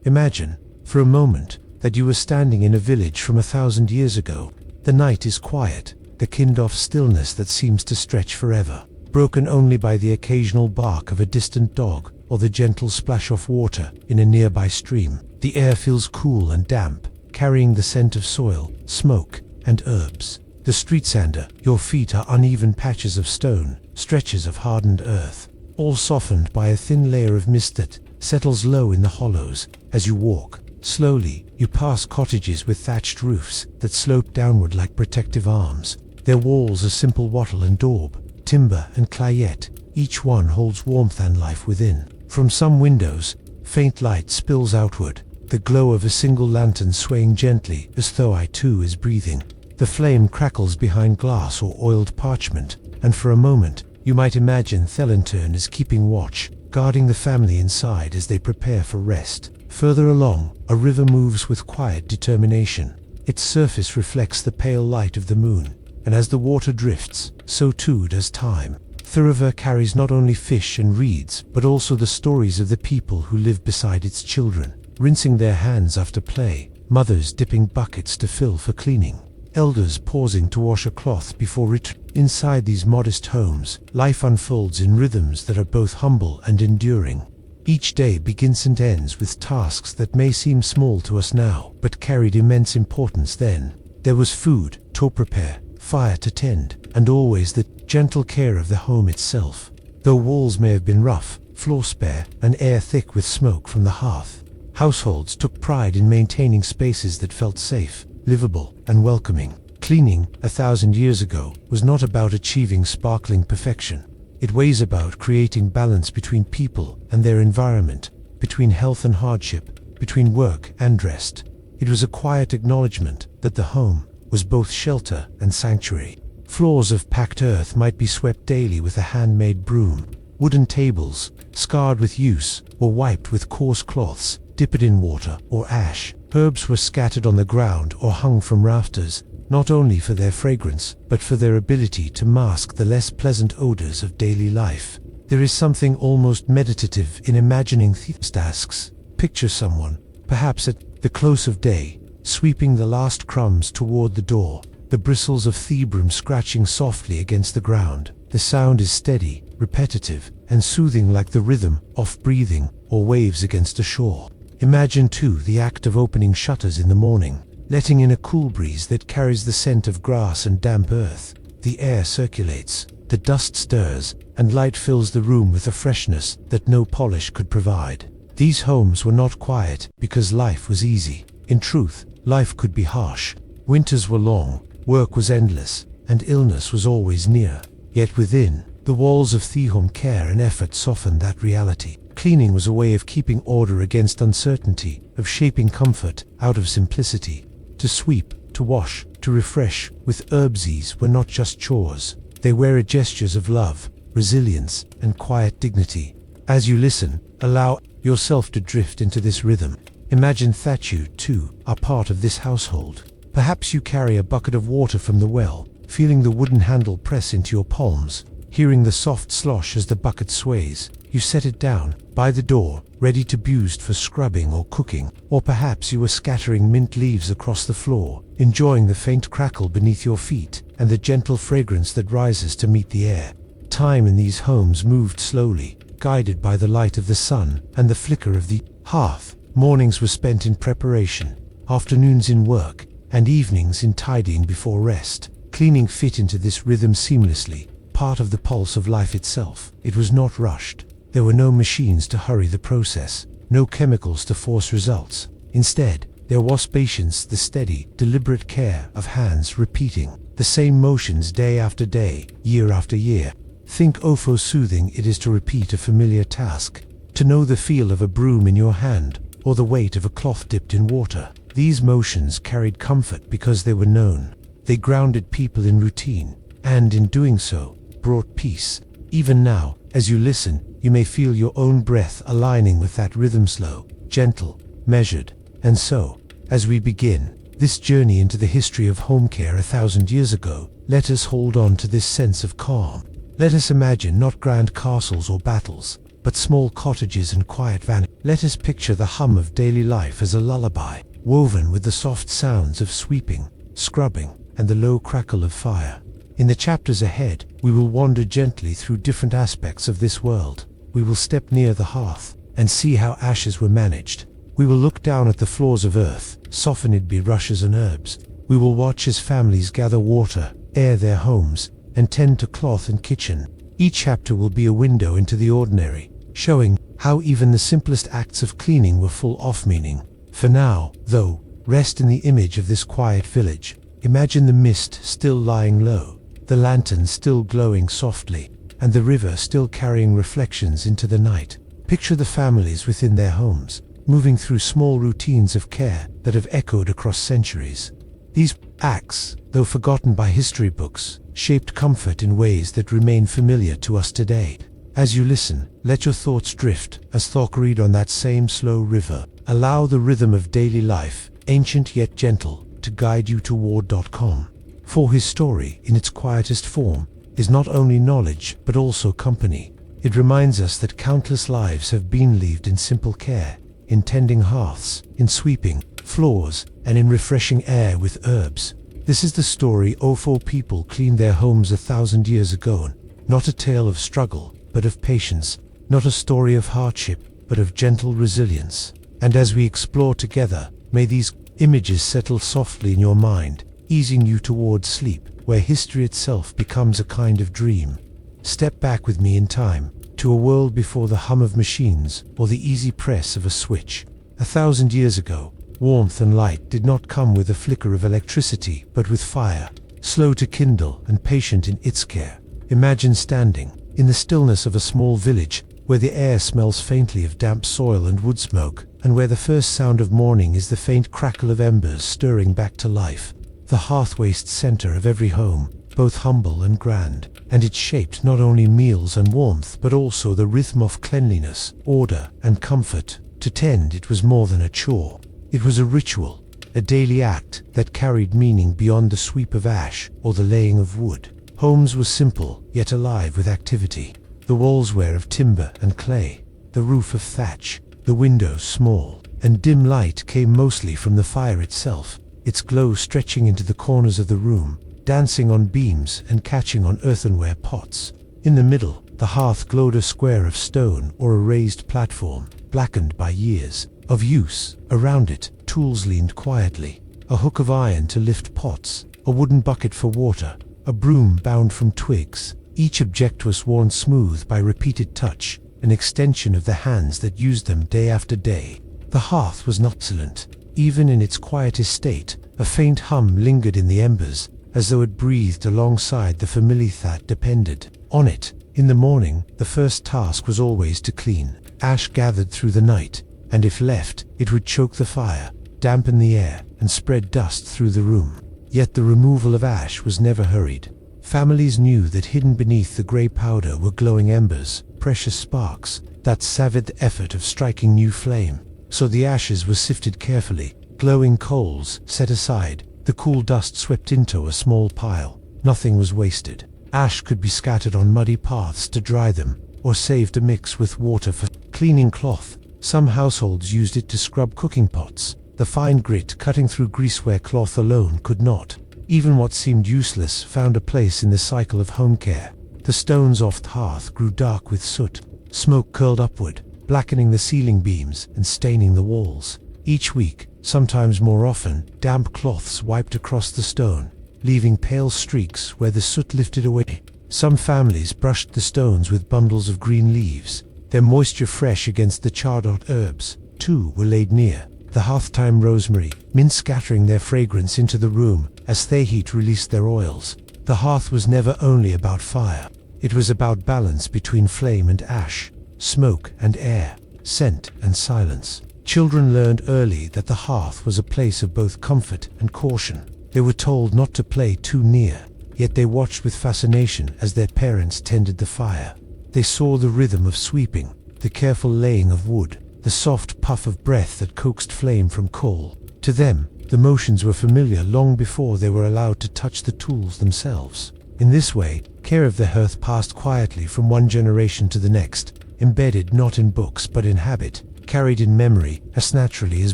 Imagine, for a moment, that you were standing in a village from 1,000 years ago. The night is quiet, the kind-off stillness that seems to stretch forever, broken only by the occasional bark of a distant dog or the gentle splash of water in a nearby stream. The air feels cool and damp, carrying the scent of soil, smoke, and herbs. The streets under your feet are uneven patches of stone, stretches of hardened earth, all softened by a thin layer of mist that settles low in the hollows. As you walk slowly, you pass cottages with thatched roofs that slope downward like protective arms. Their walls are simple wattle and daub, timber and clayette. Each one holds warmth and life within. From some windows, faint light spills outward, the glow of a single lantern swaying gently as though I too is breathing. The flame crackles behind glass or oiled parchment, and for a moment, you might imagine Thelintern is keeping watch, guarding the family inside as they prepare for rest. Further along, a river moves with quiet determination. Its surface reflects the pale light of the moon, and as the water drifts, so too does time. The river carries not only fish and reeds, but also the stories of the people who live beside its children, rinsing their hands after play, mothers dipping buckets to fill for cleaning, elders pausing to wash a cloth before returning. Inside these modest homes, life unfolds in rhythms that are both humble and enduring. Each day begins and ends with tasks that may seem small to us now, but carried immense importance then. There was food to prepare, fire to tend, and always the gentle care of the home itself. Though walls may have been rough, floors bare, and air thick with smoke from the hearth, households took pride in maintaining spaces that felt safe, livable, and welcoming. Cleaning, 1,000 years ago, was not about achieving sparkling perfection. It was about creating balance between people and their environment, between health and hardship, between work and rest. It was a quiet acknowledgement that the home was both shelter and sanctuary. Floors of packed earth might be swept daily with a handmade broom. Wooden tables, scarred with use, were wiped with coarse cloths, dipped in water or ash. Herbs were scattered on the ground or hung from rafters, not only for their fragrance, but for their ability to mask the less pleasant odors of daily life. There is something almost meditative in imagining these tasks. Picture someone, perhaps at the close of day, sweeping the last crumbs toward the door, the bristles of the broom scratching softly against the ground. The sound is steady, repetitive, and soothing like the rhythm of breathing or waves against a shore. Imagine too the act of opening shutters in the morning, letting in a cool breeze that carries the scent of grass and damp earth. The air circulates, the dust stirs, and light fills the room with a freshness that no polish could provide. These homes were not quiet because life was easy. In truth, life could be harsh. Winters were long, work was endless, and illness was always near. Yet within, the walls of the home care and effort softened that reality. Cleaning was a way of keeping order against uncertainty, of shaping comfort out of simplicity. To sweep, to wash, to refresh with herbsies were not just chores. They were gestures of love, resilience, and quiet dignity. As you listen, allow yourself to drift into this rhythm. Imagine that you, too, are part of this household. Perhaps you carry a bucket of water from the well, feeling the wooden handle press into your palms, hearing the soft slosh as the bucket sways. You set it down by the door, ready to be used for scrubbing or cooking. Or perhaps you were scattering mint leaves across the floor, enjoying the faint crackle beneath your feet and the gentle fragrance that rises to meet the air. Time in these homes moved slowly, guided by the light of the sun and the flicker of the hearth. Mornings were spent in preparation, afternoons in work, and evenings in tidying before rest. Cleaning fit into this rhythm seamlessly, part of the pulse of life itself. It was not rushed. There were no machines to hurry the process, no chemicals to force results. Instead, there was patience, the steady, deliberate care of hands repeating the same motions day after day, year after year. Think how soothing it is to repeat a familiar task, to know the feel of a broom in your hand, or the weight of a cloth dipped in water. These motions carried comfort because they were known. They grounded people in routine, and in doing so, brought peace. Even now, as you listen, you may feel your own breath aligning with that rhythm, slow, gentle, measured. And so, as we begin this journey into the history of home care 1,000 years ago, let us hold on to this sense of calm. Let us imagine not grand castles or battles, but small cottages and quiet vanities. let us picture the hum of daily life as a lullaby, woven with the soft sounds of sweeping, scrubbing, and the low crackle of fire. In the chapters ahead, we will wander gently through different aspects of this world. We will step near the hearth and see how ashes were managed. We will look down at the floors of earth, softened by rushes and herbs. We will watch as families gather water, air their homes, and tend to cloth and kitchen. Each chapter will be a window into the ordinary, showing how even the simplest acts of cleaning were full of meaning. For now, though, rest in the image of this quiet village. Imagine the mist still lying low, the lanterns still glowing softly, and the river still carrying reflections into the night. Picture the families within their homes, moving through small routines of care that have echoed across centuries. These acts, though forgotten by history books, shaped comfort in ways that remain familiar to us today. As you listen, let your thoughts drift as thoughts read on that same slow river. Allow the rhythm of daily life, ancient yet gentle, to guide you toward.com. For his story, in its quietest form, is not only knowledge but also company. It reminds us that countless lives have been lived in simple care, in tending hearths, in sweeping floors, and in refreshing air with herbs. This is the story of four people cleaned their homes 1,000 years ago. Not a tale of struggle, but of patience. Not a story of hardship, but of gentle resilience. And as we explore together, may these images settle softly in your mind, easing you towards sleep, where history itself becomes a kind of dream. Step back with me in time, to a world before the hum of machines or the easy press of a switch. 1,000 years ago, warmth and light did not come with a flicker of electricity, but with fire, slow to kindle and patient in its care. Imagine standing in the stillness of a small village, where the air smells faintly of damp soil and wood smoke, and where the first sound of morning is the faint crackle of embers stirring back to life. The hearth-waste center of every home, both humble and grand, and it shaped not only meals and warmth but also the rhythm of cleanliness, order, and comfort. To tend it was more than a chore. It was a ritual, a daily act that carried meaning beyond the sweep of ash or the laying of wood. Homes were simple, yet alive with activity. The walls were of timber and clay, the roof of thatch, the windows small, and dim light came mostly from the fire itself, its glow stretching into the corners of the room, dancing on beams and catching on earthenware pots. In the middle, the hearth glowed, a square of stone or a raised platform, blackened by years of use. Around it, tools leaned quietly, a hook of iron to lift pots, a wooden bucket for water, a broom bound from twigs. Each object was worn smooth by repeated touch, an extension of the hands that used them day after day. The hearth was not silent. Even in its quietest state, a faint hum lingered in the embers, as though it breathed alongside the familiar that depended on it. In the morning, the first task was always to clean. Ash gathered through the night, and if left, it would choke the fire, dampen the air, and spread dust through the room. Yet the removal of ash was never hurried. Families knew that hidden beneath the grey powder were glowing embers, precious sparks, that savoured the effort of striking new flame. So the ashes were sifted carefully, glowing coals set aside, the cool dust swept into a small pile. Nothing was wasted. Ash could be scattered on muddy paths to dry them, or saved to mix with water for cleaning cloth. Some households used it to scrub cooking pots, the fine grit cutting through grease where cloth alone could not. Even what seemed useless found a place in the cycle of home care. The stones off the hearth grew dark with soot. Smoke curled upward, blackening the ceiling beams and staining the walls. Each week, sometimes more often, damp cloths wiped across the stone, leaving pale streaks where the soot lifted away. Some families brushed the stones with bundles of green leaves, their moisture fresh against the charred herbs. Two were laid near the hearth-thyme rosemary, mint scattering their fragrance into the room as they heat released their oils. The hearth was never only about fire. It was about balance between flame and ash, smoke and air, scent and silence. Children learned early that the hearth was a place of both comfort and caution. They were told not to play too near, yet they watched with fascination as their parents tended the fire. They saw the rhythm of sweeping, the careful laying of wood, the soft puff of breath that coaxed flame from coal. To them, the motions were familiar long before they were allowed to touch the tools themselves. In this way, care of the hearth passed quietly from one generation to the next, embedded not in books but in habit. carried in memory as naturally as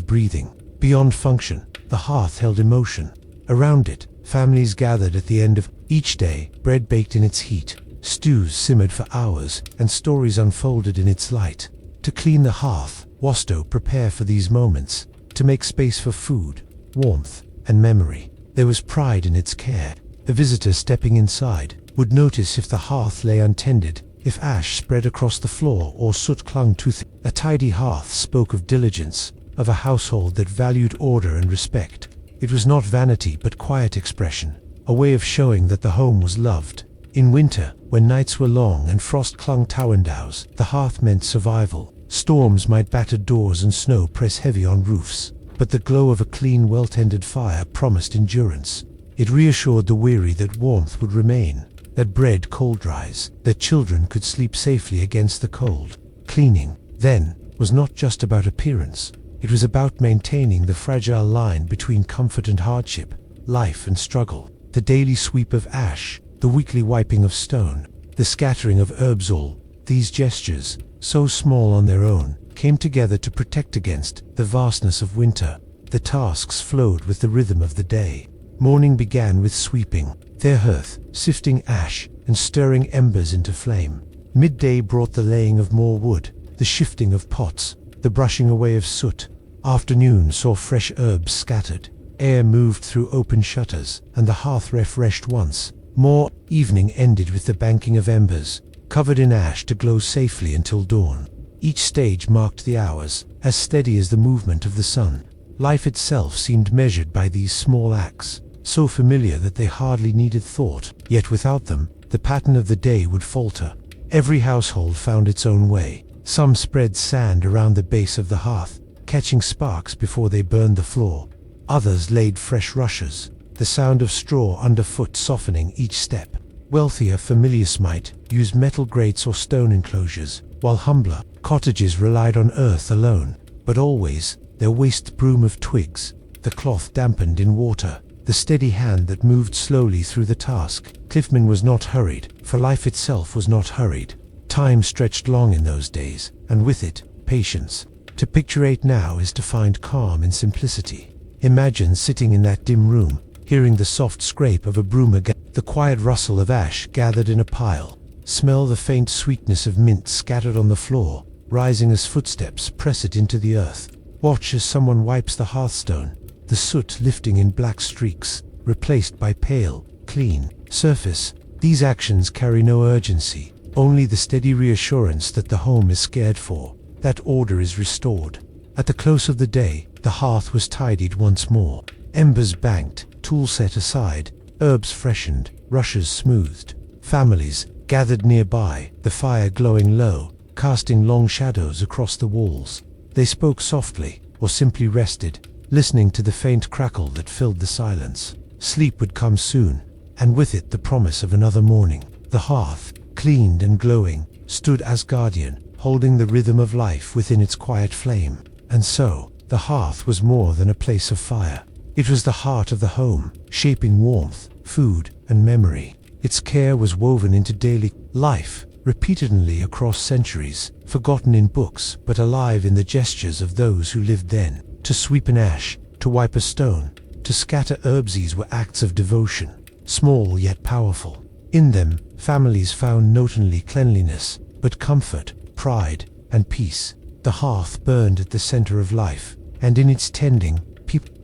breathing. Beyond function, the hearth held emotion. Around it, families gathered at the end of each day, bread baked in its heat, stews simmered for hours, and stories unfolded in its light. To clean the hearth, was to prepare for these moments, to make space for food, warmth, and memory. There was pride in its care. A visitor stepping inside would notice if the hearth lay untended, if ash spread across the floor or soot clung to a tidy hearth spoke of diligence, of a household that valued order and respect. It was not vanity but quiet expression, a way of showing that the home was loved. In winter, when nights were long and frost clung to windows, the hearth meant survival. Storms might batter doors and snow press heavy on roofs, but the glow of a clean, well-tended fire promised endurance. It reassured the weary that warmth would remain, that bread cold dries, that children could sleep safely against the cold. Cleaning, then, was not just about appearance. It was about maintaining the fragile line between comfort and hardship, life and struggle. The daily sweep of ash, the weekly wiping of stone, the scattering of herbs, all these gestures, so small on their own, came together to protect against the vastness of winter. The tasks flowed with the rhythm of the day. Morning began with sweeping, their hearth, sifting ash and stirring embers into flame. Midday brought the laying of more wood, the shifting of pots, the brushing away of soot. Afternoon saw fresh herbs scattered. Air moved through open shutters, and the hearth refreshed once more. Evening ended with the banking of embers, covered in ash to glow safely until dawn. Each stage marked the hours, as steady as the movement of the sun. Life itself seemed measured by these small acts, so familiar that they hardly needed thought. Yet without them, the pattern of the day would falter. Every household found its own way. Some spread sand around the base of the hearth, catching sparks before they burned the floor. Others laid fresh rushes, the sound of straw underfoot softening each step. Wealthier families might use metal grates or stone enclosures, while humbler cottages relied on earth alone. But always, their waste broom of twigs, the cloth dampened in water, the steady hand that moved slowly through the task. Cliffman was not hurried, for life itself was not hurried. Time stretched long in those days, and with it, patience. To picture it now is to find calm in simplicity. Imagine sitting in that dim room, hearing the soft scrape of a broom against the quiet rustle of ash gathered in a pile. Smell the faint sweetness of mint scattered on the floor, rising as footsteps press it into the earth. Watch as someone wipes the hearthstone, the soot lifting in black streaks, replaced by pale, clean surface. These actions carry no urgency, only the steady reassurance that the home is cared for, that order is restored. At the close of the day, the hearth was tidied once more. Embers banked, tools set aside, herbs freshened, rushes smoothed. Families gathered nearby, the fire glowing low, casting long shadows across the walls. They spoke softly, or simply rested, listening to the faint crackle that filled the silence. Sleep would come soon, and with it the promise of another morning. The hearth, cleaned and glowing, stood as guardian, holding the rhythm of life within its quiet flame. And so, the hearth was more than a place of fire. It was the heart of the home, shaping warmth, food, and memory. Its care was woven into daily life, repeatedly across centuries, forgotten in books but alive in the gestures of those who lived then. To sweep an ash, to wipe a stone, to scatter herbs, these were acts of devotion, small yet powerful. In them, families found not only cleanliness, but comfort, pride, and peace. The hearth burned at the center of life, and in its tending,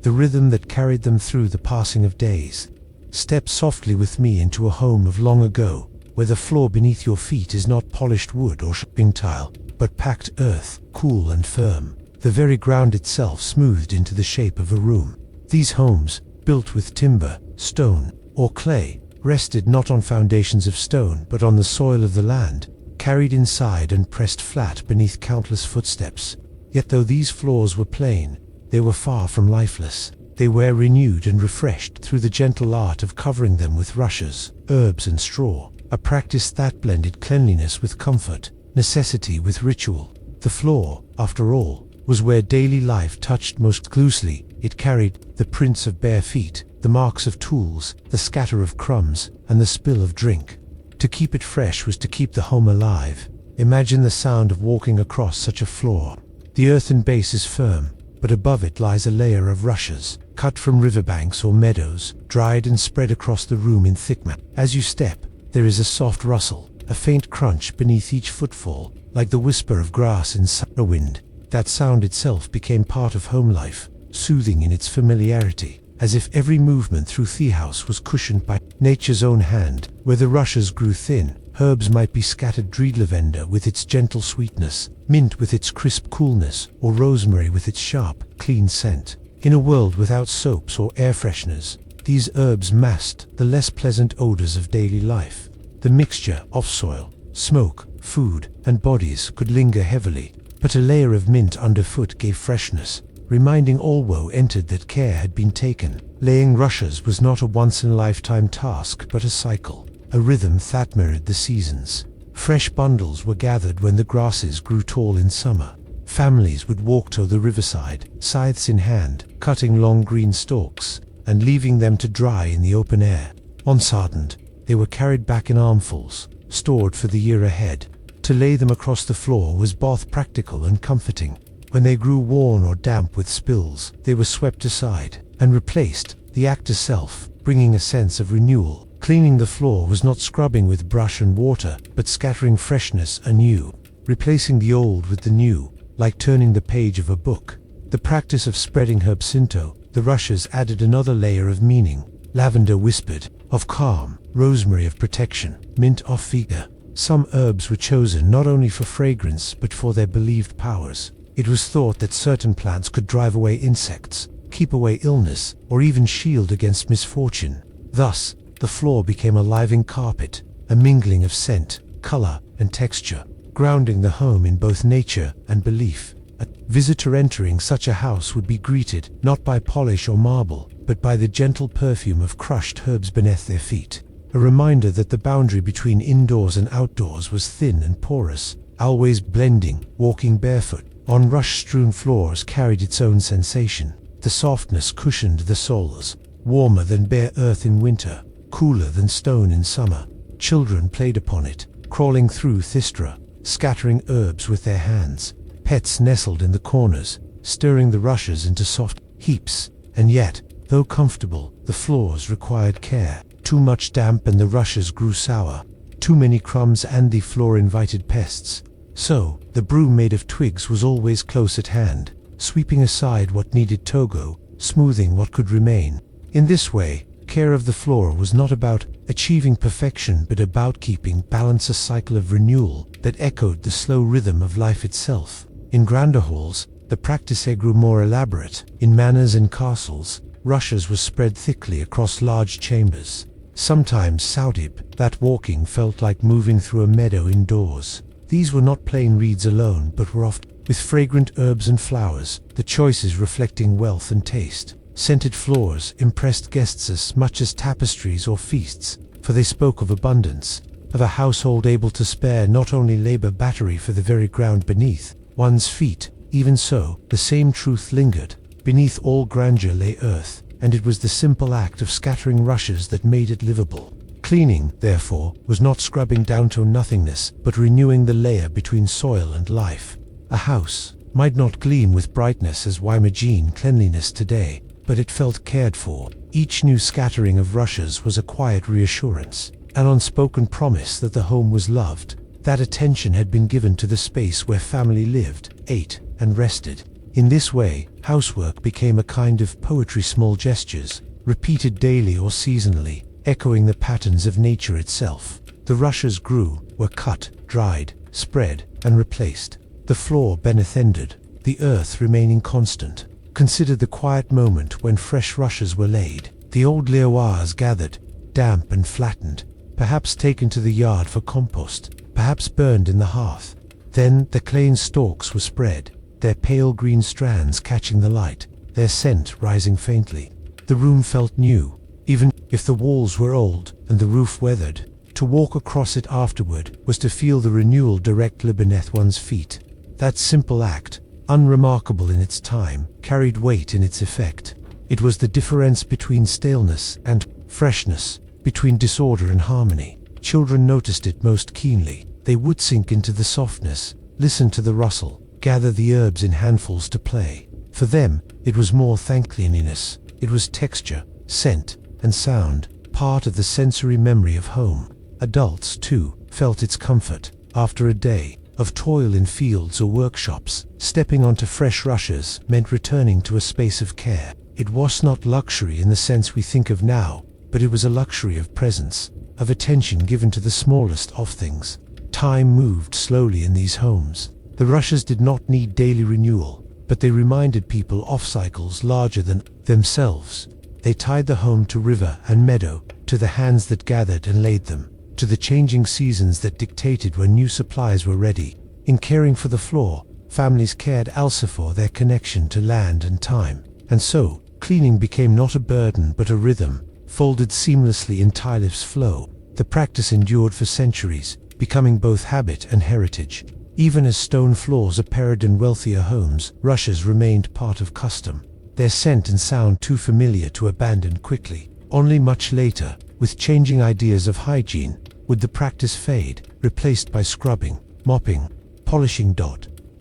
the rhythm that carried them through the passing of days. Step softly with me into a home of long ago, where the floor beneath your feet is not polished wood or shipping tile, but packed earth, cool and firm, the very ground itself smoothed into the shape of a room. These homes, built with timber, stone, or clay, rested not on foundations of stone but on the soil of the land, carried inside and pressed flat beneath countless footsteps. Yet though these floors were plain, they were far from lifeless. They were renewed and refreshed through the gentle art of covering them with rushes, herbs and straw, a practice that blended cleanliness with comfort, necessity with ritual. The floor, after all, was where daily life touched most closely. It carried the prints of bare feet, the marks of tools, the scatter of crumbs, and the spill of drink. To keep it fresh was to keep the home alive. Imagine the sound of walking across such a floor. The earthen base is firm, but above it lies a layer of rushes, cut from riverbanks or meadows, dried and spread across the room in thick mat. As you step, there is a soft rustle, a faint crunch beneath each footfall, like the whisper of grass in summer wind. That sound itself became part of home life, soothing in its familiarity, as if every movement through the house was cushioned by nature's own hand. Where the rushes grew thin, herbs might be scattered: dried lavender with its gentle sweetness, mint with its crisp coolness, or rosemary with its sharp, clean scent. In a world without soaps or air fresheners, these herbs masked the less pleasant odors of daily life. The mixture of soil, smoke, food, and bodies could linger heavily, but a layer of mint underfoot gave freshness, reminding all woe entered that care had been taken. Laying rushes was not a once-in-a-lifetime task, but a cycle, a rhythm that mirrored the seasons. Fresh bundles were gathered when the grasses grew tall in summer. Families would walk to the riverside, scythes in hand, cutting long green stalks, and leaving them to dry in the open air. Once hardened, they were carried back in armfuls, stored for the year ahead. To lay them across the floor was both practical and comforting. When they grew worn or damp with spills, they were swept aside and replaced, the act itself bringing a sense of renewal. Cleaning the floor was not scrubbing with brush and water, but scattering freshness anew, replacing the old with the new, like turning the page of a book. The practice of spreading Herbcinto, the rushes, added another layer of meaning. Lavender whispered of calm, rosemary of protection, mint of vigor. Some herbs were chosen not only for fragrance but for their believed powers. It was thought that certain plants could drive away insects, keep away illness, or even shield against misfortune. Thus, the floor became a living carpet, a mingling of scent, color, and texture, grounding the home in both nature and belief. A visitor entering such a house would be greeted not by polish or marble, but by the gentle perfume of crushed herbs beneath their feet, a reminder that the boundary between indoors and outdoors was thin and porous, always blending. Walking barefoot on rush-strewn floors carried its own sensation. The softness cushioned the soles, warmer than bare earth in winter, cooler than stone in summer. Children played upon it, crawling through thistra, scattering herbs with their hands. Pets nestled in the corners, stirring the rushes into soft heaps. And yet, though comfortable, the floors required care. Too much damp and the rushes grew sour. Too many crumbs and the floor invited pests. So, the broom made of twigs was always close at hand, sweeping aside what needed togo, smoothing what could remain. In this way, care of the floor was not about achieving perfection but about keeping balance, a cycle of renewal that echoed the slow rhythm of life itself. In grander halls, the practice grew more elaborate. In manors and castles, rushes were spread thickly across large chambers. Sometimes Saudib, that walking felt like moving through a meadow indoors. These were not plain reeds alone, but were often with fragrant herbs and flowers, the choices reflecting wealth and taste. Scented floors impressed guests as much as tapestries or feasts, for they spoke of abundance, of a household able to spare not only labor battery for the very ground beneath one's feet. Even so, the same truth lingered. Beneath all grandeur lay earth, and it was the simple act of scattering rushes that made it livable. Cleaning, therefore, was not scrubbing down to nothingness, but renewing the layer between soil and life. A house might not gleam with brightness as Wyoming cleanliness today, but it felt cared for. Each new scattering of rushes was a quiet reassurance, an unspoken promise that the home was loved, that attention had been given to the space where family lived, ate, and rested. In this way, housework became a kind of poetry, small gestures, repeated daily or seasonally, echoing the patterns of nature itself. The rushes grew, were cut, dried, spread, and replaced. The floor benethended, the earth remaining constant. Consider the quiet moment when fresh rushes were laid. The old leoirs gathered, damp and flattened, perhaps taken to the yard for compost, perhaps burned in the hearth. Then the clayne stalks were spread, their pale green strands catching the light, their scent rising faintly. The room felt new, even if the walls were old and the roof weathered. To walk across it afterward was to feel the renewal directly beneath one's feet. That simple act, unremarkable in its time, carried weight in its effect. It was the difference between staleness and freshness, between disorder and harmony. Children noticed it most keenly. They would sink into the softness, listen to the rustle, gather the herbs in handfuls to play. For them, it was more than cleanliness. It was texture, scent, and sound, part of the sensory memory of home. Adults, too, felt its comfort. After a day of toil in fields or workshops, stepping onto fresh rushes meant returning to a space of care. It was not luxury in the sense we think of now, but it was a luxury of presence, of attention given to the smallest of things. Time moved slowly in these homes. The rushes did not need daily renewal, but they reminded people of cycles larger than themselves. They tied the home to river and meadow, to the hands that gathered and laid them, to the changing seasons that dictated when new supplies were ready. In caring for the floor, families cared also for their connection to land and time. And so, cleaning became not a burden but a rhythm, folded seamlessly in tireless flow. The practice endured for centuries, becoming both habit and heritage. Even as stone floors appeared in wealthier homes, rushes remained part of custom, their scent and sound too familiar to abandon quickly. Only much later, with changing ideas of hygiene, would the practice fade, replaced by scrubbing, mopping, polishing.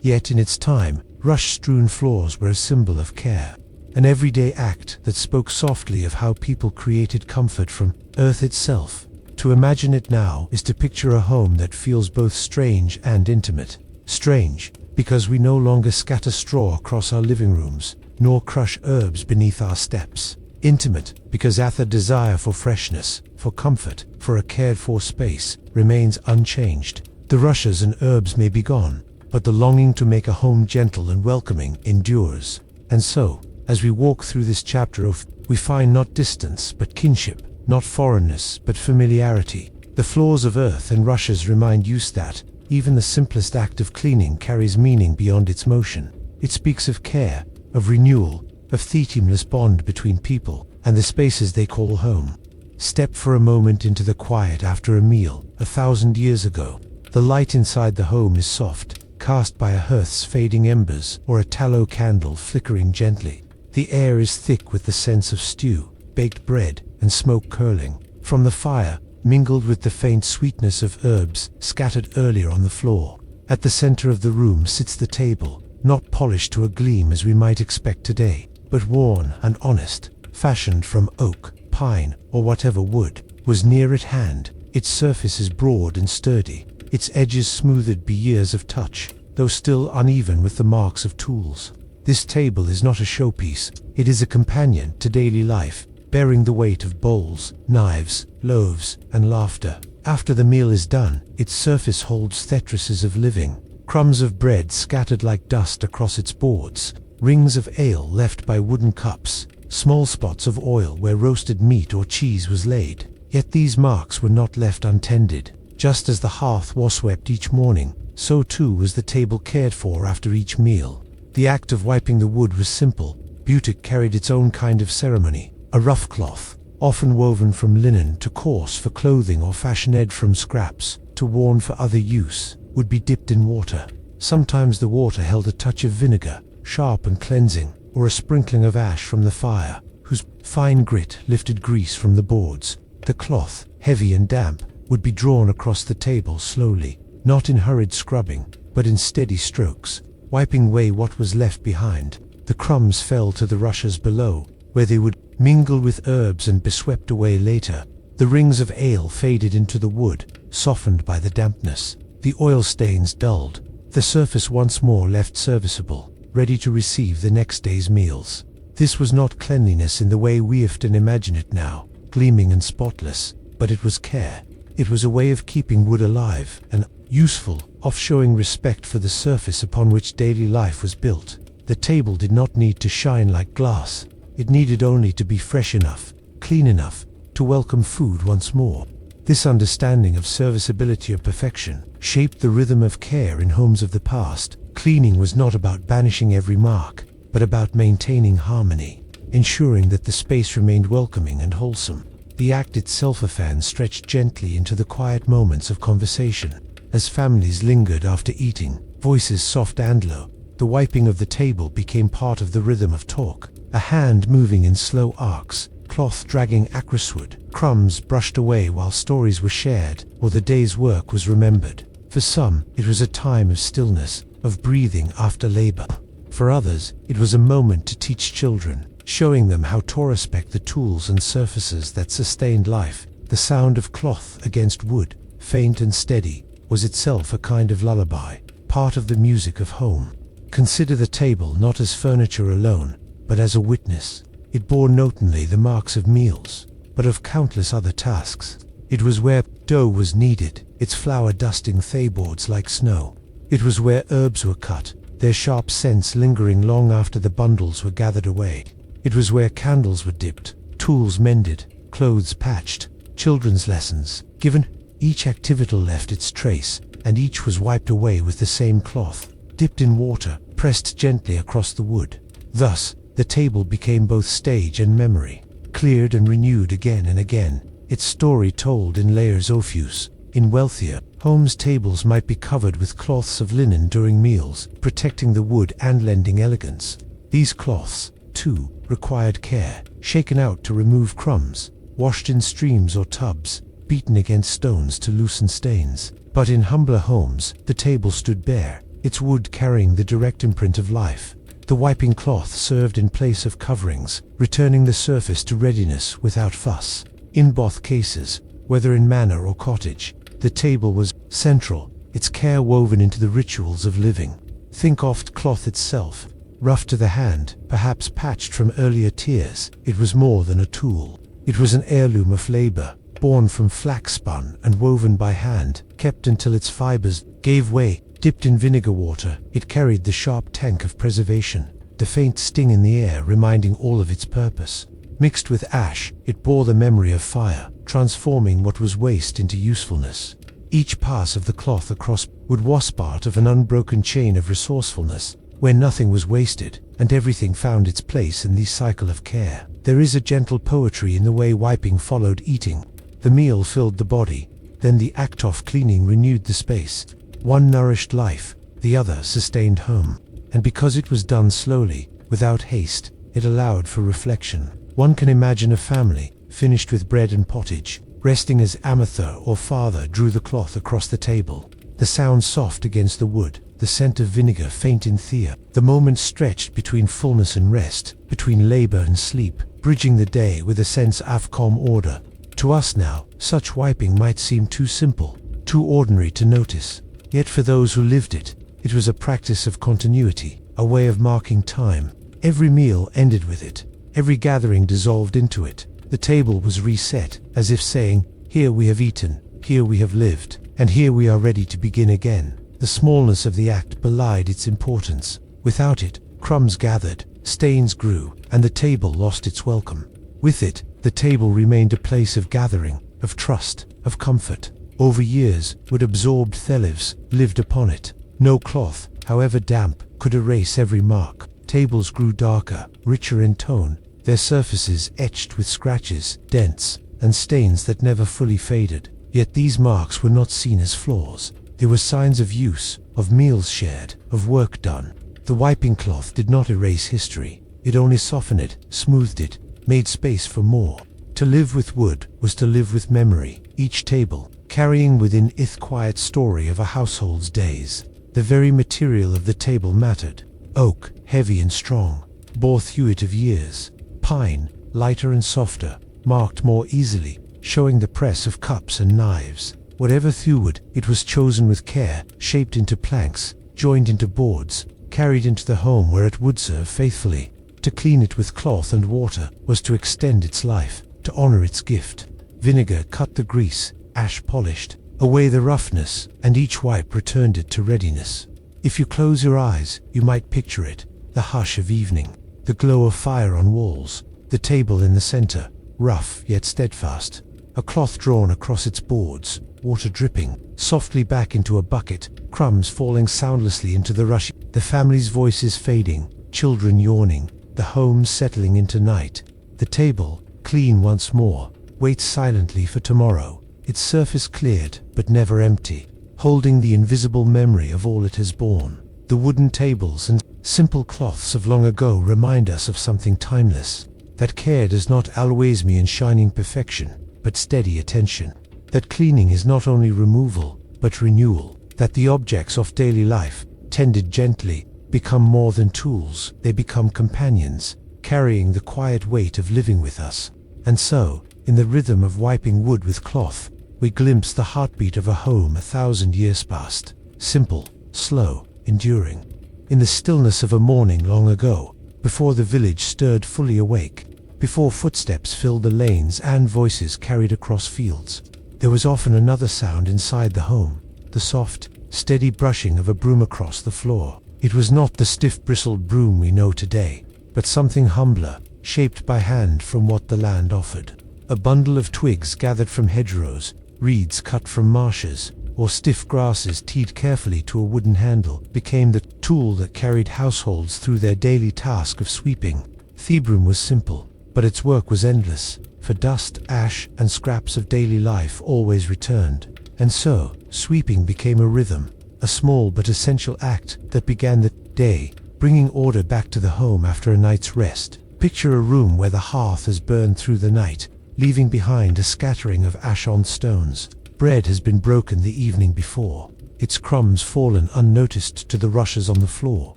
Yet in its time, rush-strewn floors were a symbol of care, an everyday act that spoke softly of how people created comfort from earth itself. To imagine it now is to picture a home that feels both strange and intimate. Strange, because we no longer scatter straw across our living rooms, nor crush herbs beneath our steps. Intimate, because the desire for freshness, for comfort, for a cared-for space, remains unchanged. The rushes and herbs may be gone, but the longing to make a home gentle and welcoming endures. And so, as we walk through this chapter we find not distance but kinship, not foreignness but familiarity. The floors of earth and rushes remind us that even the simplest act of cleaning carries meaning beyond its motion. It speaks of care, of renewal, of the timeless bond between people and the spaces they call home. Step for a moment into the quiet after a meal 1,000 years ago. The light inside the home is soft, cast by a hearth's fading embers or a tallow candle flickering gently. The air is thick with the sense of stew, baked bread, and smoke curling from the fire, mingled with the faint sweetness of herbs scattered earlier on the floor. At the center of the room sits the table, not polished to a gleam as we might expect today, but worn and honest, fashioned from oak, pine, or whatever wood was near at hand. Its surface is broad and sturdy, its edges smoothed by years of touch, though still uneven with the marks of tools. This table is not a showpiece, it is a companion to daily life, bearing the weight of bowls, knives, loaves, and laughter. After the meal is done, its surface holds tetras of living, crumbs of bread scattered like dust across its boards, rings of ale left by wooden cups, small spots of oil where roasted meat or cheese was laid. Yet these marks were not left untended. Just as the hearth was swept each morning, so too was the table cared for after each meal. The act of wiping the wood was simple, but it carried its own kind of ceremony. A rough cloth, often woven from linen to coarse for clothing or fashioned from scraps to worn for other use, would be dipped in water. Sometimes the water held a touch of vinegar, sharp and cleansing, or a sprinkling of ash from the fire, whose fine grit lifted grease from the boards. The cloth, heavy and damp, would be drawn across the table slowly, not in hurried scrubbing, but in steady strokes, wiping away what was left behind. The crumbs fell to the rushes below, where they would mingle with herbs and be swept away later. The rings of ale faded into the wood, softened by the dampness. The oil stains dulled, the surface once more left serviceable, ready to receive the next day's meals. This was not cleanliness in the way we often imagine it now, gleaming and spotless, but it was care. It was a way of keeping wood alive and useful, of showing respect for the surface upon which daily life was built. The table did not need to shine like glass. It needed only to be fresh enough, clean enough, to welcome food once more. This understanding of serviceability of perfection shaped the rhythm of care in homes of the past. Cleaning was not about banishing every mark, but about maintaining harmony, ensuring that the space remained welcoming and wholesome. The act itself often stretched gently into the quiet moments of conversation. As families lingered after eating, voices soft and low, the wiping of the table became part of the rhythm of talk. A hand moving in slow arcs, cloth dragging acrossward, crumbs brushed away while stories were shared, or the day's work was remembered. For some, it was a time of stillness, of breathing after labor. For others, it was a moment to teach children, showing them how to respect the tools and surfaces that sustained life. The sound of cloth against wood, faint and steady, was itself a kind of lullaby, part of the music of home. Consider the table not as furniture alone, but as a witness. It bore not only the marks of meals, but of countless other tasks. It was where dough was kneaded, its flour dusting thayboards like snow. It was where herbs were cut, their sharp scents lingering long after the bundles were gathered away. It was where candles were dipped, tools mended, clothes patched, children's lessons given. Each activity left its trace, and each was wiped away with the same cloth, dipped in water, pressed gently across the wood. Thus, the table became both stage and memory, cleared and renewed again and again, its story told in layers of use. In wealthier homes, tables might be covered with cloths of linen during meals, protecting the wood and lending elegance. These cloths, too, required care, shaken out to remove crumbs, washed in streams or tubs, beaten against stones to loosen stains. But in humbler homes, the table stood bare, its wood carrying the direct imprint of life. The wiping cloth served in place of coverings, returning the surface to readiness without fuss. In both cases, whether in manor or cottage, the table was central, its care woven into the rituals of living. Think of cloth itself, rough to the hand, perhaps patched from earlier tears. It was more than a tool. It was an heirloom of labor, born from flax spun and woven by hand, kept until its fibers gave way. Dipped in vinegar water, it carried the sharp tang of preservation, the faint sting in the air reminding all of its purpose. Mixed with ash, it bore the memory of fire, transforming what was waste into usefulness. Each pass of the cloth across wood was part of an unbroken chain of resourcefulness, where nothing was wasted, and everything found its place in this cycle of care. There is a gentle poetry in the way wiping followed eating. The meal filled the body, then the act of cleaning renewed the space. One nourished life, the other sustained home. And because it was done slowly, without haste, it allowed for reflection. One can imagine a family, finished with bread and pottage, resting as mother or father drew the cloth across the table. The sound soft against the wood, the scent of vinegar faint in the air. The moment stretched between fullness and rest, between labor and sleep, bridging the day with a sense of calm order. To us now, such wiping might seem too simple, too ordinary to notice. Yet for those who lived it, it was a practice of continuity, a way of marking time. Every meal ended with it. Every gathering dissolved into it. The table was reset, as if saying, here we have eaten, here we have lived, and here we are ready to begin again. The smallness of the act belied its importance. Without it, crumbs gathered, stains grew, and the table lost its welcome. With it, the table remained a place of gathering, of trust, of comfort. Over years, wood absorbed lives lived upon it. No cloth, however damp, could erase every mark. Tables grew darker, richer in tone, their surfaces etched with scratches, dents, and stains that never fully faded. Yet these marks were not seen as flaws. They were signs of use, of meals shared, of work done. The wiping cloth did not erase history. It only softened it, smoothed it, made space for more. To live with wood was to live with memory. Each table, carrying within it quiet story of a household's days. The very material of the table mattered. Oak, heavy and strong, bore thewit of years. Pine, lighter and softer, marked more easily, showing the press of cups and knives. Whatever thewwood, it was chosen with care, shaped into planks, joined into boards, carried into the home where it would serve faithfully. To clean it with cloth and water was to extend its life, to honor its gift. Vinegar cut the grease, ash polished away the roughness, and each wipe returned it to readiness. If you close your eyes, you might picture it, the hush of evening, the glow of fire on walls, the table in the center, rough yet steadfast, a cloth drawn across its boards, water dripping softly back into a bucket, crumbs falling soundlessly into the rush, the family's voices fading, children yawning, the home settling into night. The table, clean once more, waits silently for tomorrow, its surface cleared but never empty, holding the invisible memory of all it has borne. The wooden tables and simple cloths of long ago remind us of something timeless, that care does not always mean shining perfection, but steady attention, that cleaning is not only removal, but renewal, that the objects of daily life, tended gently, become more than tools. They become companions, carrying the quiet weight of living with us. And so, in the rhythm of wiping wood with cloth, we glimpse the heartbeat of a home 1,000 years past. Simple, slow, enduring. In the stillness of a morning long ago, before the village stirred fully awake, before footsteps filled the lanes and voices carried across fields, there was often another sound inside the home, the soft, steady brushing of a broom across the floor. It was not the stiff bristled broom we know today, but something humbler, shaped by hand from what the land offered. A bundle of twigs gathered from hedgerows, reeds cut from marshes, or stiff grasses teed carefully to a wooden handle became the tool that carried households through their daily task of sweeping. The broom was simple, but its work was endless, for dust, ash, and scraps of daily life always returned. And so, sweeping became a rhythm, a small but essential act that began the day, bringing order back to the home after a night's rest. Picture a room where the hearth has burned through the night, leaving behind a scattering of ash on stones. Bread has been broken the evening before, its crumbs fallen unnoticed to the rushes on the floor.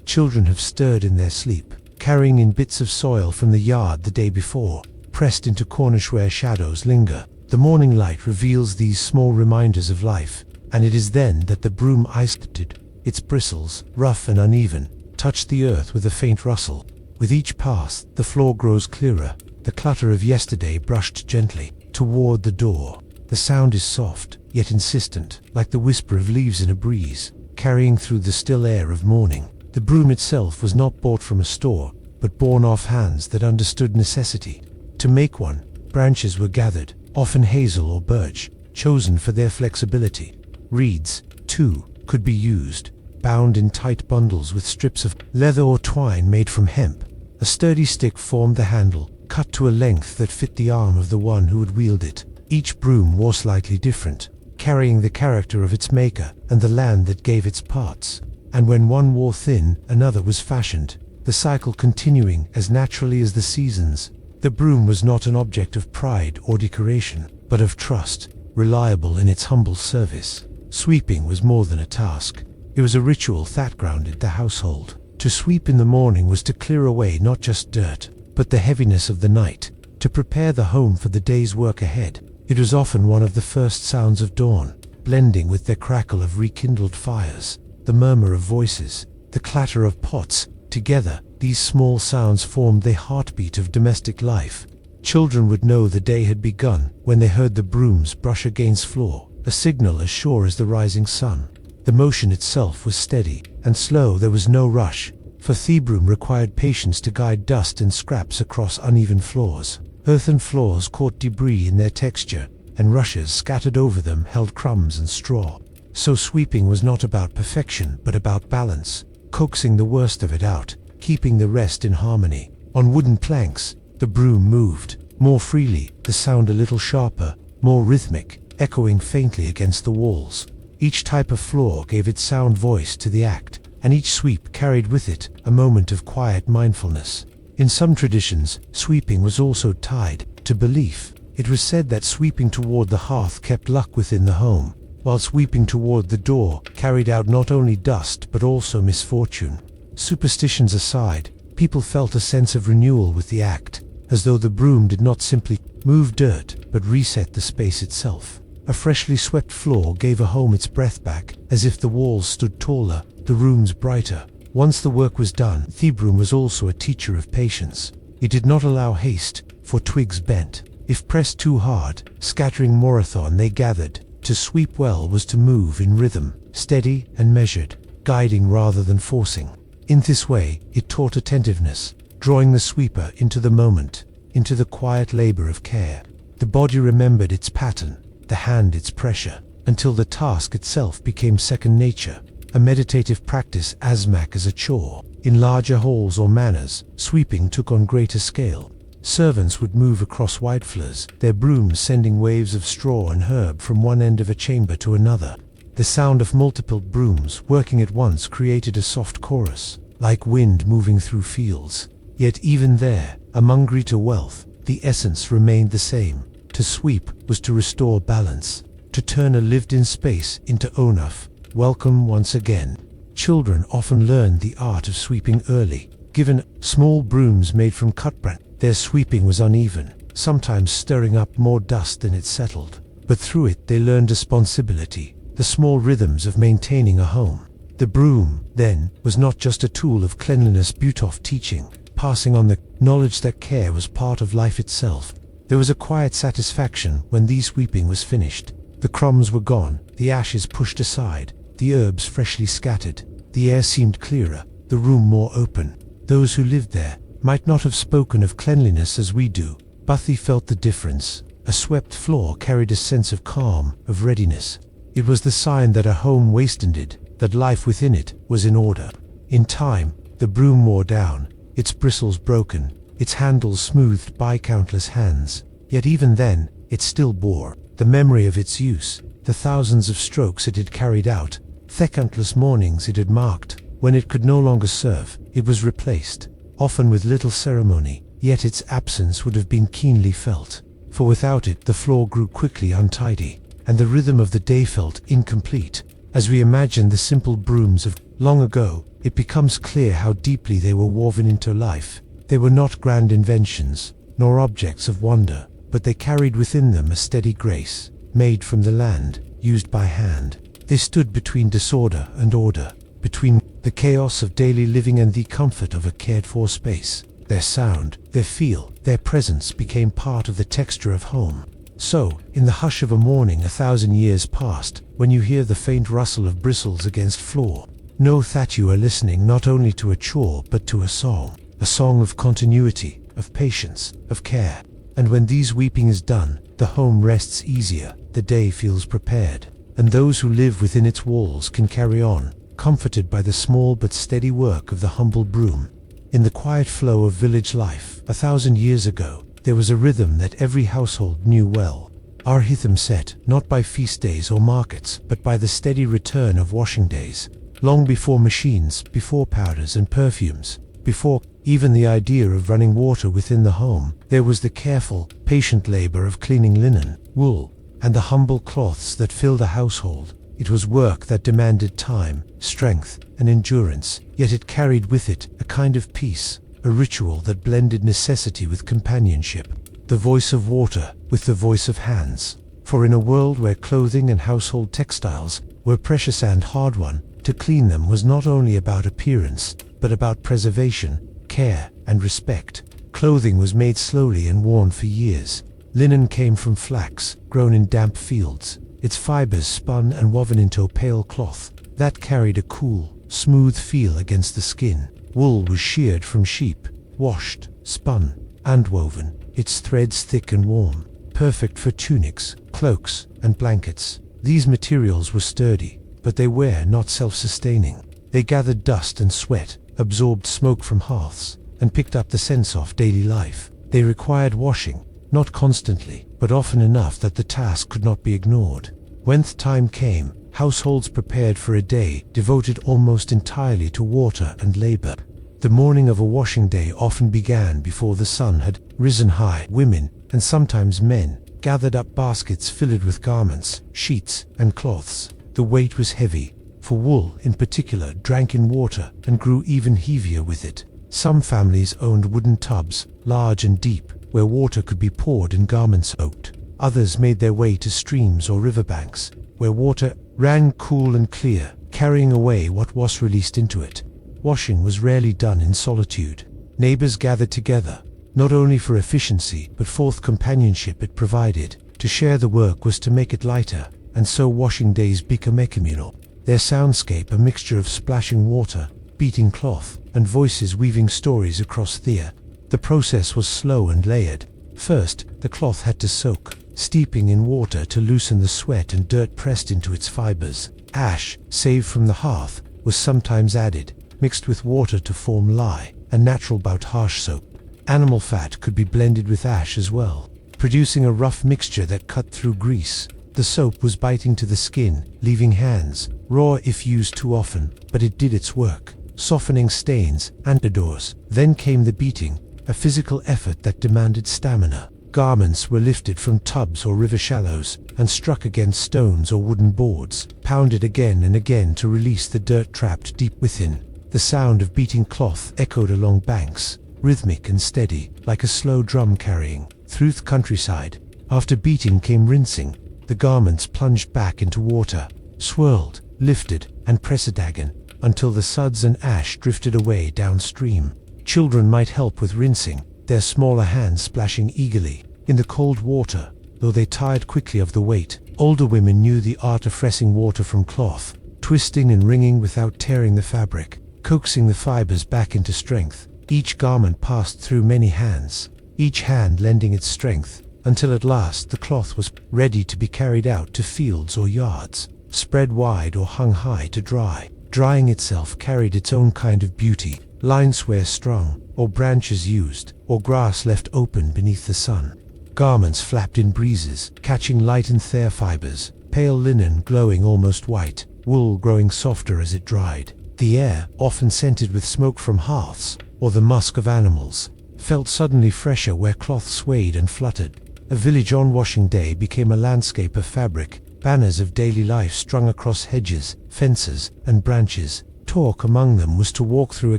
Children have stirred in their sleep, carrying in bits of soil from the yard the day before, pressed into corners where shadows linger. The morning light reveals these small reminders of life, and it is then that the broom isolated. Its bristles, rough and uneven, touch the earth with a faint rustle. With each pass, the floor grows clearer, the clutter of yesterday brushed gently toward the door. The sound is soft, yet insistent, like the whisper of leaves in a breeze, carrying through the still air of morning. The broom itself was not bought from a store, but born off hands that understood necessity. To make one, branches were gathered, often hazel or birch, chosen for their flexibility. Reeds, too, could be used, bound in tight bundles with strips of leather or twine made from hemp. A sturdy stick formed the handle, cut to a length that fit the arm of the one who would wield it. Each broom was slightly different, carrying the character of its maker and the land that gave its parts. And when one wore thin, another was fashioned, the cycle continuing as naturally as the seasons. The broom was not an object of pride or decoration, but of trust, reliable in its humble service. Sweeping was more than a task. It was a ritual that grounded the household. To sweep in the morning was to clear away not just dirt, but the heaviness of the night, to prepare the home for the day's work ahead. It was often one of the first sounds of dawn, blending with the crackle of rekindled fires, the murmur of voices, the clatter of pots. Together, these small sounds formed the heartbeat of domestic life. Children would know the day had begun when they heard the brooms brush against floor, a signal as sure as the rising sun. The motion itself was steady and slow. There was no rush, for the broom required patience to guide dust and scraps across uneven floors. Earthen floors caught debris in their texture, and rushes scattered over them held crumbs and straw. So sweeping was not about perfection, but about balance, coaxing the worst of it out, keeping the rest in harmony. On wooden planks, the broom moved, more freely, the sound a little sharper, more rhythmic, echoing faintly against the walls. Each type of floor gave its sound voice to the act, and each sweep carried with it a moment of quiet mindfulness. In some traditions, sweeping was also tied to belief. It was said that sweeping toward the hearth kept luck within the home, while sweeping toward the door carried out not only dust but also misfortune. Superstitions aside, people felt a sense of renewal with the act, as though the broom did not simply move dirt but reset the space itself. A freshly swept floor gave a home its breath back, as if the walls stood taller, the rooms brighter. Once the work was done, the broom was also a teacher of patience. It did not allow haste, for twigs bent. If pressed too hard, scattering marathon they gathered. To sweep well was to move in rhythm, steady and measured, guiding rather than forcing. In this way, it taught attentiveness, drawing the sweeper into the moment, into the quiet labor of care. The body remembered its pattern, the hand its pressure, until the task itself became second nature. A meditative practice as much as a chore. In larger halls or manors, sweeping took on greater scale. Servants would move across wide floors, their brooms sending waves of straw and herb from one end of a chamber to another. The sound of multiple brooms working at once created a soft chorus, like wind moving through fields. Yet even there, among greater wealth, the essence remained the same. To sweep was to restore balance, to turn a lived-in space into enough. Welcome once again. Children often learned the art of sweeping early. Given small brooms made from cut bran, their sweeping was uneven, sometimes stirring up more dust than it settled. But through it they learned responsibility, the small rhythms of maintaining a home. The broom, then, was not just a tool of cleanliness but of teaching, passing on the knowledge that care was part of life itself. There was a quiet satisfaction when the sweeping was finished. The crumbs were gone, the ashes pushed aside, the herbs freshly scattered. The air seemed clearer, the room more open. Those who lived there might not have spoken of cleanliness as we do, but they felt the difference. A swept floor carried a sense of calm, of readiness. It was the sign that a home wasted, that life within it was in order. In time, the broom wore down, its bristles broken, its handles smoothed by countless hands. Yet even then, it still bore the memory of its use, the thousands of strokes it had carried out, the countless mornings it had marked. When it could no longer serve, it was replaced, often with little ceremony, yet its absence would have been keenly felt. For without it, the floor grew quickly untidy, and the rhythm of the day felt incomplete. As we imagine the simple brooms of long ago, it becomes clear how deeply they were woven into life. They were not grand inventions, nor objects of wonder, but they carried within them a steady grace, made from the land, used by hand. They stood between disorder and order, between the chaos of daily living and the comfort of a cared-for space. Their sound, their feel, their presence became part of the texture of home. So, in the hush of a morning 1,000 years past, when you hear the faint rustle of bristles against floor, know that you are listening not only to a chore but to a song of continuity, of patience, of care. And when these weeping is done, the home rests easier, the day feels prepared, and those who live within its walls can carry on, comforted by the small but steady work of the humble broom. In the quiet flow of village life, 1,000 years ago, there was a rhythm that every household knew well. Our rhythm set, not by feast days or markets, but by the steady return of washing days. Long before machines, before powders and perfumes, before even the idea of running water within the home, there was the careful, patient labor of cleaning linen, wool, and the humble cloths that filled a household. It was work that demanded time, strength, and endurance, yet it carried with it a kind of peace, a ritual that blended necessity with companionship, the voice of water with the voice of hands. For in a world where clothing and household textiles were precious and hard-won, to clean them was not only about appearance, but about preservation, care, and respect. Clothing was made slowly and worn for years. Linen came from flax, grown in damp fields, its fibers spun and woven into a pale cloth that carried a cool, smooth feel against the skin. Wool was sheared from sheep, washed, spun, and woven, its threads thick and warm, perfect for tunics, cloaks, and blankets. These materials were sturdy, but they were not self-sustaining. They gathered dust and sweat, absorbed smoke from hearths, and picked up the scents of daily life. They required washing, not constantly, but often enough that the task could not be ignored. When the time came, households prepared for a day devoted almost entirely to water and labor. The morning of a washing day often began before the sun had risen high. Women, and sometimes men, gathered up baskets filled with garments, sheets, and cloths. The weight was heavy, for wool in particular drank in water and grew even heavier with it. Some families owned wooden tubs, large and deep, where water could be poured and garments soaked. Others made their way to streams or riverbanks, where water ran cool and clear, carrying away what was released into it. Washing was rarely done in solitude. Neighbors gathered together, not only for efficiency but for the companionship it provided. To share the work was to make it lighter, and so washing days became communal. Their soundscape a mixture of splashing water, beating cloth, and voices weaving stories across the air. The process was slow and layered. First, the cloth had to soak, steeping in water to loosen the sweat and dirt pressed into its fibers. Ash, saved from the hearth, was sometimes added, mixed with water to form lye, a natural but harsh soap. Animal fat could be blended with ash as well, producing a rough mixture that cut through grease. The soap was biting to the skin, leaving hands raw if used too often, but it did its work, softening stains and odors. Then came the beating, a physical effort that demanded stamina. Garments were lifted from tubs or river shallows and struck against stones or wooden boards, pounded again and again to release the dirt trapped deep within. The sound of beating cloth echoed along banks, rhythmic and steady, like a slow drum carrying through the countryside. After beating came rinsing. The garments plunged back into water, swirled, lifted, and pressed again, until the suds and ash drifted away downstream. Children might help with rinsing, their smaller hands splashing eagerly in the cold water. Though they tired quickly of the weight, older women knew the art of pressing water from cloth, twisting and wringing without tearing the fabric, coaxing the fibers back into strength. Each garment passed through many hands, each hand lending its strength, until at last the cloth was ready to be carried out to fields or yards, spread wide or hung high to dry. Drying itself carried its own kind of beauty. Lines were strung, or branches used, or grass left open beneath the sun. Garments flapped in breezes, catching light and thin fibers, pale linen glowing almost white, wool growing softer as it dried. The air, often scented with smoke from hearths, or the musk of animals, felt suddenly fresher where cloth swayed and fluttered. A village on washing day became a landscape of fabric, banners of daily life strung across hedges, fences, and branches. Talk among them was to walk through a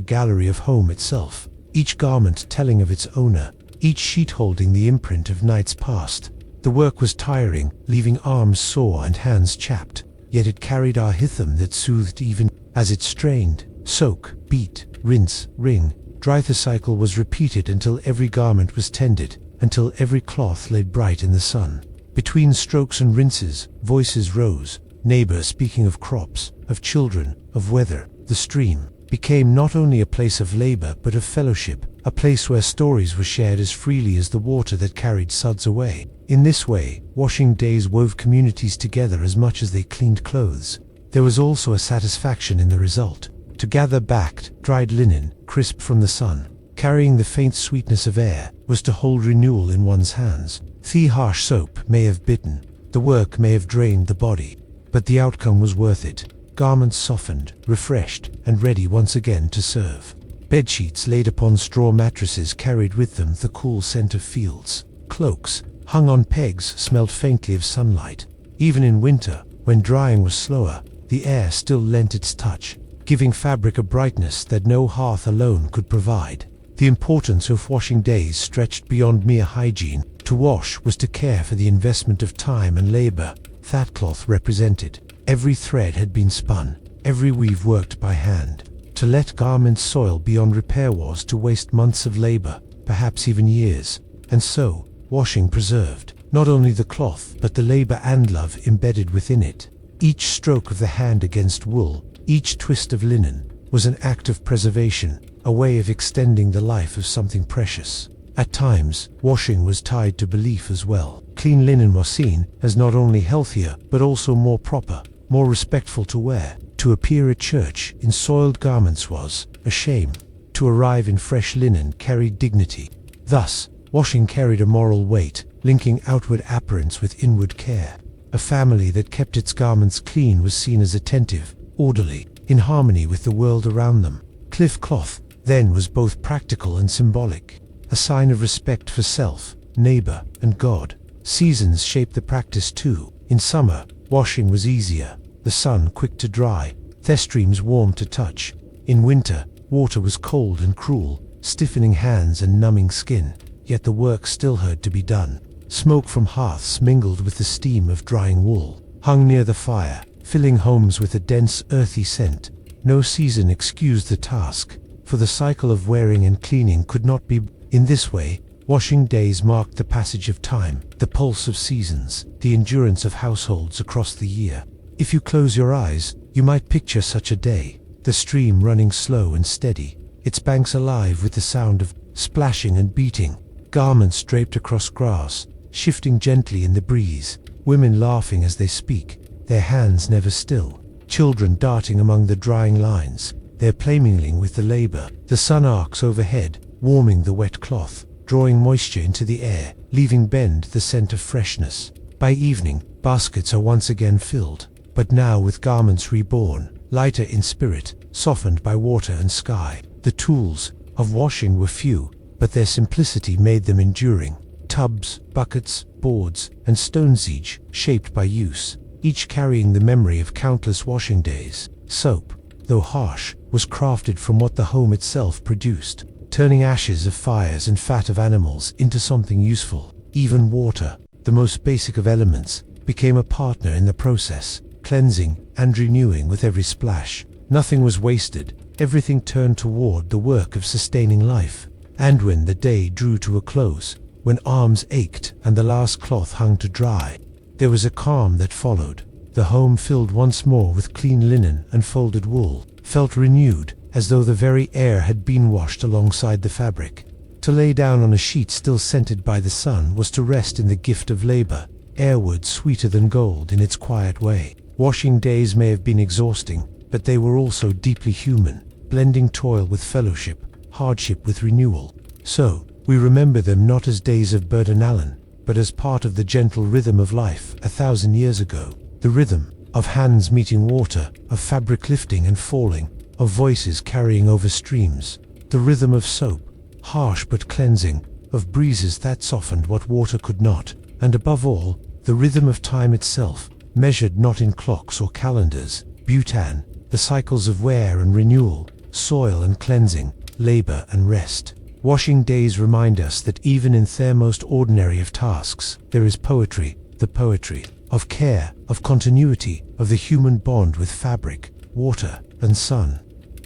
gallery of home itself, each garment telling of its owner, each sheet holding the imprint of nights past. The work was tiring, leaving arms sore and hands chapped, yet it carried our rhythm that soothed even as it strained. Soak, beat, rinse, wring, dry. The cycle was repeated until every garment was tended, until every cloth lay bright in the sun. Between strokes and rinses, voices rose, neighbors speaking of crops, of children, of weather. The stream became not only a place of labor but of fellowship, a place where stories were shared as freely as the water that carried suds away. In this way, washing days wove communities together as much as they cleaned clothes. There was also a satisfaction in the result. To gather backed, dried linen, crisp from the sun, carrying the faint sweetness of air, was to hold renewal in one's hands. The harsh soap may have bitten, the work may have drained the body, but the outcome was worth it. Garments softened, refreshed, and ready once again to serve. Bedsheets laid upon straw mattresses carried with them the cool scent of fields. Cloaks, hung on pegs, smelled faintly of sunlight. Even in winter, when drying was slower, the air still lent its touch, giving fabric a brightness that no hearth alone could provide. The importance of washing days stretched beyond mere hygiene. To wash was to care for the investment of time and labor that cloth represented. Every thread had been spun, every weave worked by hand. To let garments soil beyond repair was to waste months of labor, perhaps even years. And so, washing preserved not only the cloth but the labor and love embedded within it. Each stroke of the hand against wool, each twist of linen, was an act of preservation, a way of extending the life of something precious. At times, washing was tied to belief as well. Clean linen was seen as not only healthier but also more proper, more respectful to wear. To appear at church in soiled garments was a shame. To arrive in fresh linen carried dignity. Thus, washing carried a moral weight, linking outward appearance with inward care. A family that kept its garments clean was seen as attentive, orderly, in harmony with the world around them. Cliff cloth, then, was both practical and symbolic, a sign of respect for self, neighbor, and God. Seasons shaped the practice too. In summer, washing was easier, the sun quick to dry, the streams warm to touch. In winter, water was cold and cruel, stiffening hands and numbing skin, yet the work still had to be done. Smoke from hearths mingled with the steam of drying wool, hung near the fire, filling homes with a dense, earthy scent. No season excused the task, for the cycle of wearing and cleaning could not be. In this way, washing days marked the passage of time, the pulse of seasons, the endurance of households across the year. If you close your eyes, you might picture such a day, the stream running slow and steady, its banks alive with the sound of splashing and beating, garments draped across grass, shifting gently in the breeze, women laughing as they speak, their hands never still, children darting among the drying lines, their play mingling with the labor. The sun arcs overhead, warming the wet cloth, drawing moisture into the air, leaving bend the scent of freshness. By evening, baskets are once again filled, but now with garments reborn, lighter in spirit, softened by water and sky. The tools of washing were few, but their simplicity made them enduring. tubs, buckets, boards, and stones, each shaped by use, each carrying the memory of countless washing days. Soap, though harsh, was crafted from what the home itself produced, turning ashes of fires and fat of animals into something useful. Even water, the most basic of elements, became a partner in the process, cleansing and renewing with every splash. Nothing was wasted, everything turned toward the work of sustaining life. And when the day drew to a close, when arms ached and the last cloth hung to dry, there was a calm that followed. The home, filled once more with clean linen and folded wool, felt renewed, as though the very air had been washed alongside the fabric. To lay down on a sheet still scented by the sun was to rest in the gift of labor, airward sweeter than gold in its quiet way. Washing days may have been exhausting, but they were also deeply human, blending toil with fellowship, hardship with renewal. So, we remember them not as days of burden allen, but as part of the gentle rhythm of life 1,000 years ago. The rhythm of hands meeting water, of fabric lifting and falling, of voices carrying over streams. The rhythm of soap, harsh but cleansing, of breezes that softened what water could not. And above all, the rhythm of time itself, measured not in clocks or calendars. Bhutan, the cycles of wear and renewal, soil and cleansing, labor and rest. Washing days remind us that even in their most ordinary of tasks, there is poetry, the poetry of care, of continuity, of the human bond with fabric, water, and sun.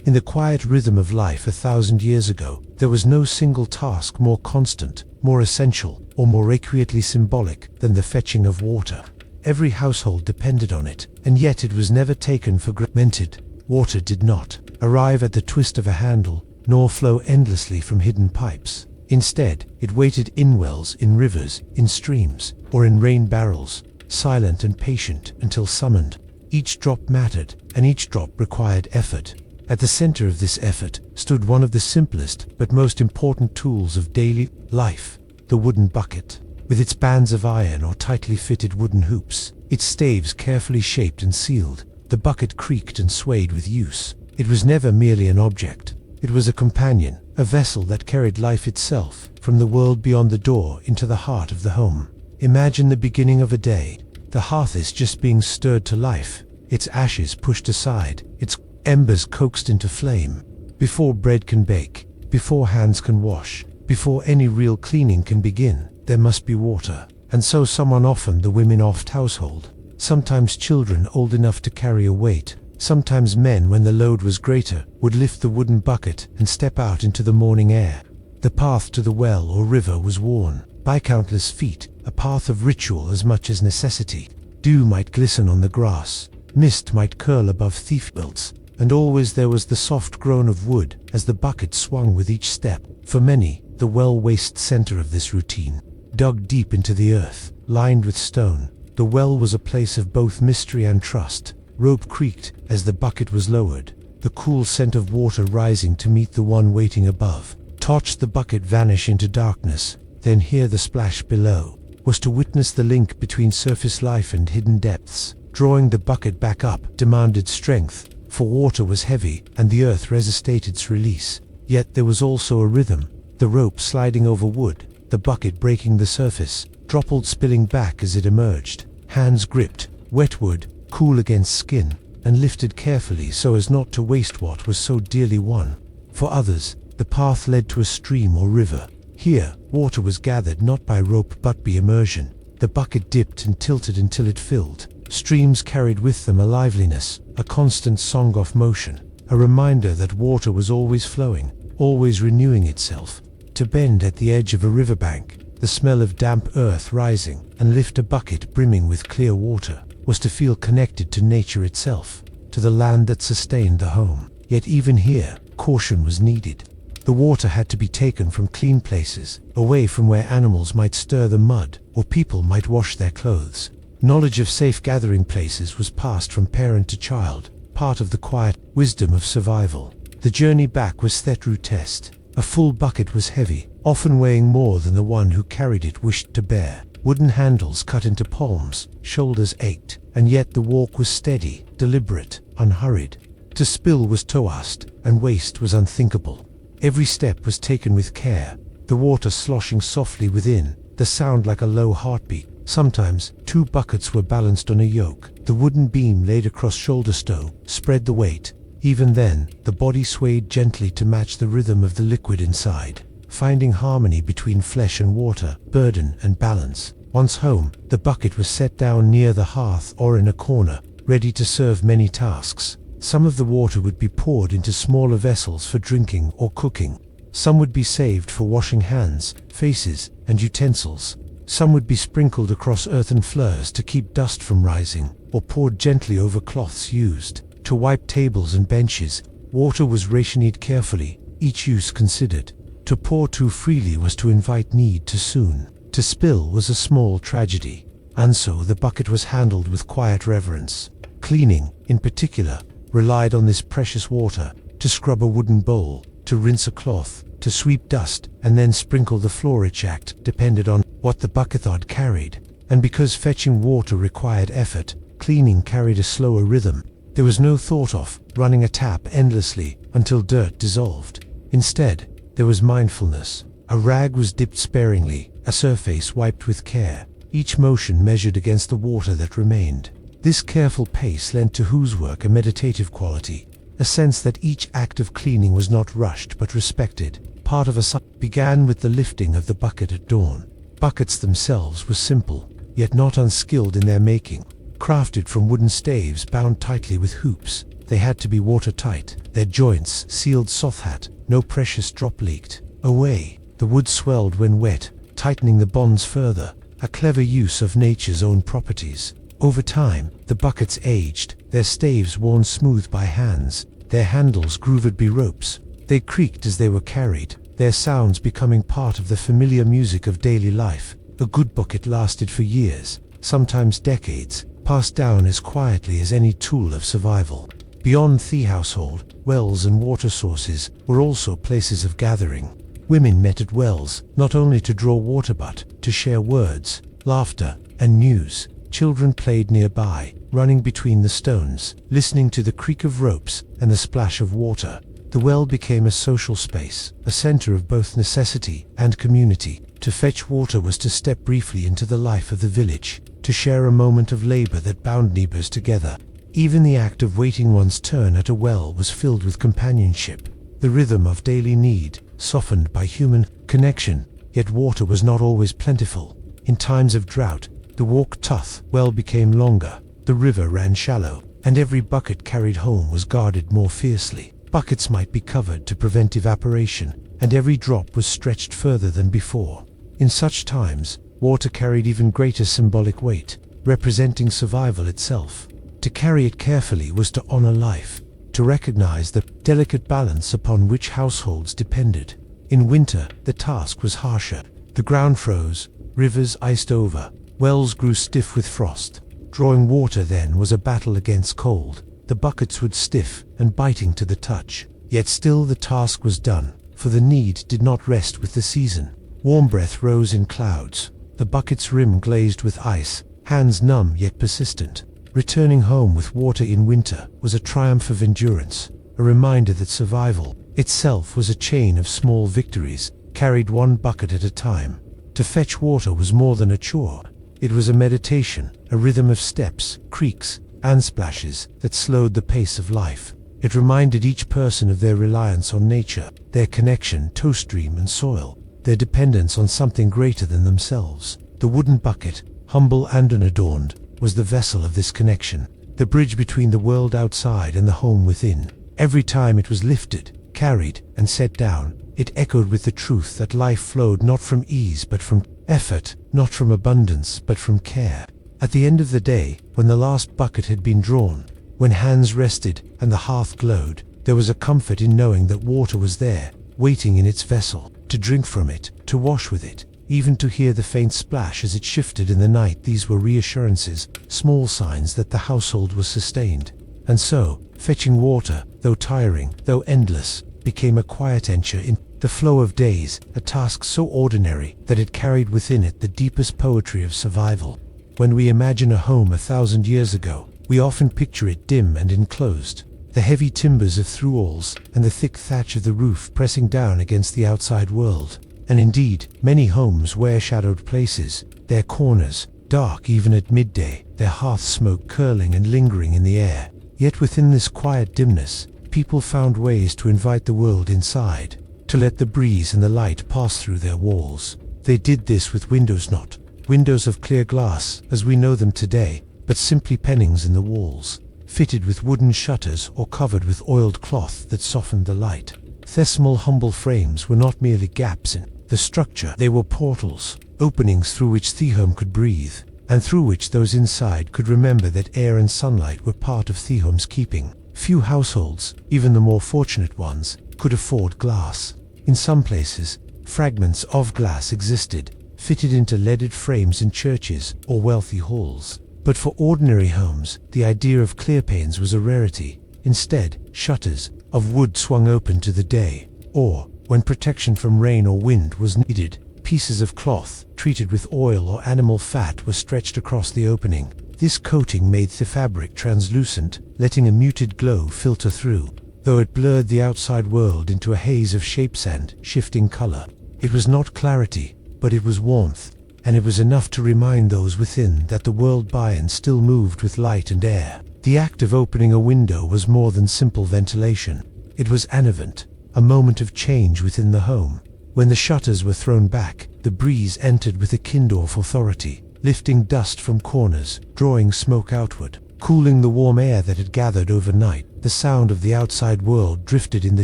In the quiet rhythm of life 1,000 years ago, there was no single task more constant, more essential, or more accurately symbolic than the fetching of water. Every household depended on it, and yet it was never taken for granted. Water did not arrive at the twist of a handle, nor flow endlessly from hidden pipes. Instead, it waited in wells, in rivers, in streams, or in rain barrels, silent and patient until summoned. Each drop mattered, and each drop required effort. At the center of this effort stood one of the simplest but most important tools of daily life, the wooden bucket. With its bands of iron or tightly fitted wooden hoops, its staves carefully shaped and sealed, the bucket creaked and swayed with use. It was never merely an object. It was a companion, a vessel that carried life itself from the world beyond the door into the heart of the home. Imagine the beginning of a day. The hearth is just being stirred to life, its ashes pushed aside, its embers coaxed into flame. Before bread can bake, before hands can wash, before any real cleaning can begin, there must be water. And so someone, often the women of the household, sometimes children old enough to carry a weight, sometimes men when the load was greater, would lift the wooden bucket and step out into the morning air. The path to the well or river was worn by countless feet, a path of ritual as much as necessity. Dew might glisten on the grass, mist might curl above thief belts, and always there was the soft groan of wood as the bucket swung with each step. For many, the well waste center of this routine, dug deep into the earth, lined with stone, the well was a place of both mystery and trust. Rope creaked as the bucket was lowered, the cool scent of water rising to meet the one waiting above. To watch the bucket vanish into darkness, then hear the splash below, was to witness the link between surface life and hidden depths. Drawing the bucket back up demanded strength, for water was heavy and the earth resisted its release. Yet there was also a rhythm, the rope sliding over wood, the bucket breaking the surface, dropled spilling back as it emerged. Hands gripped, wet wood, cool against skin, and lifted carefully so as not to waste what was so dearly won. For others, the path led to a stream or river. Here, water was gathered not by rope but by immersion. The bucket dipped and tilted until it filled. Streams carried with them a liveliness, a constant song of motion, a reminder that water was always flowing, always renewing itself. To bend at the edge of a riverbank, the smell of damp earth rising, and lift a bucket brimming with clear water, was to feel connected to nature itself, to the land that sustained the home. Yet even here, caution was needed. The water had to be taken from clean places, away from where animals might stir the mud, or people might wash their clothes. Knowledge of safe gathering places was passed from parent to child, part of the quiet wisdom of survival. The journey back was the true test. A full bucket was heavy, often weighing more than the one who carried it wished to bear. Wooden handles cut into palms, shoulders ached, and yet the walk was steady, deliberate, unhurried. To spill was toast, and waste was unthinkable. Every step was taken with care, the water sloshing softly within, the sound like a low heartbeat. Sometimes, 2 buckets were balanced on a yoke. The wooden beam laid across shoulder stow spread the weight. Even then, the body swayed gently to match the rhythm of the liquid inside, finding harmony between flesh and water, burden and balance. Once home, the bucket was set down near the hearth or in a corner, ready to serve many tasks. Some of the water would be poured into smaller vessels for drinking or cooking. Some would be saved for washing hands, faces, and utensils. Some would be sprinkled across earthen floors to keep dust from rising, or poured gently over cloths used to wipe tables and benches. Water was rationed carefully, each use considered. To pour too freely was to invite need too soon. To spill was a small tragedy, and so the bucket was handled with quiet reverence. Cleaning, in particular, relied on this precious water to scrub a wooden bowl, to rinse a cloth, to sweep dust, and then sprinkle the floor. Each act depended on what the buckethod carried, and because fetching water required effort, cleaning carried a slower rhythm. There was no thought of running a tap endlessly until dirt dissolved. Instead, there was mindfulness. A rag was dipped sparingly, a surface wiped with care, each motion measured against the water that remained. This careful pace lent to whose work a meditative quality, a sense that each act of cleaning was not rushed but respected. Part of a cycle began with the lifting of the bucket at dawn. Buckets themselves were simple, yet not unskilled in their making. Crafted from wooden staves bound tightly with hoops, they had to be watertight, their joints sealed soft, no precious drop leaked away. The wood swelled when wet, tightening the bonds further, a clever use of nature's own properties. Over time, the buckets aged, their staves worn smooth by hands, their handles grooved by ropes. They creaked as they were carried, their sounds becoming part of the familiar music of daily life. A good bucket lasted for years, sometimes decades, passed down as quietly as any tool of survival. Beyond the household, wells and water sources were also places of gathering. Women met at wells, not only to draw water but to share words, laughter, and news. Children played nearby, running between the stones, listening to the creak of ropes and the splash of water. The well became a social space, a center of both necessity and community. To fetch water was to step briefly into the life of the village, to share a moment of labor that bound neighbors together. Even the act of waiting one's turn at a well was filled with companionship, the rhythm of daily need, softened by human connection. Yet water was not always plentiful. In times of drought, the walk to the well became longer, the river ran shallow, and every bucket carried home was guarded more fiercely. Buckets might be covered to prevent evaporation, and every drop was stretched further than before. In such times, water carried even greater symbolic weight, representing survival itself. To carry it carefully was to honor life, to recognize the delicate balance upon which households depended. In winter, the task was harsher. The ground froze, rivers iced over, wells grew stiff with frost. Drawing water then was a battle against cold. The buckets would stiff and biting to the touch. Yet still the task was done, for the need did not rest with the season. Warm breath rose in clouds, the bucket's rim glazed with ice, hands numb yet persistent. Returning home with water in winter was a triumph of endurance, a reminder that survival itself was a chain of small victories, carried one bucket at a time. To fetch water was more than a chore. It was a meditation, a rhythm of steps, creaks, and splashes that slowed the pace of life. It reminded each person of their reliance on nature, their connection to stream and soil, their dependence on something greater than themselves. The wooden bucket, humble and unadorned, was the vessel of this connection, the bridge between the world outside and the home within. Every time it was lifted, carried, and set down, it echoed with the truth that life flowed not from ease but from effort, not from abundance but from care. At the end of the day, when the last bucket had been drawn, when hands rested and the hearth glowed, there was a comfort in knowing that water was there, waiting in its vessel, to drink from it, to wash with it, even to hear the faint splash as it shifted in the night. These were reassurances, small signs that the household was sustained. And so, fetching water, though tiring, though endless, became a quiet anchor in the flow of days, a task so ordinary that it carried within it the deepest poetry of survival. When we imagine a home 1,000 years ago, we often picture it dim and enclosed, the heavy timbers of through walls and the thick thatch of the roof pressing down against the outside world. And indeed, many homes were shadowed places, their corners dark even at midday, their hearth smoke curling and lingering in the air. Yet within this quiet dimness, people found ways to invite the world inside, to let the breeze and the light pass through their walls. They did this with windows, not windows of clear glass as we know them today, but simply pennings in the walls, fitted with wooden shutters or covered with oiled cloth that softened the light. Their small humble frames were not merely gaps in the structure, they were portals, openings through which the home could breathe, and through which those inside could remember that air and sunlight were part of the home's keeping. Few households, even the more fortunate ones, could afford glass. In some places, fragments of glass existed, fitted into leaded frames in churches or wealthy halls. But for ordinary homes, the idea of clear panes was a rarity. Instead, shutters of wood swung open to the day, or, when protection from rain or wind was needed, pieces of cloth, treated with oil or animal fat, were stretched across the opening. This coating made the fabric translucent, letting a muted glow filter through, though it blurred the outside world into a haze of shapes and shifting color. It was not clarity, but it was warmth, and it was enough to remind those within that the world beyond still moved with light and air. The act of opening a window was more than simple ventilation. It was an event, a moment of change within the home. When the shutters were thrown back, the breeze entered with a kind-of authority, lifting dust from corners, drawing smoke outward, cooling the warm air that had gathered overnight. The sound of the outside world drifted in the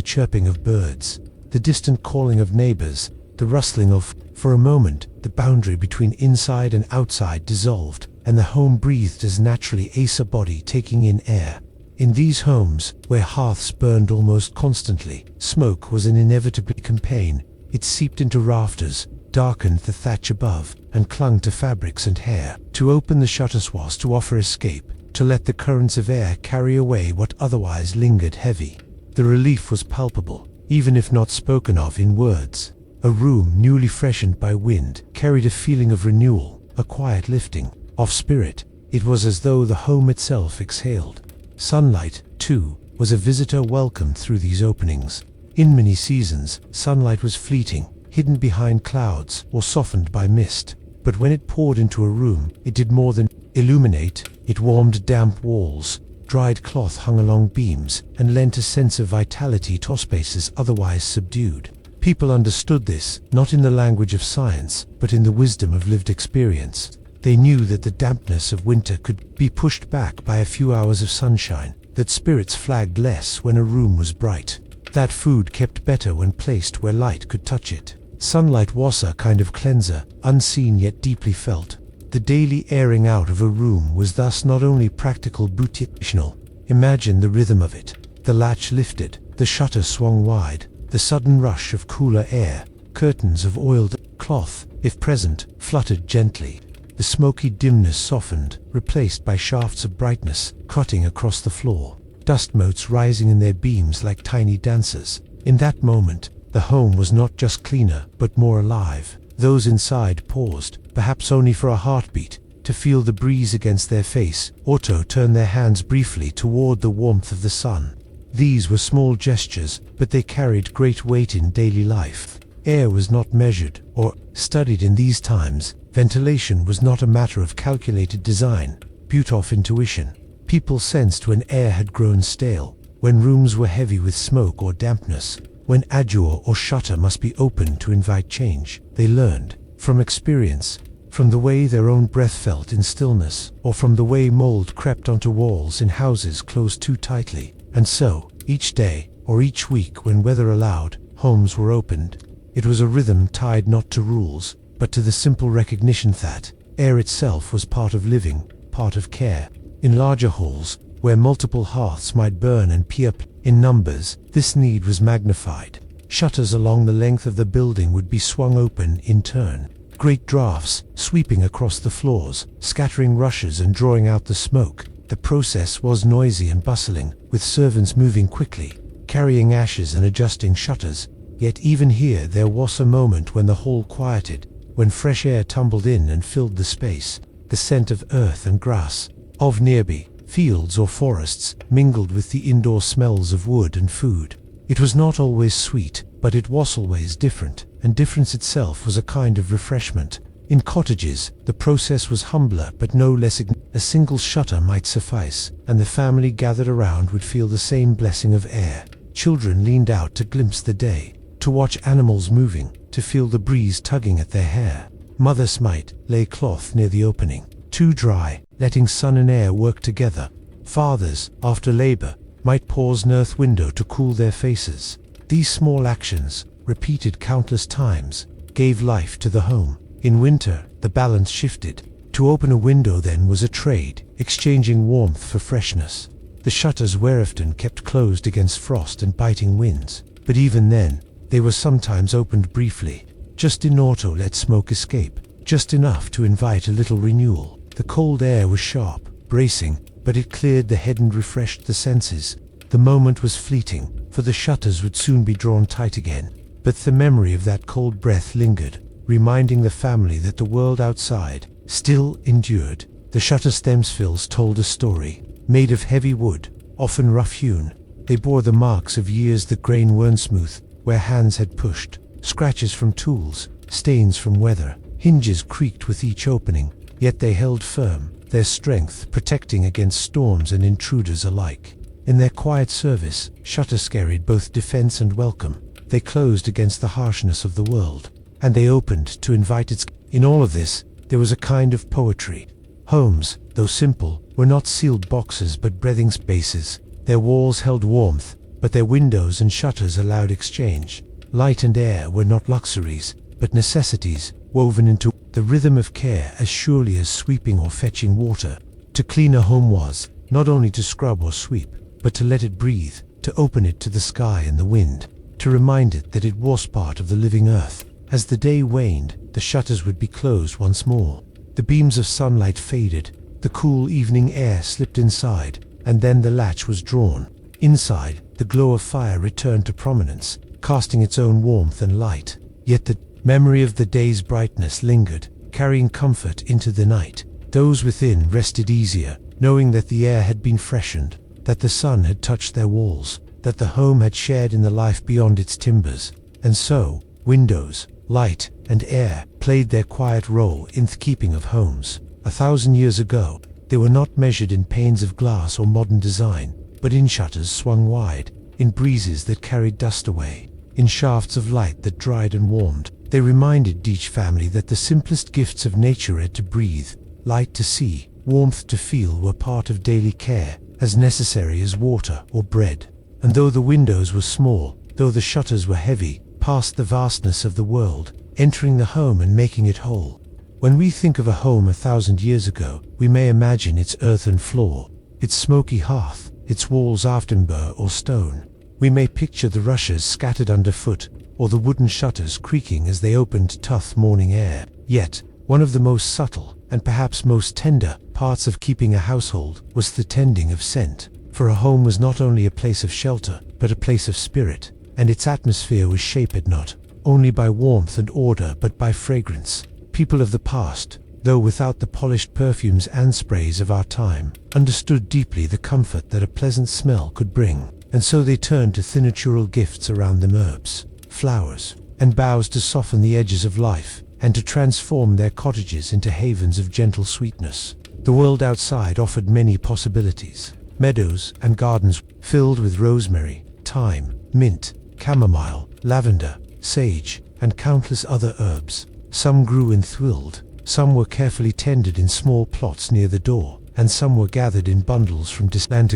chirping of birds, the distant calling of neighbors, the rustling of. For a moment, the boundary between inside and outside dissolved, and the home breathed as naturally as a body taking in air. In these homes, where hearths burned almost constantly, smoke was an inevitable companion. It seeped into rafters, darkened the thatch above, and clung to fabrics and hair. To open the shutters was to offer escape, to let the currents of air carry away what otherwise lingered heavy. The relief was palpable, even if not spoken of in words. A room newly freshened by wind carried a feeling of renewal, a quiet lifting of spirit. It was as though the home itself exhaled. Sunlight, too, was a visitor welcomed through these openings. In many seasons, sunlight was fleeting, hidden behind clouds or softened by mist. But when it poured into a room, it did more than illuminate. It warmed damp walls, dried cloth hung along beams, and lent a sense of vitality to spaces otherwise subdued. People understood this, not in the language of science, but in the wisdom of lived experience. They knew that the dampness of winter could be pushed back by a few hours of sunshine, that spirits flagged less when a room was bright, that food kept better when placed where light could touch it. Sunlight was a kind of cleanser, unseen yet deeply felt. The daily airing out of a room was thus not only practical but situational. Imagine the rhythm of it. The latch lifted, the shutter swung wide, the sudden rush of cooler air, curtains of oiled cloth, if present, fluttered gently. The smoky dimness softened, replaced by shafts of brightness cutting across the floor, dust motes rising in their beams like tiny dancers. In that moment, the home was not just cleaner, but more alive. Those inside paused, perhaps only for a heartbeat, to feel the breeze against their face, or to turn their hands briefly toward the warmth of the sun. These were small gestures, but they carried great weight in daily life. Air was not measured or studied in these times. Ventilation was not a matter of calculated design, built off intuition. People sensed when air had grown stale, when rooms were heavy with smoke or dampness, when a door or shutter must be opened to invite change. They learned, from experience, from the way their own breath felt in stillness, or from the way mold crept onto walls in houses closed too tightly. And so, each day, or each week when weather allowed, homes were opened. It was a rhythm tied not to rules, but to the simple recognition that air itself was part of living, part of care. In larger halls, where multiple hearths might burn and peer in numbers, this need was magnified. Shutters along the length of the building would be swung open in turn. Great drafts sweeping across the floors, scattering rushes and drawing out the smoke. The process was noisy and bustling, with servants moving quickly, carrying ashes and adjusting shutters. Yet even here there was a moment when the hall quieted, when fresh air tumbled in and filled the space. The scent of earth and grass, of nearby fields or forests, mingled with the indoor smells of wood and food. It was not always sweet, but it was always different, and difference itself was a kind of refreshment. In cottages, the process was humbler but no less a single shutter might suffice, and the family gathered around would feel the same blessing of air. Children leaned out to glimpse the day, to watch animals moving, to feel the breeze tugging at their hair. Mothers might lay cloth near the opening, too dry, letting sun and air work together. Fathers, after labor, might pause near the window to cool their faces. These small actions, repeated countless times, gave life to the home. In winter, the balance shifted. To open a window then was a trade, exchanging warmth for freshness. The shutters were often kept closed against frost and biting winds, but even then, they were sometimes opened briefly, just in order to let smoke escape, just enough to invite a little renewal. The cold air was sharp, bracing, but it cleared the head and refreshed the senses. The moment was fleeting, for the shutters would soon be drawn tight again, but the memory of that cold breath lingered, reminding the family that the world outside still endured. The shutter stems fills told a story, made of heavy wood, often rough-hewn. They bore the marks of years the grain weren't smooth, where hands had pushed, scratches from tools, stains from weather. Hinges creaked with each opening, yet they held firm, their strength protecting against storms and intruders alike. In their quiet service, shutters carried both defense and welcome. They closed against the harshness of the world, and they opened to invite its. In all of this, there was a kind of poetry. Homes, though simple, were not sealed boxes but breathing spaces. Their walls held warmth, but their windows and shutters allowed exchange. Light and air were not luxuries, but necessities, woven into the rhythm of care as surely as sweeping or fetching water. To clean a home was, not only to scrub or sweep, but to let it breathe, to open it to the sky and the wind, to remind it that it was part of the living earth. As the day waned, the shutters would be closed once more. The beams of sunlight faded, the cool evening air slipped inside, and then the latch was drawn. Inside, the glow of fire returned to prominence, casting its own warmth and light. Yet the memory of the day's brightness lingered, carrying comfort into the night. Those within rested easier, knowing that the air had been freshened, that the sun had touched their walls, that the home had shared in the life beyond its timbers. And so, windows, light, and air played their quiet role in the keeping of homes. 1,000 years ago, they were not measured in panes of glass or modern design, but in shutters swung wide, in breezes that carried dust away, in shafts of light that dried and warmed. They reminded each family that the simplest gifts of nature air to breathe, light to see, warmth to feel were part of daily care, as necessary as water or bread. And though the windows were small, though the shutters were heavy, past the vastness of the world, entering the home and making it whole. When we think of a home 1,000 years ago, we may imagine its earthen floor, its smoky hearth, its walls of timber or stone. We may picture the rushes scattered underfoot, or the wooden shutters creaking as they opened to tough morning air. Yet, one of the most subtle, and perhaps most tender, parts of keeping a household was the tending of scent. For a home was not only a place of shelter, but a place of spirit, and its atmosphere was shaped not only by warmth and order but by fragrance. People of the past, though without the polished perfumes and sprays of our time, understood deeply the comfort that a pleasant smell could bring, and so they turned to the natural gifts around them: herbs, flowers, and boughs to soften the edges of life, and to transform their cottages into havens of gentle sweetness. The world outside offered many possibilities. Meadows and gardens filled with rosemary, thyme, mint, chamomile, lavender, sage, and countless other herbs. Some grew in thrilled, some were carefully tended in small plots near the door, and some were gathered in bundles from distant.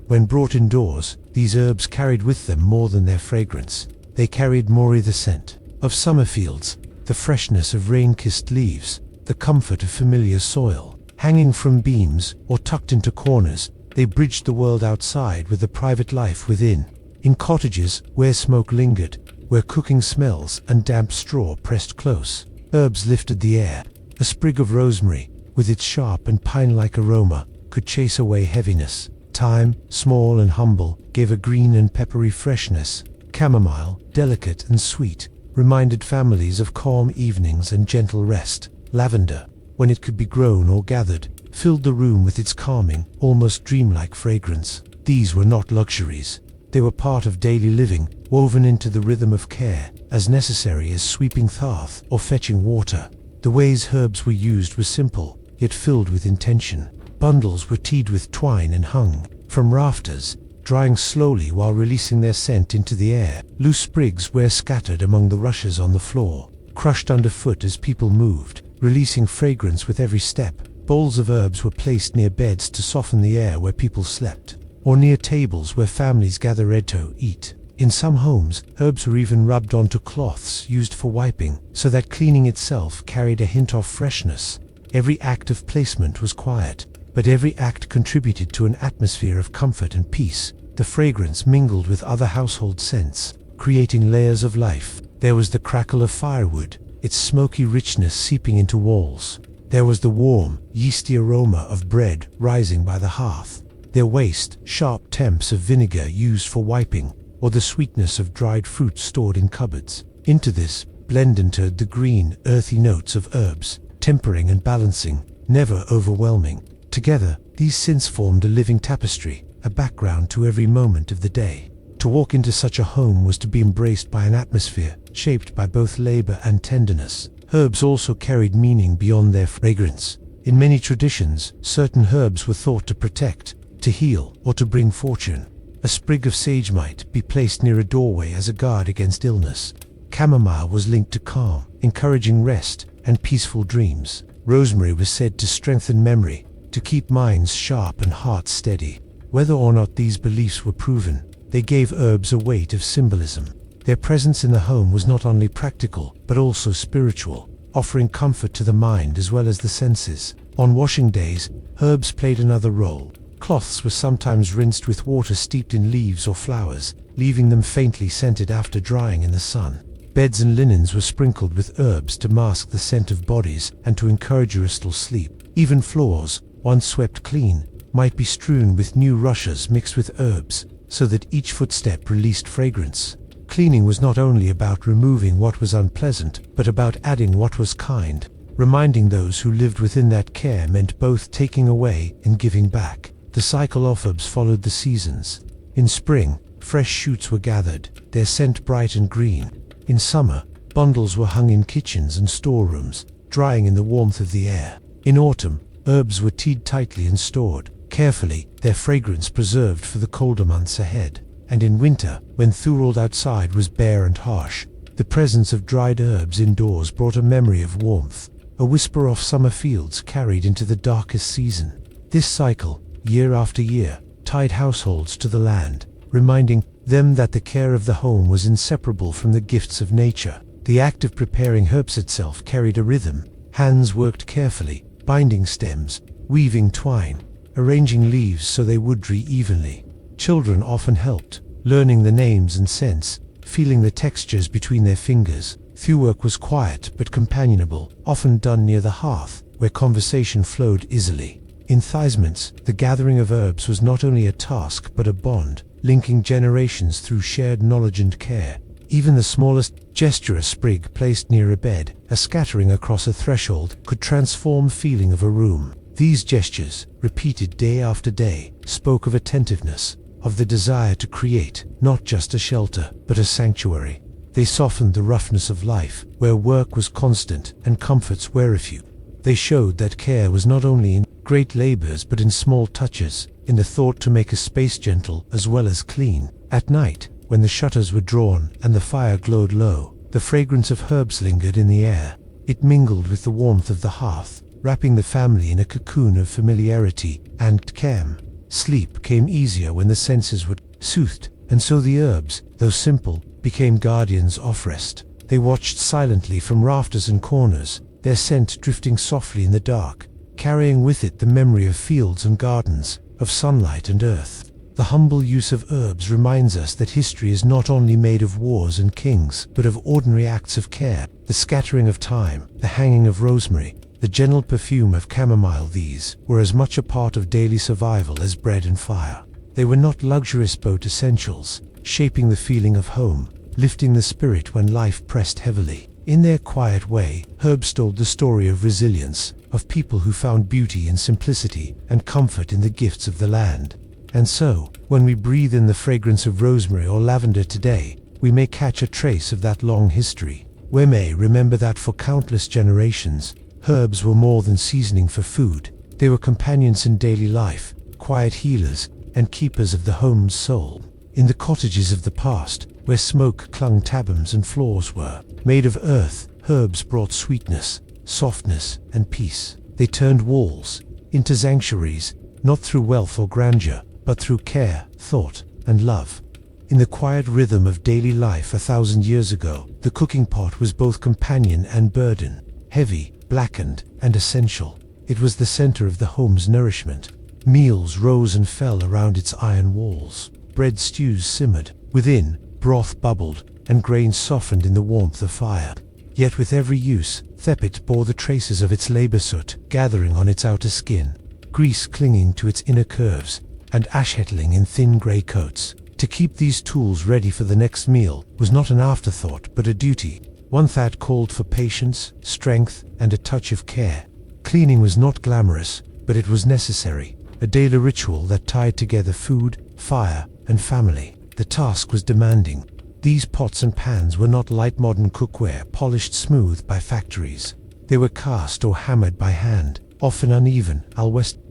When brought indoors, these herbs carried with them more than their fragrance. They carried more the scent of summer fields, the freshness of rain-kissed leaves, the comfort of familiar soil. Hanging from beams or tucked into corners, they bridged the world outside with the private life within. In cottages, where smoke lingered, where cooking smells and damp straw pressed close, herbs lifted the air. A sprig of rosemary, with its sharp and pine-like aroma, could chase away heaviness. Thyme, small and humble, gave a green and peppery freshness. Chamomile, delicate and sweet, reminded families of calm evenings and gentle rest. Lavender, when it could be grown or gathered, filled the room with its calming, almost dreamlike fragrance. These were not luxuries. They were part of daily living, woven into the rhythm of care, as necessary as sweeping hearth or fetching water. The ways herbs were used were simple, yet filled with intention. Bundles were tied with twine and hung from rafters, drying slowly while releasing their scent into the air. Loose sprigs were scattered among the rushes on the floor, crushed underfoot as people moved, releasing fragrance with every step. Bowls of herbs were placed near beds to soften the air where people slept, or near tables where families gathered to eat. In some homes, herbs were even rubbed onto cloths used for wiping, so that cleaning itself carried a hint of freshness. Every act of placement was quiet, but every act contributed to an atmosphere of comfort and peace. The fragrance mingled with other household scents, creating layers of life. There was the crackle of firewood, its smoky richness seeping into walls. There was the warm, yeasty aroma of bread rising by the hearth. There waste, sharp temps of vinegar used for wiping, or the sweetness of dried fruit stored in cupboards. Into this blend entered the green, earthy notes of herbs, tempering and balancing, never overwhelming. Together, these scents formed a living tapestry, a background to every moment of the day. To walk into such a home was to be embraced by an atmosphere shaped by both labor and tenderness. Herbs also carried meaning beyond their fragrance. In many traditions, certain herbs were thought to protect, to heal, or to bring fortune. A sprig of sage might be placed near a doorway as a guard against illness. Chamomile was linked to calm, encouraging rest and peaceful dreams. Rosemary was said to strengthen memory, to keep minds sharp and hearts steady. Whether or not these beliefs were proven, they gave herbs a weight of symbolism. Their presence in the home was not only practical, but also spiritual, offering comfort to the mind as well as the senses. On washing days, herbs played another role. Cloths were sometimes rinsed with water steeped in leaves or flowers, leaving them faintly scented after drying in the sun. Beds and linens were sprinkled with herbs to mask the scent of bodies and to encourage restful sleep. Even floors, once swept clean, might be strewn with new rushes mixed with herbs, so that each footstep released fragrance. Cleaning was not only about removing what was unpleasant, but about adding what was kind. Reminding those who lived within that care meant both taking away and giving back. The cycle of herbs followed the seasons. In spring, fresh shoots were gathered, their scent bright and green. In summer, bundles were hung in kitchens and storerooms, drying in the warmth of the air. In autumn, herbs were tied tightly and stored, carefully, their fragrance preserved for the colder months ahead. And in winter, when the world outside was bare and harsh, the presence of dried herbs indoors brought a memory of warmth, a whisper of summer fields carried into the darkest season. This cycle, year after year, tied households to the land, reminding them that the care of the home was inseparable from the gifts of nature. The act of preparing herbs itself carried a rhythm. Hands worked carefully, binding stems, weaving twine, arranging leaves so they would dry evenly. Children often helped, learning the names and scents, feeling the textures between their fingers. The work was quiet but companionable, often done near the hearth, where conversation flowed easily. In Thysements, the gathering of herbs was not only a task but a bond, linking generations through shared knowledge and care. Even the smallest gesture, a sprig placed near a bed, a scattering across a threshold, could transform the feeling of a room. These gestures, repeated day after day, spoke of attentiveness, of the desire to create, not just a shelter, but a sanctuary. They softened the roughness of life, where work was constant and comforts were few. They showed that care was not only in great labors but in small touches, in the thought to make a space gentle as well as clean. At night, when the shutters were drawn and the fire glowed low, the fragrance of herbs lingered in the air. It mingled with the warmth of the hearth, wrapping the family in a cocoon of familiarity and calm. Sleep came easier when the senses were soothed, and so the herbs, though simple, became guardians of rest. They watched silently from rafters and corners, their scent drifting softly in the dark, carrying with it the memory of fields and gardens, of sunlight and earth. The humble use of herbs reminds us that history is not only made of wars and kings, but of ordinary acts of care. The scattering of thyme, the hanging of rosemary, the gentle perfume of chamomile, these were as much a part of daily survival as bread and fire. They were not luxurious but essentials, shaping the feeling of home, lifting the spirit when life pressed heavily. In their quiet way, herbs told the story of resilience, of people who found beauty in simplicity and comfort in the gifts of the land. And so, when we breathe in the fragrance of rosemary or lavender today, we may catch a trace of that long history. We may remember that for countless generations, herbs were more than seasoning for food. They were companions in daily life, quiet healers, and keepers of the home's soul. In the cottages of the past, where smoke clung taboms and floors were made of earth, herbs brought sweetness, softness, and peace. They turned walls into sanctuaries, not through wealth or grandeur, but through care, thought, and love. In the quiet rhythm of daily life 1,000 years ago, the cooking pot was both companion and burden, heavy, blackened, and essential. It was the center of the home's nourishment. Meals rose and fell around its iron walls. Bread stews simmered within, broth bubbled, and grains softened in the warmth of fire. Yet with every use, Thepit bore the traces of its labor soot gathering on its outer skin, grease clinging to its inner curves, and ash settling in thin grey coats. To keep these tools ready for the next meal was not an afterthought but a duty, one that called for patience, strength, and a touch of care. Cleaning was not glamorous, but it was necessary, a daily ritual that tied together food, fire, and family. The task was demanding. These pots and pans were not light modern cookware polished smooth by factories. They were cast or hammered by hand, often uneven.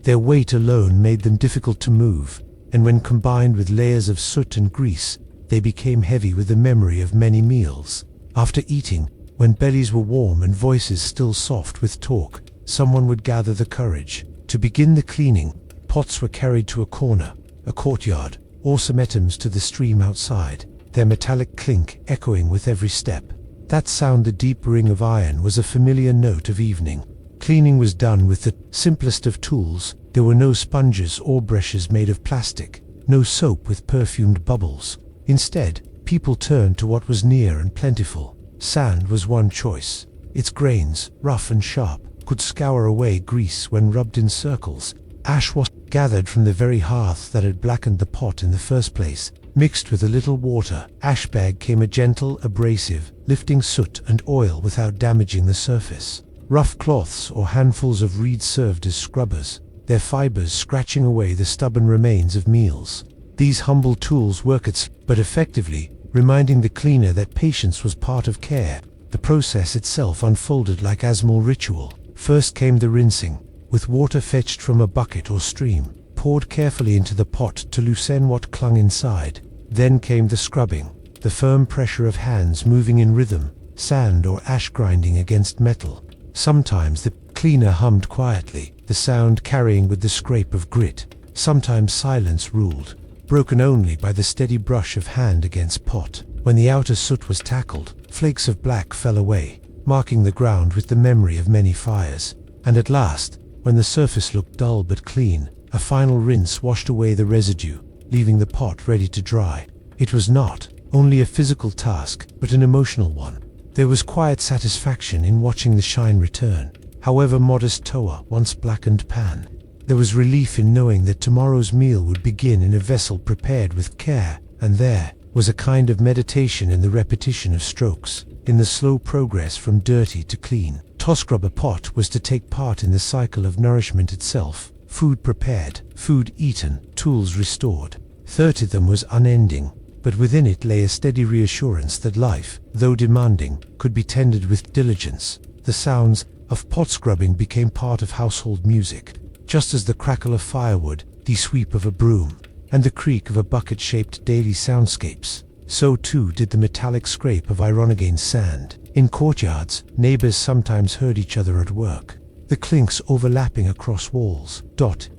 Their weight alone made them difficult to move, and when combined with layers of soot and grease, they became heavy with the memory of many meals. After eating, when bellies were warm and voices still soft with talk, someone would gather the courage to begin the cleaning. Pots were carried to a corner, a courtyard, or sometimes to the stream outside, their metallic clink echoing with every step. That sound, the deep ring of iron, was a familiar note of evening. Cleaning was done with the simplest of tools. There were no sponges or brushes made of plastic, no soap with perfumed bubbles. Instead, people turned to what was near and plentiful. Sand was one choice. Its grains, rough and sharp, could scour away grease when rubbed in circles. Ash was gathered from the very hearth that had blackened the pot in the first place. Mixed with a little water, ash bag came a gentle abrasive, lifting soot and oil without damaging the surface. Rough cloths or handfuls of reeds served as scrubbers, their fibers scratching away the stubborn remains of meals. These humble tools worked but effectively, reminding the cleaner that patience was part of care. The process itself unfolded like a small ritual. First came the rinsing, with water fetched from a bucket or stream, poured carefully into the pot to loosen what clung inside. Then came the scrubbing, the firm pressure of hands moving in rhythm, sand or ash grinding against metal. Sometimes the cleaner hummed quietly, the sound carrying with the scrape of grit. Sometimes silence ruled, broken only by the steady brush of hand against pot. When the outer soot was tackled, flakes of black fell away, marking the ground with the memory of many fires. And at last, when the surface looked dull but clean, a final rinse washed away the residue, leaving the pot ready to dry. It was not only a physical task, but an emotional one. There was quiet satisfaction in watching the shine return, however modest to a once blackened pan. There was relief in knowing that tomorrow's meal would begin in a vessel prepared with care, and there was a kind of meditation in the repetition of strokes, in the slow progress from dirty to clean. To scrub a pot was to take part in the cycle of nourishment itself. Food prepared, food eaten, tools restored. Them was unending, but within it lay a steady reassurance that life, though demanding, could be tended with diligence. The sounds of pot scrubbing became part of household music, just as the crackle of firewood, the sweep of a broom, and the creak of a bucket shaped daily soundscapes. So too did the metallic scrape of ironagained sand. In courtyards, neighbors sometimes heard each other at work, the clinks overlapping across walls.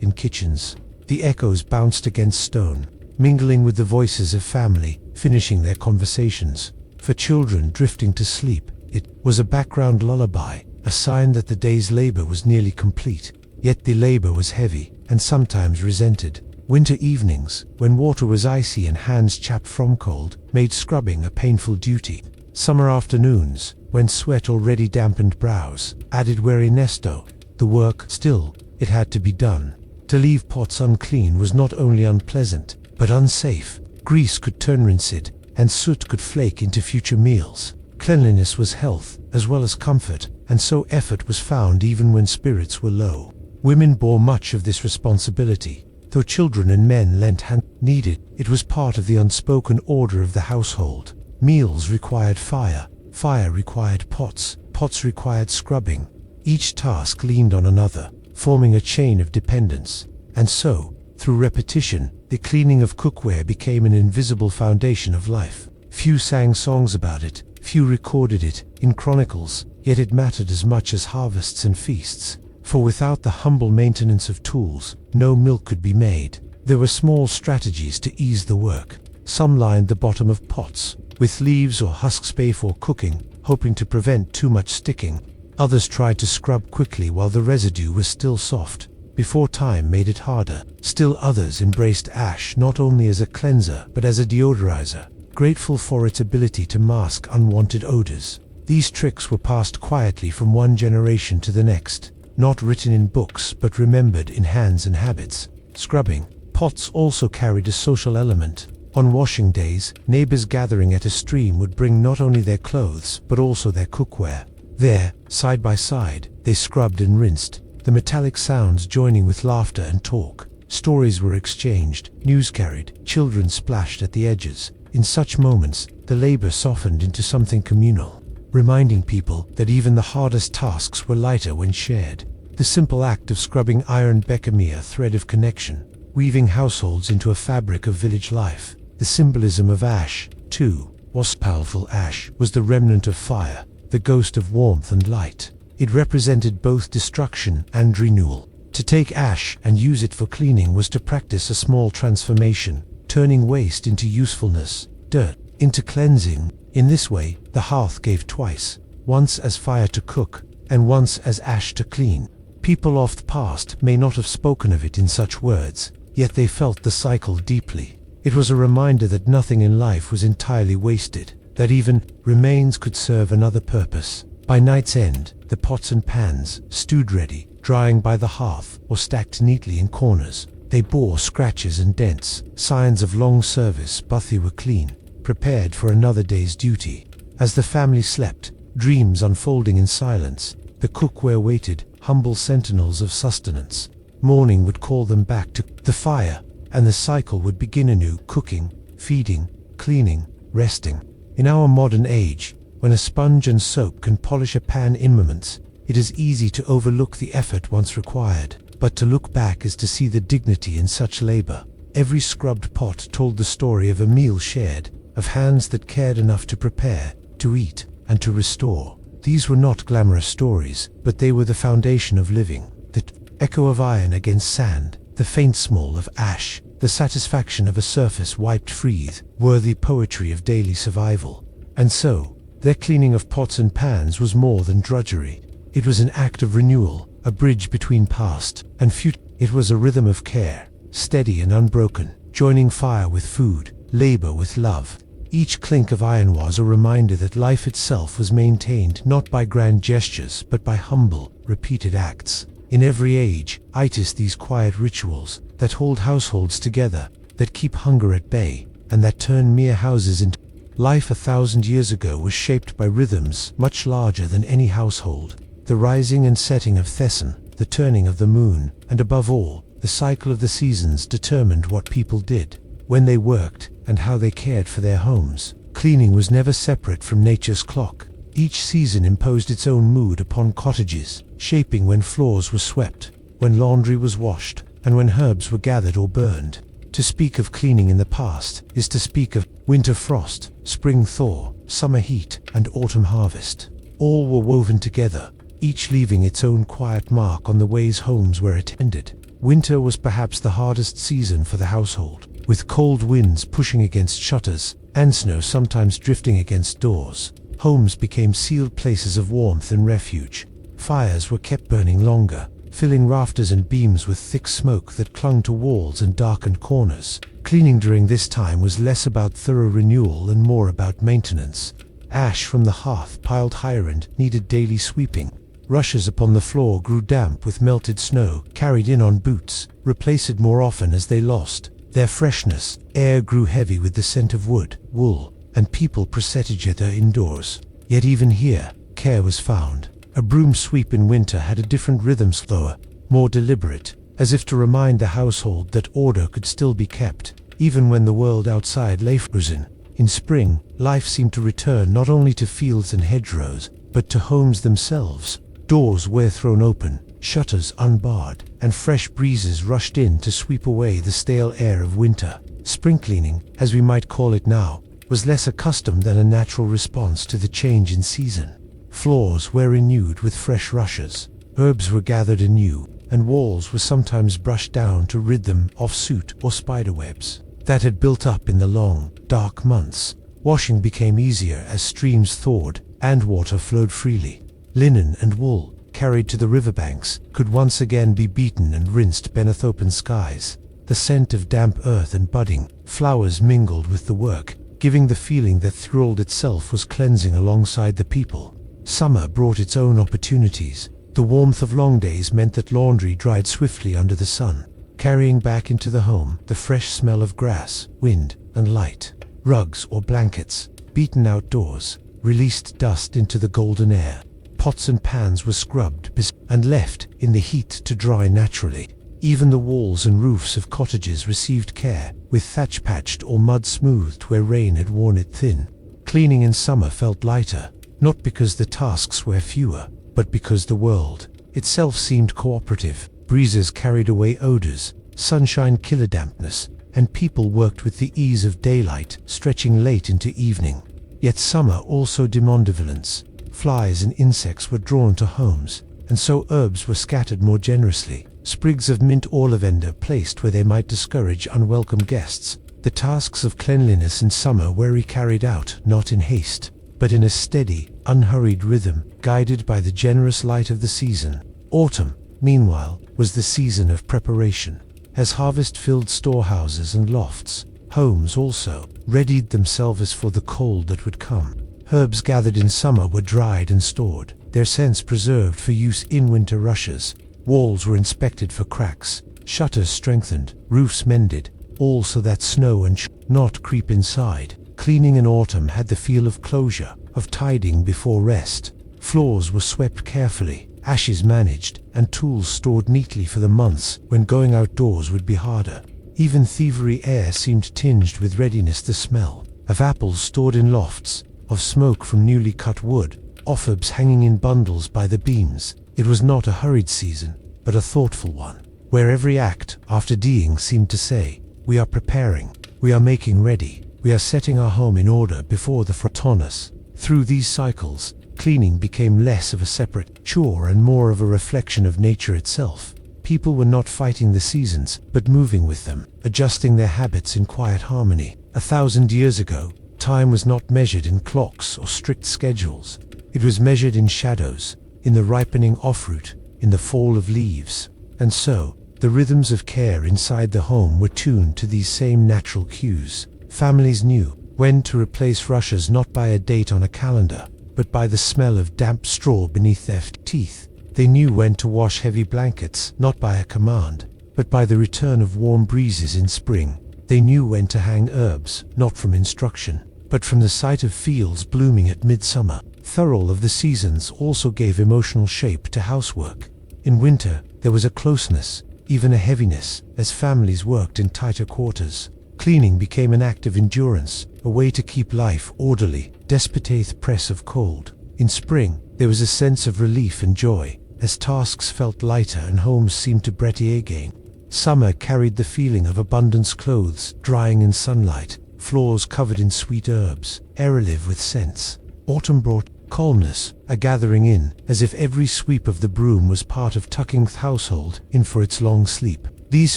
In kitchens, the echoes bounced against stone, mingling with the voices of family, finishing their conversations. For children drifting to sleep, it was a background lullaby, a sign that the day's labor was nearly complete. Yet the labor was heavy, and sometimes resented. Winter evenings, when water was icy and hands chapped from cold, made scrubbing a painful duty. Summer afternoons, when sweat already dampened brows, added weariness to the work. Still, it had to be done. To leave pots unclean was not only unpleasant, but unsafe. Grease could turn rinsed, and soot could flake into future meals. Cleanliness was health, as well as comfort, and so effort was found even when spirits were low. Women bore much of this responsibility. though children and men lent hand needed. It was part of the unspoken order of the household. Meals required fire, fire required pots, pots required scrubbing. Each task leaned on another, forming a chain of dependence. And so, through repetition, the cleaning of cookware became an invisible foundation of life. Few sang songs about it, few recorded it in chronicles, yet it mattered as much as harvests and feasts. For without the humble maintenance of tools, no milk could be made. There were small strategies to ease the work. Some lined the bottom of pots with leaves or husks before cooking, hoping to prevent too much sticking. Others tried to scrub quickly while the residue was still soft, before time made it harder. Still others embraced ash not only as a cleanser but as a deodorizer, grateful for its ability to mask unwanted odors. These tricks were passed quietly from one generation to the next, not written in books but remembered in hands and habits. Scrubbing pots also carried a social element. On washing days, neighbors gathering at a stream would bring not only their clothes but also their cookware. There, side by side, they scrubbed and rinsed, the metallic sounds joining with laughter and talk. Stories were exchanged, news carried, children splashed at the edges. In such moments, the labor softened into something communal, reminding people that even the hardest tasks were lighter when shared. The simple act of scrubbing iron became a thread of connection, weaving households into a fabric of village life. The symbolism of ash, too, was powerful. Ash was the remnant of fire, the ghost of warmth and light. It represented both destruction and renewal. To take ash and use it for cleaning was to practice a small transformation, turning waste into usefulness, dirt into cleansing. In this way, the hearth gave twice, once as fire to cook, and once as ash to clean. People of the past may not have spoken of it in such words, yet they felt the cycle deeply. It was a reminder that nothing in life was entirely wasted, that even remains could serve another purpose. By night's end, the pots and pans, stewed ready, drying by the hearth or stacked neatly in corners. They bore scratches and dents, signs of long service, but they were clean, prepared for another day's duty. As the family slept, dreams unfolding in silence, the cookware waited, humble sentinels of sustenance. Morning would call them back to the fire, and the cycle would begin anew, cooking, feeding, cleaning, resting. In our modern age, when a sponge and soap can polish a pan in moments, it is easy to overlook the effort once required, but to look back is to see the dignity in such labor. Every scrubbed pot told the story of a meal shared, of hands that cared enough to prepare, to eat, and to restore. These were not glamorous stories, but they were the foundation of living. The echo of iron against sand, the faint smell of ash, the satisfaction of a surface wiped free, were the poetry of daily survival. And so, their cleaning of pots and pans was more than drudgery. It was an act of renewal, a bridge between past and future. It was a rhythm of care, steady and unbroken, joining fire with food, labor with love. Each clink of iron was a reminder that life itself was maintained not by grand gestures but by humble, repeated acts. In every age, itis these quiet rituals that hold households together, that keep hunger at bay, and that turn mere houses into life. 1,000 years ago was shaped by rhythms much larger than any household. The rising and setting of Thesson, the turning of the moon, and above all, the cycle of the seasons determined what people did, when they worked, and how they cared for their homes. Cleaning was never separate from nature's clock. Each season imposed its own mood upon cottages, shaping when floors were swept, when laundry was washed, and when herbs were gathered or burned. To speak of cleaning in the past is to speak of winter frost, spring thaw, summer heat, and autumn harvest. All were woven together, each leaving its own quiet mark on the ways homes were attended. Winter was perhaps the hardest season for the household, with cold winds pushing against shutters, and snow sometimes drifting against doors. Homes became sealed places of warmth and refuge. Fires were kept burning longer, filling rafters and beams with thick smoke that clung to walls and darkened corners. Cleaning during this time was less about thorough renewal and more about maintenance. Ash from the hearth piled higher and needed daily sweeping. Rushes upon the floor grew damp with melted snow, carried in on boots, replaced more often as they lost their freshness. Air grew heavy with the scent of wood, wool, and people presaged their indoors. Yet even here, care was found. A broom sweep in winter had a different rhythm, slower, more deliberate. as if to remind the household that order could still be kept, even when the world outside lay frozen. In spring, life seemed to return not only to fields and hedgerows, but to homes themselves. Doors were thrown open, shutters unbarred, and fresh breezes rushed in to sweep away the stale air of winter. Spring cleaning, as we might call it now, was less a custom than a natural response to the change in season. Floors were renewed with fresh rushes, herbs were gathered anew, and walls were sometimes brushed down to rid them of soot or spiderwebs that had built up in the long, dark months. Washing became easier as streams thawed and water flowed freely. Linen and wool, carried to the riverbanks, could once again be beaten and rinsed beneath open skies. The scent of damp earth and budding flowers mingled with the work, giving the feeling that Thorold itself was cleansing alongside the people. Summer brought its own opportunities. The warmth of long days meant that laundry dried swiftly under the sun, carrying back into the home the fresh smell of grass, wind, and light. Rugs or blankets, beaten outdoors, released dust into the golden air. Pots and pans were scrubbed and left in the heat to dry naturally. Even the walls and roofs of cottages received care, with thatch patched or mud smoothed where rain had worn it thin. Cleaning in summer felt lighter, not because the tasks were fewer, but because the world itself seemed cooperative. Breezes carried away odors, sunshine killed dampness, and people worked with the ease of daylight, stretching late into evening. Yet summer also demanded vigilance. Flies and insects were drawn to homes, and so herbs were scattered more generously. Sprigs of mint or lavender placed where they might discourage unwelcome guests. The tasks of cleanliness in summer were carried out, not in haste, but in a steady, unhurried rhythm, guided by the generous light of the season. Autumn, meanwhile, was the season of preparation. As harvest filled storehouses and lofts, homes also readied themselves for the cold that would come. Herbs gathered in summer were dried and stored, their scents preserved for use in winter rushes. Walls were inspected for cracks, shutters strengthened, roofs mended, all so that snow and not creep inside. Cleaning in autumn had the feel of closure, of tidying before rest. Floors were swept carefully, ashes managed, and tools stored neatly for the months when going outdoors would be harder. Even thievery air seemed tinged with readiness. The smell of apples stored in lofts, of smoke from newly cut wood, of herbs hanging in bundles by the beams. It was not a hurried season, but a thoughtful one, where every act after doing seemed to say, "We are preparing, we are making ready, we are setting our home in order before the frost on us." Through these cycles, cleaning became less of a separate chore and more of a reflection of nature itself. People were not fighting the seasons, but moving with them, adjusting their habits in quiet harmony. 1,000 years ago, time was not measured in clocks or strict schedules. It was measured in shadows, in the ripening offroot, in the fall of leaves. And so, the rhythms of care inside the home were tuned to these same natural cues. Families knew when to replace rushes not by a date on a calendar, but by the smell of damp straw beneath their teeth. They knew when to wash heavy blankets, not by a command, but by the return of warm breezes in spring. They knew when to hang herbs, not from instruction, but from the sight of fields blooming at midsummer. Thorold of the seasons also gave emotional shape to housework. In winter, there was a closeness, even a heaviness, as families worked in tighter quarters. Cleaning became an act of endurance, a way to keep life orderly, despite the press of cold. In spring, there was a sense of relief and joy, as tasks felt lighter and homes seemed to breathe again. Summer carried the feeling of abundance, clothes drying in sunlight, floors covered in sweet herbs, air alive with scents. Autumn brought calmness, a gathering in, as if every sweep of the broom was part of tucking the household in for its long sleep. These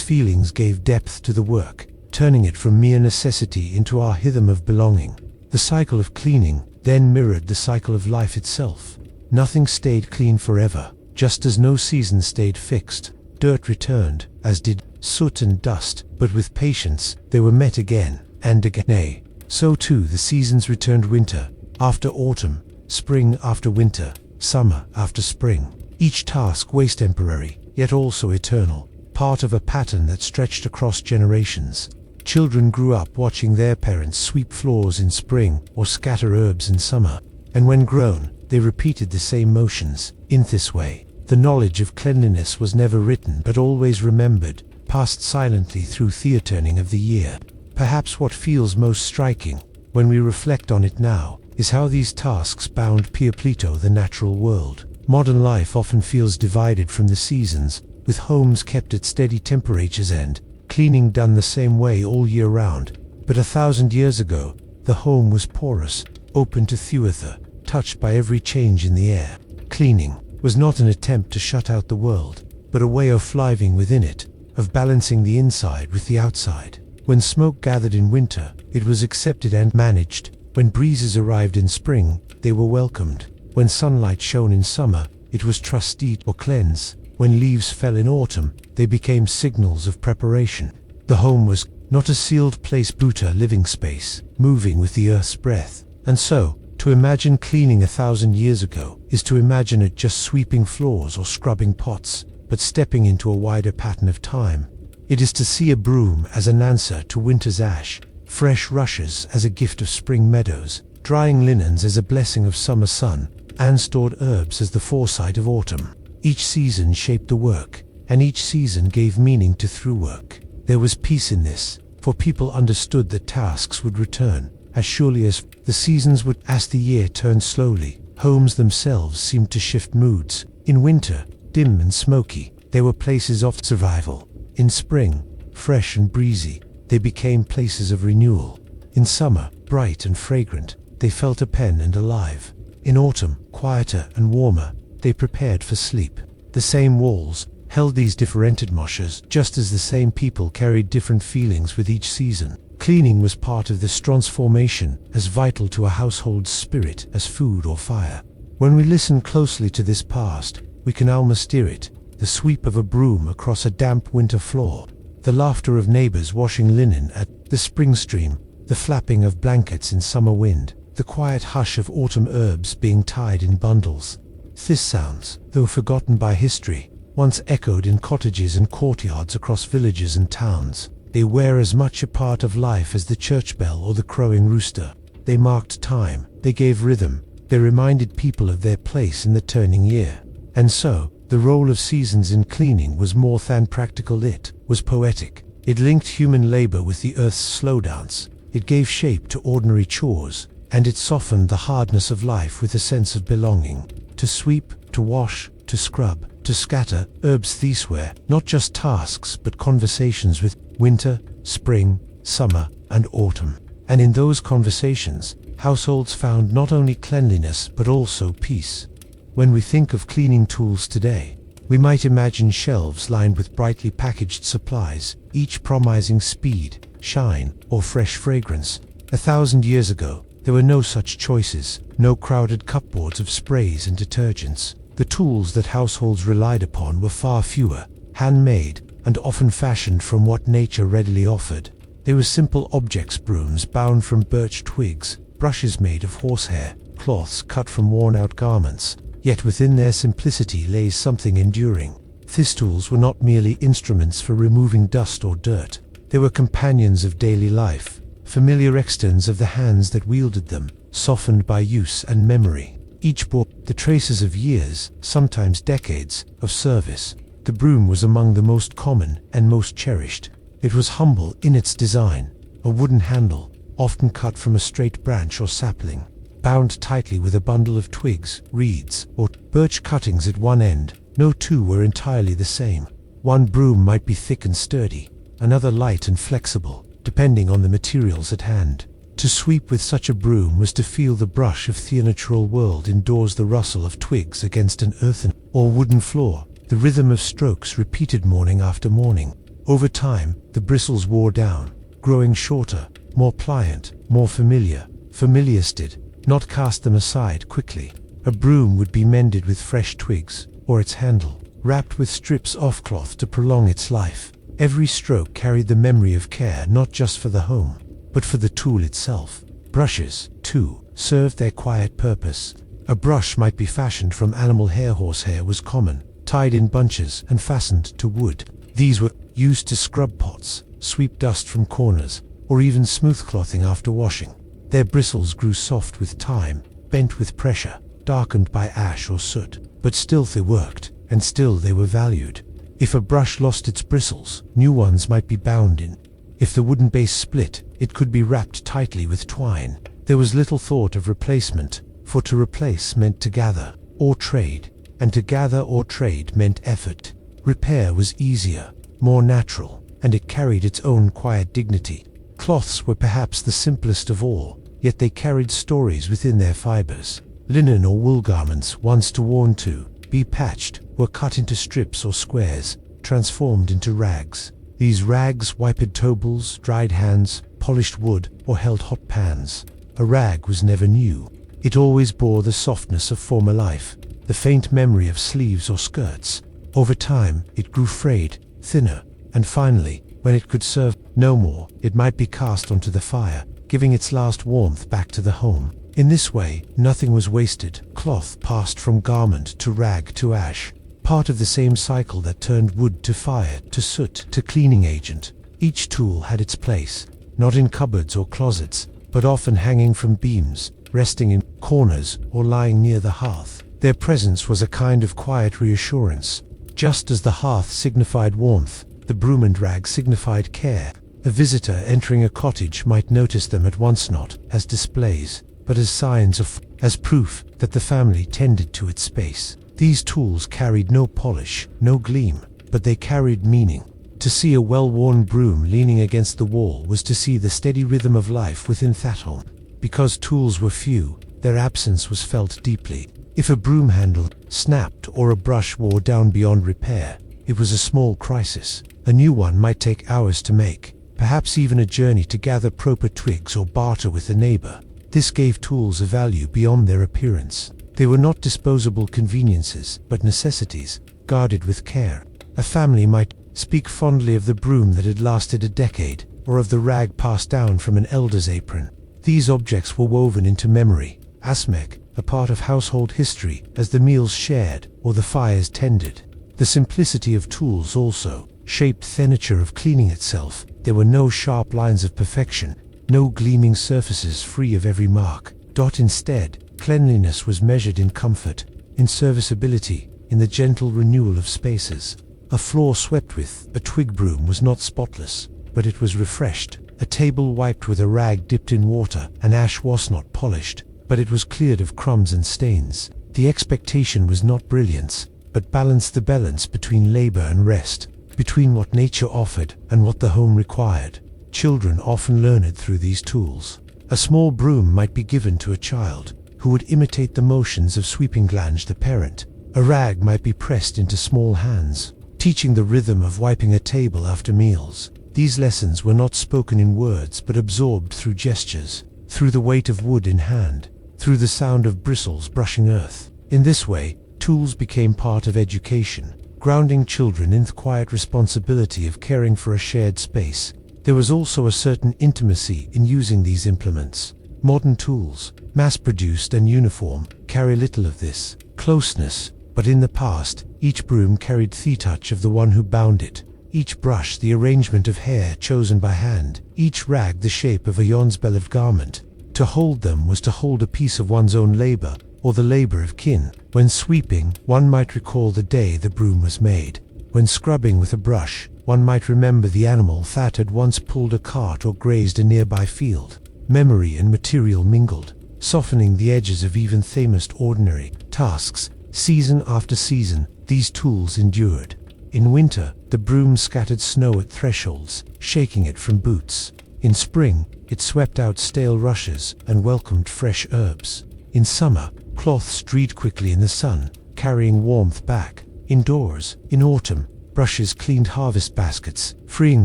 feelings gave depth to the work, turning it from mere necessity into our rhythm of belonging. The cycle of cleaning then mirrored the cycle of life itself. Nothing stayed clean forever, just as no season stayed fixed. Dirt returned, as did soot and dust, but with patience they were met again and again. Nay, so too the seasons returned: winter after autumn, spring after winter, summer after spring. Each task was temporary, yet also eternal, part of a pattern that stretched across generations. Children grew up watching their parents sweep floors in spring or scatter herbs in summer, and when grown, they repeated the same motions. In this way, The knowledge of cleanliness was never written but always remembered, passed silently through theaterning of the year. Perhaps what feels most striking, when we reflect on it now, is how these tasks bound Pluto the natural world. Modern life often feels divided from the seasons, with homes kept at steady temperatures and cleaning done the same way all year round. But 1,000 years ago, the home was porous, open to theatre, touched by every change in the air. Cleaning was not an attempt to shut out the world, but a way of living within it, of balancing the inside with the outside. When smoke gathered in winter, it was accepted and managed. When breezes arrived in spring, they were welcomed. When sunlight shone in summer, it was trusted or cleansed. When leaves fell in autumn, they became signals of preparation. The home was not a sealed place but a living space, moving with the earth's breath. And so, to imagine cleaning 1,000 years ago is to imagine it just sweeping floors or scrubbing pots, but stepping into a wider pattern of time. It is to see a broom as an answer to winter's ash, fresh rushes as a gift of spring meadows, drying linens as a blessing of summer sun, and stored herbs as the foresight of autumn. Each season shaped the work, and each season gave meaning to through work. There was peace in this, for people understood that tasks would return, as surely as the seasons would. As the year turned slowly, homes themselves seemed to shift moods. In winter, dim and smoky, they were places of survival. In spring, fresh and breezy, they became places of renewal. In summer, bright and fragrant, they felt open and alive. In autumn, quieter and warmer, they prepared for sleep. The same walls held these different atmospheres, just as the same people carried different feelings with each season. Cleaning was part of this transformation, as vital to a household's spirit as food or fire. When we listen closely to this past, we can almost hear it: the sweep of a broom across a damp winter floor, the laughter of neighbors washing linen at the spring stream, the flapping of blankets in summer wind, the quiet hush of autumn herbs being tied in bundles. These sounds, though forgotten by history, once echoed in cottages and courtyards across villages and towns. They were as much a part of life as the church bell or the crowing rooster. They marked time, they gave rhythm, they reminded people of their place in the turning year. And so, the role of seasons in cleaning was more than practical, it was poetic. It linked human labor with the earth's slow dance. It gave shape to ordinary chores, and it softened the hardness of life with a sense of belonging. To sweep, to wash, to scrub, to scatter herbs, these were not just tasks but conversations with winter, spring, summer, and autumn. And in those conversations, households found not only cleanliness but also peace. When we think of cleaning tools today, we might imagine shelves lined with brightly packaged supplies, each promising speed, shine, or fresh fragrance. 1,000 years ago, there were no such choices, no crowded cupboards of sprays and detergents. The tools that households relied upon were far fewer, handmade, and often fashioned from what nature readily offered. They were simple objects: brooms bound from birch twigs, brushes made of horsehair, cloths cut from worn-out garments. Yet within their simplicity lay something enduring. These tools were not merely instruments for removing dust or dirt. They were companions of daily life, familiar extents of the hands that wielded them, softened by use and memory. Each bore the traces of years, sometimes decades, of service. The broom was among the most common and most cherished. It was humble in its design, a wooden handle, often cut from a straight branch or sapling, bound tightly with a bundle of twigs, reeds, or birch cuttings at one end. No two were entirely the same. One broom might be thick and sturdy, another light and flexible, depending on the materials at hand. To sweep with such a broom was to feel the brush of the natural world indoors, the rustle of twigs against an earthen or wooden floor, the rhythm of strokes repeated morning after morning. Over time, the bristles wore down, growing shorter, more pliant, more familiar. Familiars did not cast them aside quickly. A broom would be mended with fresh twigs, or its handle wrapped with strips of cloth to prolong its life. Every stroke carried the memory of care, not just for the home, but for the tool itself. Brushes, too, served their quiet purpose. A brush might be fashioned from animal hair. Horsehair was common, tied in bunches and fastened to wood. These were used to scrub pots, sweep dust from corners, or even smooth clothing after washing. Their bristles grew soft with time, bent with pressure, darkened by ash or soot, but still they worked. and still they were valued. If a brush lost its bristles, new ones might be bound in. If the wooden base split, it could be wrapped tightly with twine. There was little thought of replacement, for to replace meant to gather or trade, and to gather or trade meant effort. Repair was easier, more natural, and it carried its own quiet dignity. Cloths were perhaps the simplest of all, yet they carried stories within their fibers. Linen or wool garments, once to worn to be patched, were cut into strips or squares, transformed into rags. These rags wiped tobles, dried hands, polished wood, or held hot pans. A rag was never new. It always bore the softness of former life, the faint memory of sleeves or skirts. Over time, it grew frayed, thinner, and finally, when it could serve no more, it might be cast onto the fire, giving its last warmth back to the home. In this way, nothing was wasted. Cloth passed from garment to rag to ash, part of the same cycle that turned wood to fire, to soot, to cleaning agent. Each tool had its place, not in cupboards or closets, but often hanging from beams, resting in corners, or lying near the hearth. Their presence was a kind of quiet reassurance. Just as the hearth signified warmth, the broom and rag signified care. A visitor entering a cottage might notice them at once not as displays, but as signs of, as proof that the family tended to its space. These tools carried no polish, no gleam, but they carried meaning. To see a well-worn broom leaning against the wall was to see the steady rhythm of life within that home. Because tools were few, their absence was felt deeply. If a broom handle snapped or a brush wore down beyond repair, it was a small crisis. A new one might take hours to make, perhaps even a journey to gather proper twigs or barter with a neighbor. This gave tools a value beyond their appearance. They were not disposable conveniences, but necessities, guarded with care. A family might speak fondly of the broom that had lasted a decade, or of the rag passed down from an elder's apron. These objects were woven into memory, asmek, a part of household history, as the meals shared or the fires tended. The simplicity of tools also shaped the nature of cleaning itself. There were no sharp lines of perfection, no gleaming surfaces free of every mark. Instead, cleanliness was measured in comfort, in serviceability, in the gentle renewal of spaces. A floor swept with a twig broom was not spotless, but it was refreshed. A table wiped with a rag dipped in water, an ash was not polished, but it was cleared of crumbs and stains. The expectation was not brilliance, but the balance between labor and rest, between what nature offered and what the home required. Children often learned through these tools. A small broom might be given to a child, who would imitate the motions of sweeping Glange the parent. A rag might be pressed into small hands, teaching the rhythm of wiping a table after meals. These lessons were not spoken in words but absorbed through gestures, through the weight of wood in hand, through the sound of bristles brushing earth. In this way, tools became part of education, grounding children in the quiet responsibility of caring for a shared space. There was also a certain intimacy in using these implements. Modern tools, mass-produced and uniform, carry little of this closeness, but in the past, each broom carried the touch of the one who bound it, each brush the arrangement of hair chosen by hand, each rag the shape of a yon's beloved garment. To hold them was to hold a piece of one's own labor, or the labor of kin. When sweeping, one might recall the day the broom was made. When scrubbing with a brush, one might remember the animal that had once pulled a cart or grazed a nearby field. Memory and material mingled, softening the edges of even the most ordinary tasks. Season after season, these tools endured. In winter, the broom scattered snow at thresholds, shaking it from boots. In spring, it swept out stale rushes and welcomed fresh herbs. In summer, cloth streed quickly in the sun, carrying warmth back. Indoors, in autumn, brushes cleaned harvest baskets, freeing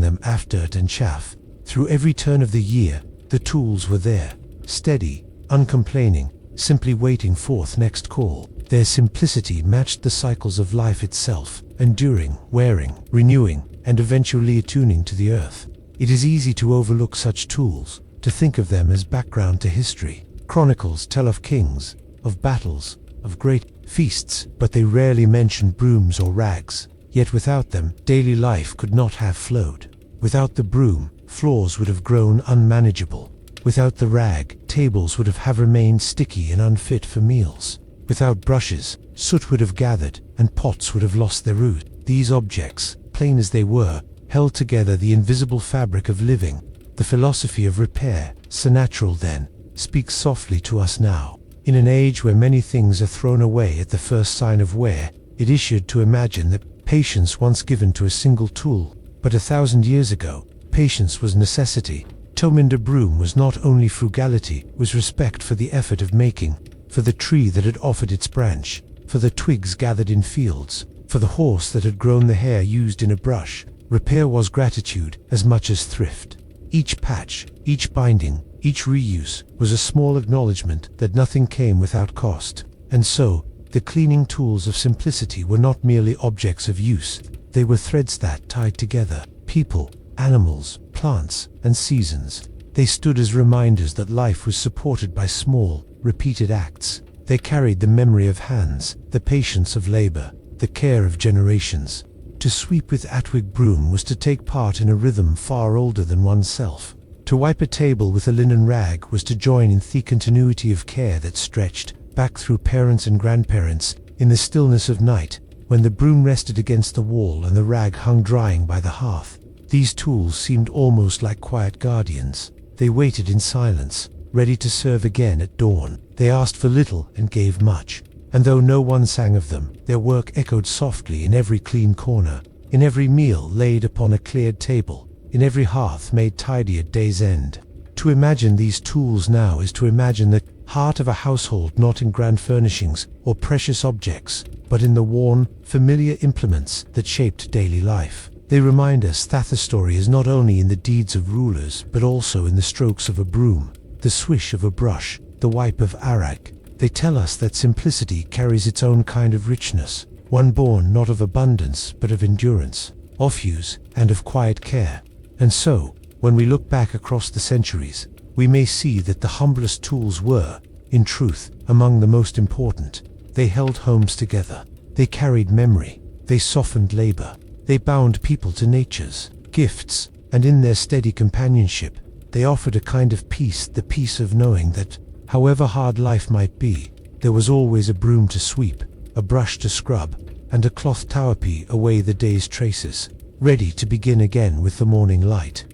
them of dirt and chaff. Through every turn of the year, the tools were there, steady, uncomplaining, simply waiting for the next call. Their simplicity matched the cycles of life itself, enduring, wearing, renewing, and eventually attuning to the earth. It is easy to overlook such tools, to think of them as background to history. Chronicles tell of kings, of battles, of great feasts, but they rarely mention brooms or rags. Yet without them, daily life could not have flowed. Without the broom, floors would have grown unmanageable. Without the rag, tables would have remained sticky and unfit for meals. Without brushes, soot would have gathered, and pots would have lost their root. These objects, plain as they were, held together the invisible fabric of living. The philosophy of repair, so natural then, speaks softly to us now. In an age where many things are thrown away at the first sign of wear, it issued to imagine that patience once given to a single tool. But 1,000 years ago, patience was necessity. To mend a broom was not only frugality, was respect for the effort of making, for the tree that had offered its branch, for the twigs gathered in fields, for the horse that had grown the hair used in a brush. Repair was gratitude as much as thrift. Each patch, each binding, each reuse was a small acknowledgement that nothing came without cost. And so, the cleaning tools of simplicity were not merely objects of use, they were threads that tied together people, animals, plants, and seasons. They stood as reminders that life was supported by small, repeated acts. They carried the memory of hands, the patience of labor, the care of generations. To sweep with Atwig broom was to take part in a rhythm far older than oneself. To wipe a table with a linen rag was to join in the continuity of care that stretched back through parents and grandparents. In the stillness of night, when the broom rested against the wall and the rag hung drying by the hearth, these tools seemed almost like quiet guardians. They waited in silence, ready to serve again at dawn. They asked for little and gave much. And though no one sang of them, their work echoed softly in every clean corner, in every meal laid upon a cleared table, in every hearth made tidy at day's end. To imagine these tools now is to imagine the heart of a household not in grand furnishings or precious objects, but in the worn, familiar implements that shaped daily life. They remind us that the story is not only in the deeds of rulers, but also in the strokes of a broom, the swish of a brush, the wipe of arag. They tell us that simplicity carries its own kind of richness, one born not of abundance but of endurance, of use, and of quiet care. And so, when we look back across the centuries, we may see that the humblest tools were, in truth, among the most important. They held homes together, they carried memory, they softened labor, they bound people to nature's gifts, and in their steady companionship, they offered a kind of peace, the peace of knowing that, however hard life might be, there was always a broom to sweep, a brush to scrub, and a cloth to wipe away the day's traces, ready to begin again with the morning light.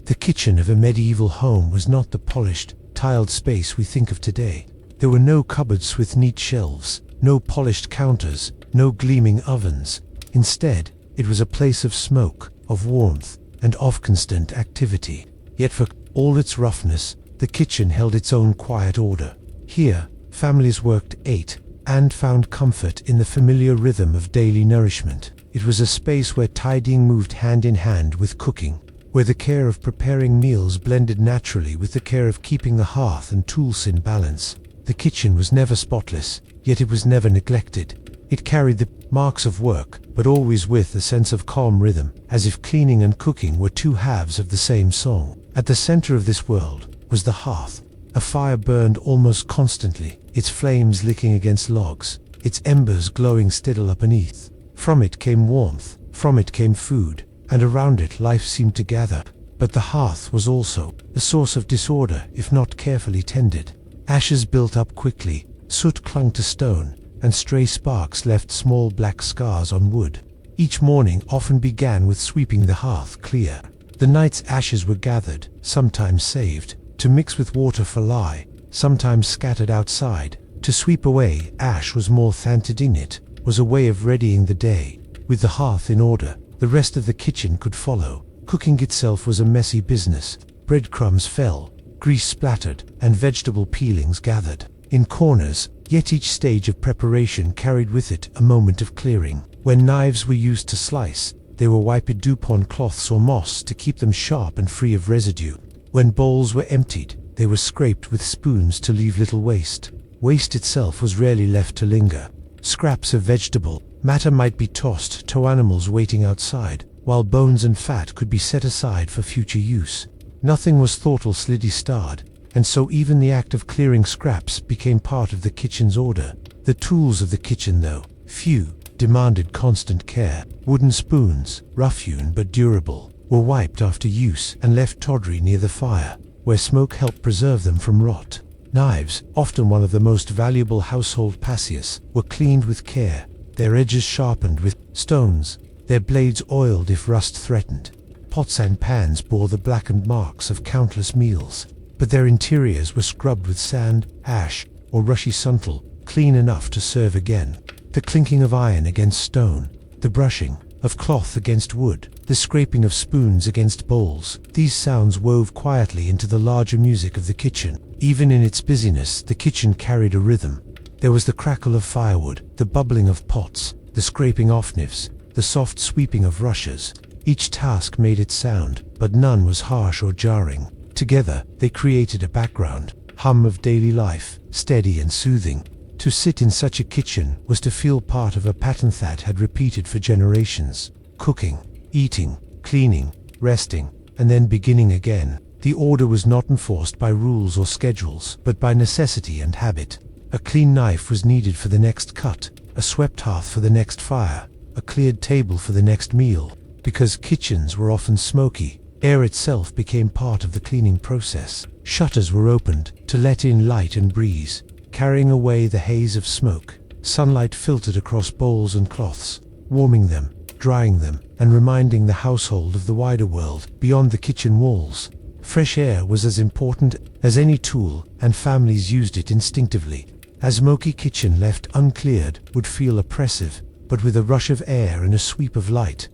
The kitchen of a medieval home was not the polished, tiled space we think of today. There were no cupboards with neat shelves, no polished counters, no gleaming ovens. Instead, it was a place of smoke, of warmth, and of constant activity. Yet for all its roughness, the kitchen held its own quiet order. Here, families worked, ate, and found comfort in the familiar rhythm of daily nourishment. It was a space where tidying moved hand in hand with cooking, where the care of preparing meals blended naturally with the care of keeping the hearth and tools in balance. The kitchen was never spotless, yet it was never neglected. It carried the marks of work, but always with a sense of calm rhythm, as if cleaning and cooking were two halves of the same song. At the center of this world was the hearth. A fire burned almost constantly, its flames licking against logs, its embers glowing steadily beneath. From it came warmth, from it came food, and around it life seemed to gather. But the hearth was also a source of disorder if not carefully tended. Ashes built up quickly, soot clung to stone, and stray sparks left small black scars on wood. Each morning often began with sweeping the hearth clear. The night's ashes were gathered, sometimes saved, to mix with water for lye, sometimes scattered outside. To sweep away ash was more than to dig it, was a way of readying the day. With the hearth in order, the rest of the kitchen could follow. Cooking itself was a messy business. Breadcrumbs fell, grease splattered, and vegetable peelings gathered in corners, yet each stage of preparation carried with it a moment of clearing. When knives were used to slice, they were wiped upon cloths or moss to keep them sharp and free of residue. When bowls were emptied, they were scraped with spoons to leave little waste. Waste itself was rarely left to linger. Scraps of vegetable matter might be tossed to animals waiting outside, while bones and fat could be set aside for future use. Nothing was thought or sliddy-starred, and so even the act of clearing scraps became part of the kitchen's order. The tools of the kitchen, though few, demanded constant care. Wooden spoons, rough-hewn but durable, were wiped after use and left tawdry near the fire, where smoke helped preserve them from rot. Knives, often one of the most valuable household passiers, were cleaned with care. their edges sharpened with stones, their blades oiled if rust threatened. Pots and pans bore the blackened marks of countless meals, but their interiors were scrubbed with sand, ash, or rushy suntal, clean enough to serve again. The clinking of iron against stone, the brushing of cloth against wood, the scraping of spoons against bowls, these sounds wove quietly into the larger music of the kitchen. Even in its busyness, the kitchen carried a rhythm. There was the crackle of firewood, the bubbling of pots, the scraping off knives, the soft sweeping of rushes. Each task made its sound, but none was harsh or jarring. Together, they created a background hum of daily life, steady and soothing. To sit in such a kitchen was to feel part of a pattern that had repeated for generations. Cooking, eating, cleaning, resting, and then beginning again. The order was not enforced by rules or schedules, but by necessity and habit. A clean knife was needed for the next cut, a swept hearth for the next fire, a cleared table for the next meal. Because kitchens were often smoky, air itself became part of the cleaning process. Shutters were opened to let in light and breeze, carrying away the haze of smoke. Sunlight filtered across bowls and cloths, warming them, drying them, and reminding the household of the wider world beyond the kitchen walls. Fresh air was as important as any tool, and families used it instinctively. A smoky kitchen left uncleared would feel oppressive, but with a rush of air and a sweep of light,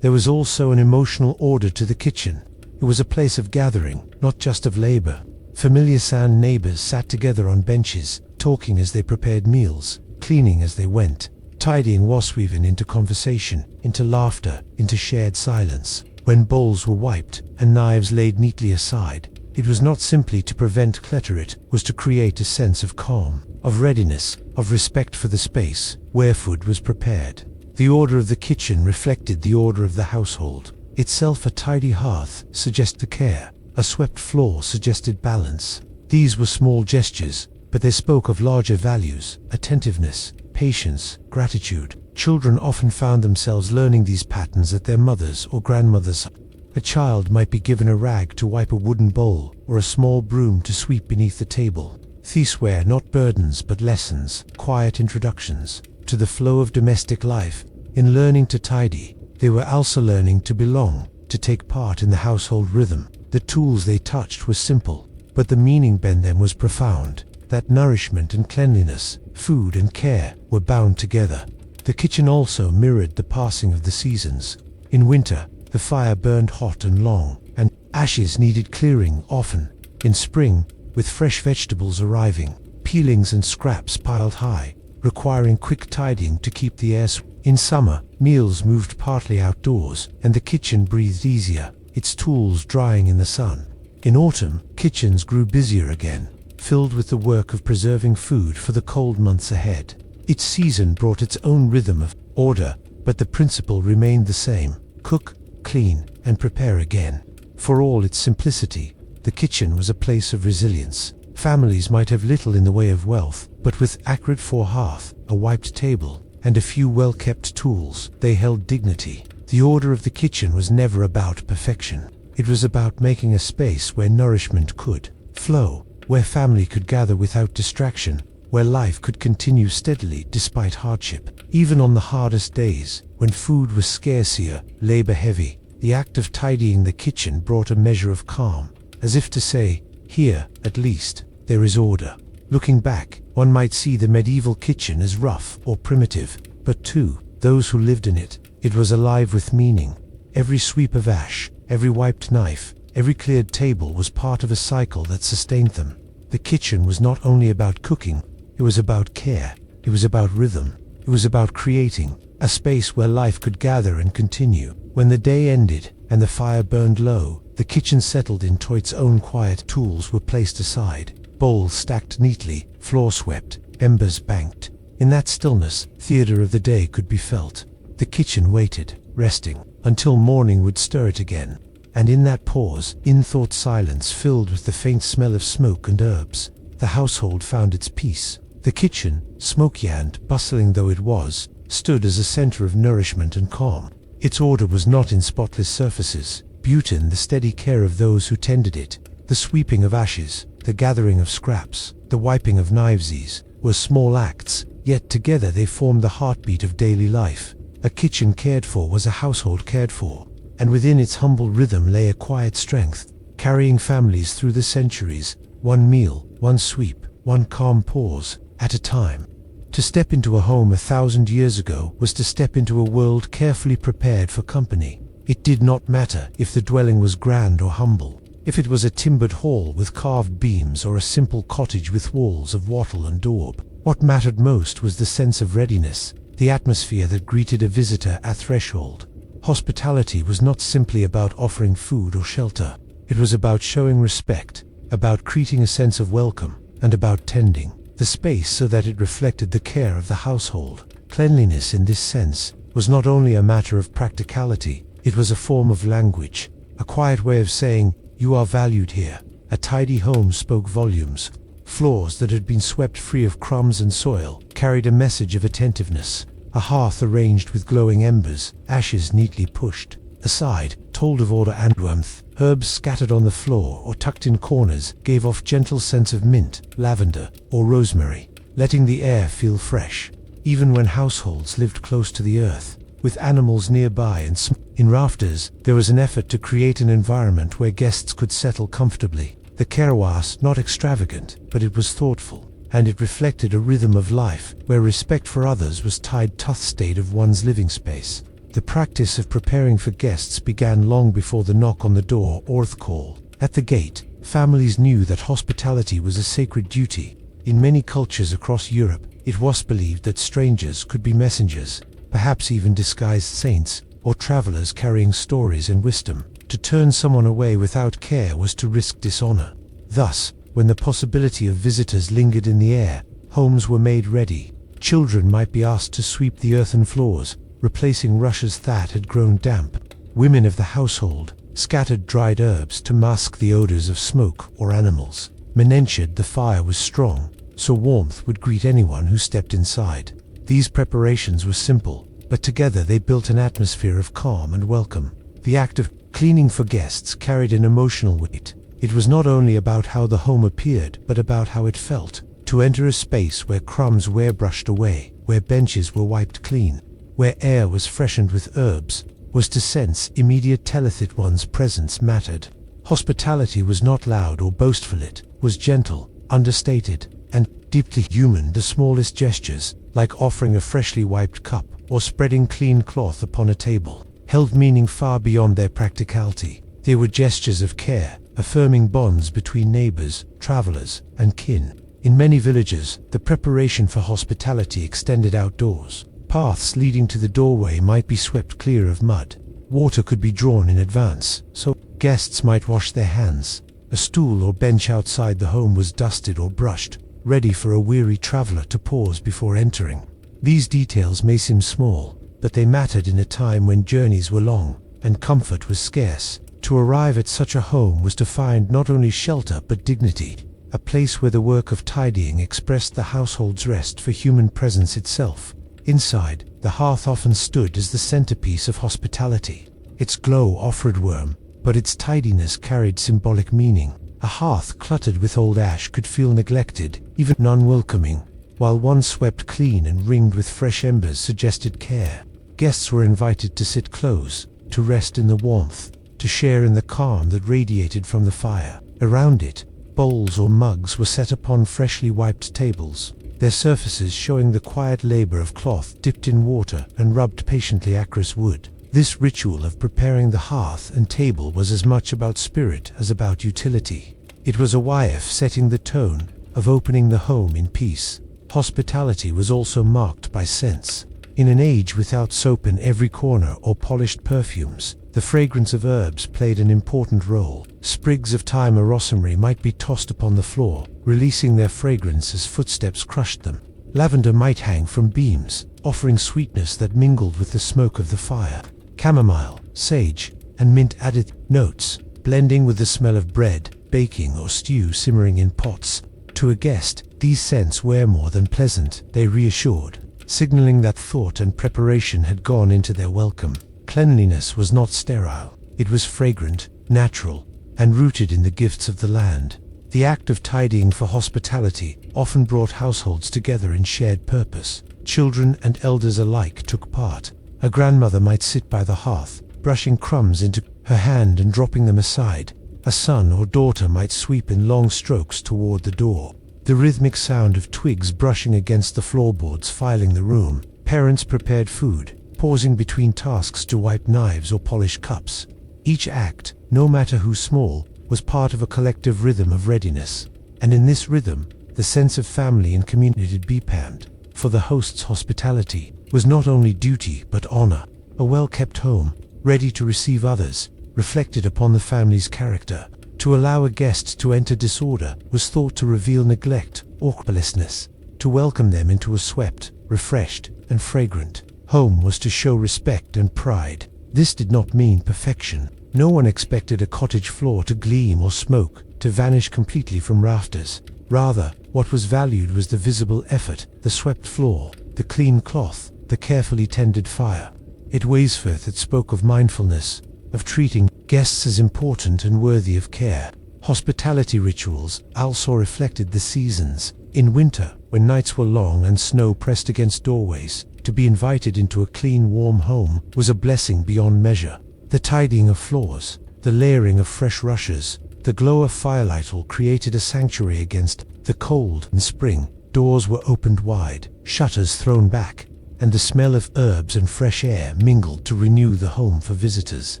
there was also an emotional order to the kitchen. It was a place of gathering, not just of labor. Familiar sound neighbors sat together on benches, talking as they prepared meals, cleaning as they went. Tidying was woven into conversation, into laughter, into shared silence. When bowls were wiped and knives laid neatly aside, it was not simply to prevent clutter, it was to create a sense of calm, of readiness, of respect for the space where food was prepared. The order of the kitchen reflected the order of the household. Itself a tidy hearth suggested care, a swept floor suggested balance. These were small gestures, but they spoke of larger values: attentiveness, patience, gratitude. Children often found themselves learning these patterns at their mother's or grandmother's. A child might be given a rag to wipe a wooden bowl, or a small broom to sweep beneath the table. These were not burdens but lessons, quiet introductions to the flow of domestic life. In learning to tidy, they were also learning to belong, to take part in the household rhythm. The tools they touched were simple, but the meaning behind them was profound. That nourishment and cleanliness, food and care, were bound together. The kitchen also mirrored the passing of the seasons. In winter, the fire burned hot and long, and ashes needed clearing often. In spring, with fresh vegetables arriving, peelings and scraps piled high, requiring quick tidying to keep the air sweet. In summer, meals moved partly outdoors, and the kitchen breathed easier, its tools drying in the sun. In autumn, kitchens grew busier again, filled with the work of preserving food for the cold months ahead. Each season brought its own rhythm of order, but the principle remained the same: cook, clean, and prepare again. For all its simplicity, the kitchen was a place of resilience. Families might have little in the way of wealth, but with accurate hearth, a wiped table, and a few well-kept tools, they held dignity. The order of the kitchen was never about perfection. It was about making a space where nourishment could flow, where family could gather without distraction, where life could continue steadily despite hardship. Even on the hardest days, when food was scarcer, labor heavy, the act of tidying the kitchen brought a measure of calm, as if to say, here, at least, there is order. Looking back, one might see the medieval kitchen as rough or primitive, but to those who lived in it, it was alive with meaning. Every sweep of ash, every wiped knife, every cleared table was part of a cycle that sustained them. The kitchen was not only about cooking, it was about care, it was about rhythm, it was about creating a space where life could gather and continue. When the day ended and the fire burned low, the kitchen settled into its own quiet. Tools were placed aside, bowls stacked neatly, floor swept, embers banked. In that stillness, theater of the day could be felt. The kitchen waited, resting, until morning would stir it again. And in that pause, in-thought silence filled with the faint smell of smoke and herbs, the household found its peace. The kitchen, smoky and bustling though it was, stood as a center of nourishment and calm. Its order was not in spotless surfaces, beauty in the steady care of those who tended it. The sweeping of ashes, the gathering of scraps, the wiping of knives, these were small acts, yet together they formed the heartbeat of daily life. A kitchen cared for was a household cared for, and within its humble rhythm lay a quiet strength, carrying families through the centuries, one meal, one sweep, one calm pause at a time. To step into a home 1,000 years ago was to step into a world carefully prepared for company. It did not matter if the dwelling was grand or humble, if it was a timbered hall with carved beams or a simple cottage with walls of wattle and daub. What mattered most was the sense of readiness, the atmosphere that greeted a visitor at threshold. Hospitality was not simply about offering food or shelter. It was about showing respect, about creating a sense of welcome, and about tending the space so that it reflected the care of the household. Cleanliness in this sense was not only a matter of practicality, it was a form of language, a quiet way of saying, "You are valued here." A tidy home spoke volumes. Floors that had been swept free of crumbs and soil carried a message of attentiveness. A hearth arranged with glowing embers, ashes neatly pushed aside, told of order and warmth. Herbs scattered on the floor or tucked in corners gave off gentle scents of mint, lavender, or rosemary, letting the air feel fresh. Even when households lived close to the earth, with animals nearby and in rafters, there was an effort to create an environment where guests could settle comfortably. The care was not extravagant, but it was thoughtful, and it reflected a rhythm of life where respect for others was tied to the state of one's living space. The practice of preparing for guests began long before the knock on the door or the call. At the gate, families knew that hospitality was a sacred duty. In many cultures across Europe, it was believed that strangers could be messengers, perhaps even disguised saints, or travelers carrying stories and wisdom. To turn someone away without care was to risk dishonor. Thus, when the possibility of visitors lingered in the air, homes were made ready. Children might be asked to sweep the earthen floors, replacing rushes that had grown damp. Women of the household scattered dried herbs to mask the odors of smoke or animals. Men ensured the fire was strong, so warmth would greet anyone who stepped inside. These preparations were simple, but together they built an atmosphere of calm and welcome. The act of cleaning for guests carried an emotional weight. It was not only about how the home appeared, but about how it felt. To enter a space where crumbs were brushed away, where benches were wiped clean, where air was freshened with herbs, was to sense immediate telleth that one's presence mattered. Hospitality was not loud or boastful, it was gentle, understated, and deeply human. The smallest gestures, like offering a freshly wiped cup or spreading clean cloth upon a table, held meaning far beyond their practicality. They were gestures of care, affirming bonds between neighbors, travelers, and kin. In many villages, the preparation for hospitality extended outdoors. Paths leading to the doorway might be swept clear of mud. Water could be drawn in advance, so guests might wash their hands. A stool or bench outside the home was dusted or brushed, ready for a weary traveler to pause before entering. These details may seem small, but they mattered in a time when journeys were long and comfort was scarce. To arrive at such a home was to find not only shelter but dignity, a place where the work of tidying expressed the household's rest for human presence itself. Inside, the hearth often stood as the centerpiece of hospitality. Its glow offered warmth, but its tidiness carried symbolic meaning. A hearth cluttered with old ash could feel neglected, even unwelcoming, while one swept clean and ringed with fresh embers suggested care. Guests were invited to sit close, to rest in the warmth, to share in the calm that radiated from the fire. Around it, bowls or mugs were set upon freshly wiped tables, their surfaces showing the quiet labor of cloth dipped in water and rubbed patiently across wood. This ritual of preparing the hearth and table was as much about spirit as about utility. It was a way of setting the tone, of opening the home in peace. Hospitality was also marked by scents. In an age without soap in every corner or polished perfumes, the fragrance of herbs played an important role. Sprigs of thyme or rosemary might be tossed upon the floor, releasing their fragrance as footsteps crushed them. Lavender might hang from beams, offering sweetness that mingled with the smoke of the fire. Chamomile, sage, and mint added notes, blending with the smell of bread, baking, or stew simmering in pots. To a guest, these scents were more than pleasant, they reassured, signaling that thought and preparation had gone into their welcome. Cleanliness was not sterile. It was fragrant, natural, and rooted in the gifts of the land. The act of tidying for hospitality often brought households together in shared purpose. Children and elders alike took part. A grandmother might sit by the hearth, brushing crumbs into her hand and dropping them aside. A son or daughter might sweep in long strokes toward the door. The rhythmic sound of twigs brushing against the floorboards filing the room. Parents prepared food, pausing between tasks to wipe knives or polish cups. Each act, no matter who small, was part of a collective rhythm of readiness. And in this rhythm, the sense of family and community deepened. For the host's hospitality was not only duty but honor. A well-kept home, ready to receive others, reflected upon the family's character. To allow a guest to enter disorder was thought to reveal neglect or carelessness. To welcome them into a swept, refreshed, and fragrant home was to show respect and pride. This did not mean perfection. No one expected a cottage floor to gleam or smoke to vanish completely from rafters. Rather, what was valued was the visible effort, the swept floor, the clean cloth, the carefully tended fire. At Weisforth it spoke of mindfulness, of treating guests as important and worthy of care. Hospitality rituals also reflected the seasons. In winter, when nights were long and snow pressed against doorways, to be invited into a clean, warm home was a blessing beyond measure. The tidying of floors, the layering of fresh rushes, the glow of firelight all created a sanctuary against the cold. In spring, doors were opened wide, shutters thrown back, and the smell of herbs and fresh air mingled to renew the home for visitors.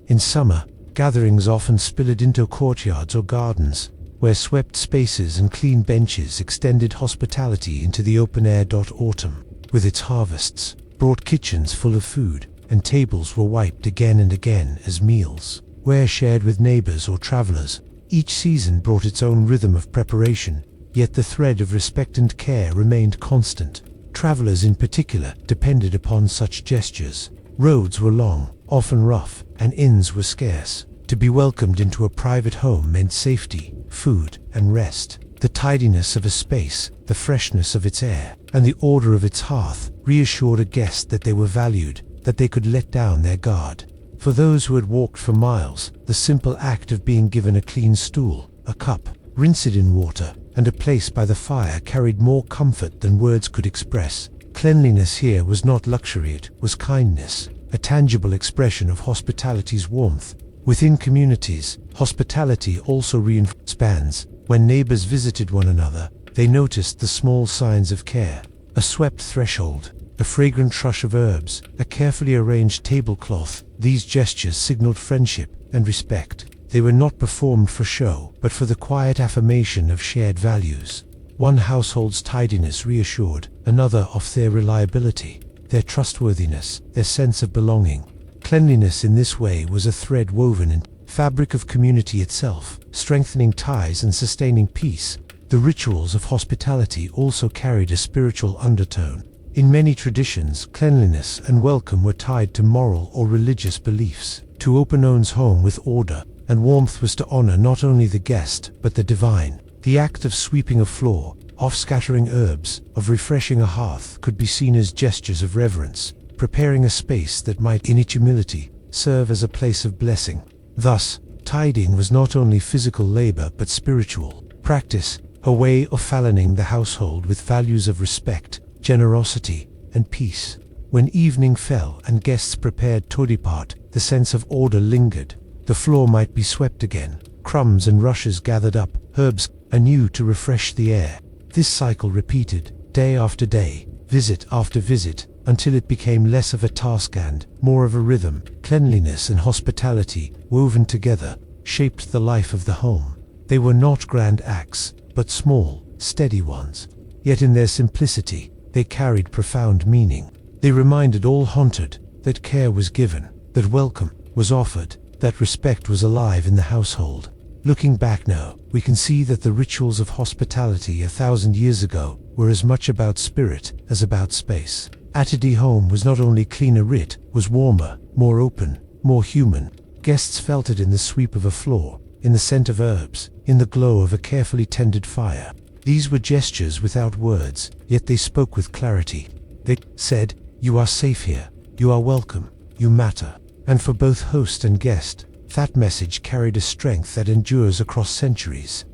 In summer, gatherings often spilled into courtyards or gardens, where swept spaces and clean benches extended hospitality into the open air. Autumn, with its harvests, brought kitchens full of food, and tables were wiped again and again as meals were shared with neighbors or travelers. Each season brought its own rhythm of preparation, yet the thread of respect and care remained constant. Travelers in particular depended upon such gestures. Roads were long, often rough, and inns were scarce. To be welcomed into a private home meant safety, food, and rest. The tidiness of a space, the freshness of its air, and the order of its hearth reassured a guest that they were valued, that they could let down their guard. For those who had walked for miles, the simple act of being given a clean stool, a cup, rinsed in water, and a place by the fire carried more comfort than words could express. Cleanliness here was not luxury, it was kindness, a tangible expression of hospitality's warmth. Within communities, hospitality also reinforced spans. When neighbors visited one another, they noticed the small signs of care. A swept threshold, a fragrant rush of herbs, a carefully arranged tablecloth. These gestures signaled friendship and respect. They were not performed for show, but for the quiet affirmation of shared values. One household's tidiness reassured another of their reliability, their trustworthiness, their sense of belonging. Cleanliness in this way was a thread woven in fabric of community itself, strengthening ties and sustaining peace. The rituals of hospitality also carried a spiritual undertone. In many traditions, cleanliness and welcome were tied to moral or religious beliefs. To open one's home with order and warmth was to honor not only the guest, but the divine. The act of sweeping a floor, of scattering herbs, of refreshing a hearth could be seen as gestures of reverence, preparing a space that might, in its humility, serve as a place of blessing. Thus, tidying was not only physical labor but spiritual practice, a way of fallioning the household with values of respect, generosity, and peace. When evening fell and guests prepared to depart, the sense of order lingered. The floor might be swept again, crumbs and rushes gathered up, herbs anew to refresh the air. This cycle repeated, day after day, visit after visit, until it became less of a task and more of a rhythm. Cleanliness and hospitality, woven together, shaped the life of the home. They were not grand acts, but small, steady ones. Yet in their simplicity, they carried profound meaning. They reminded all haunted that care was given, that welcome was offered, that respect was alive in the household. Looking back now, we can see that the rituals of hospitality 1,000 years ago were as much about spirit as about space. Attidy home was not only cleaner, it was warmer, more open, more human. Guests felt it in the sweep of a floor, in the scent of herbs, in the glow of a carefully tended fire. These were gestures without words, yet they spoke with clarity. They said, "You are safe here, you are welcome, you matter." And for both host and guest, that message carried a strength that endures across centuries.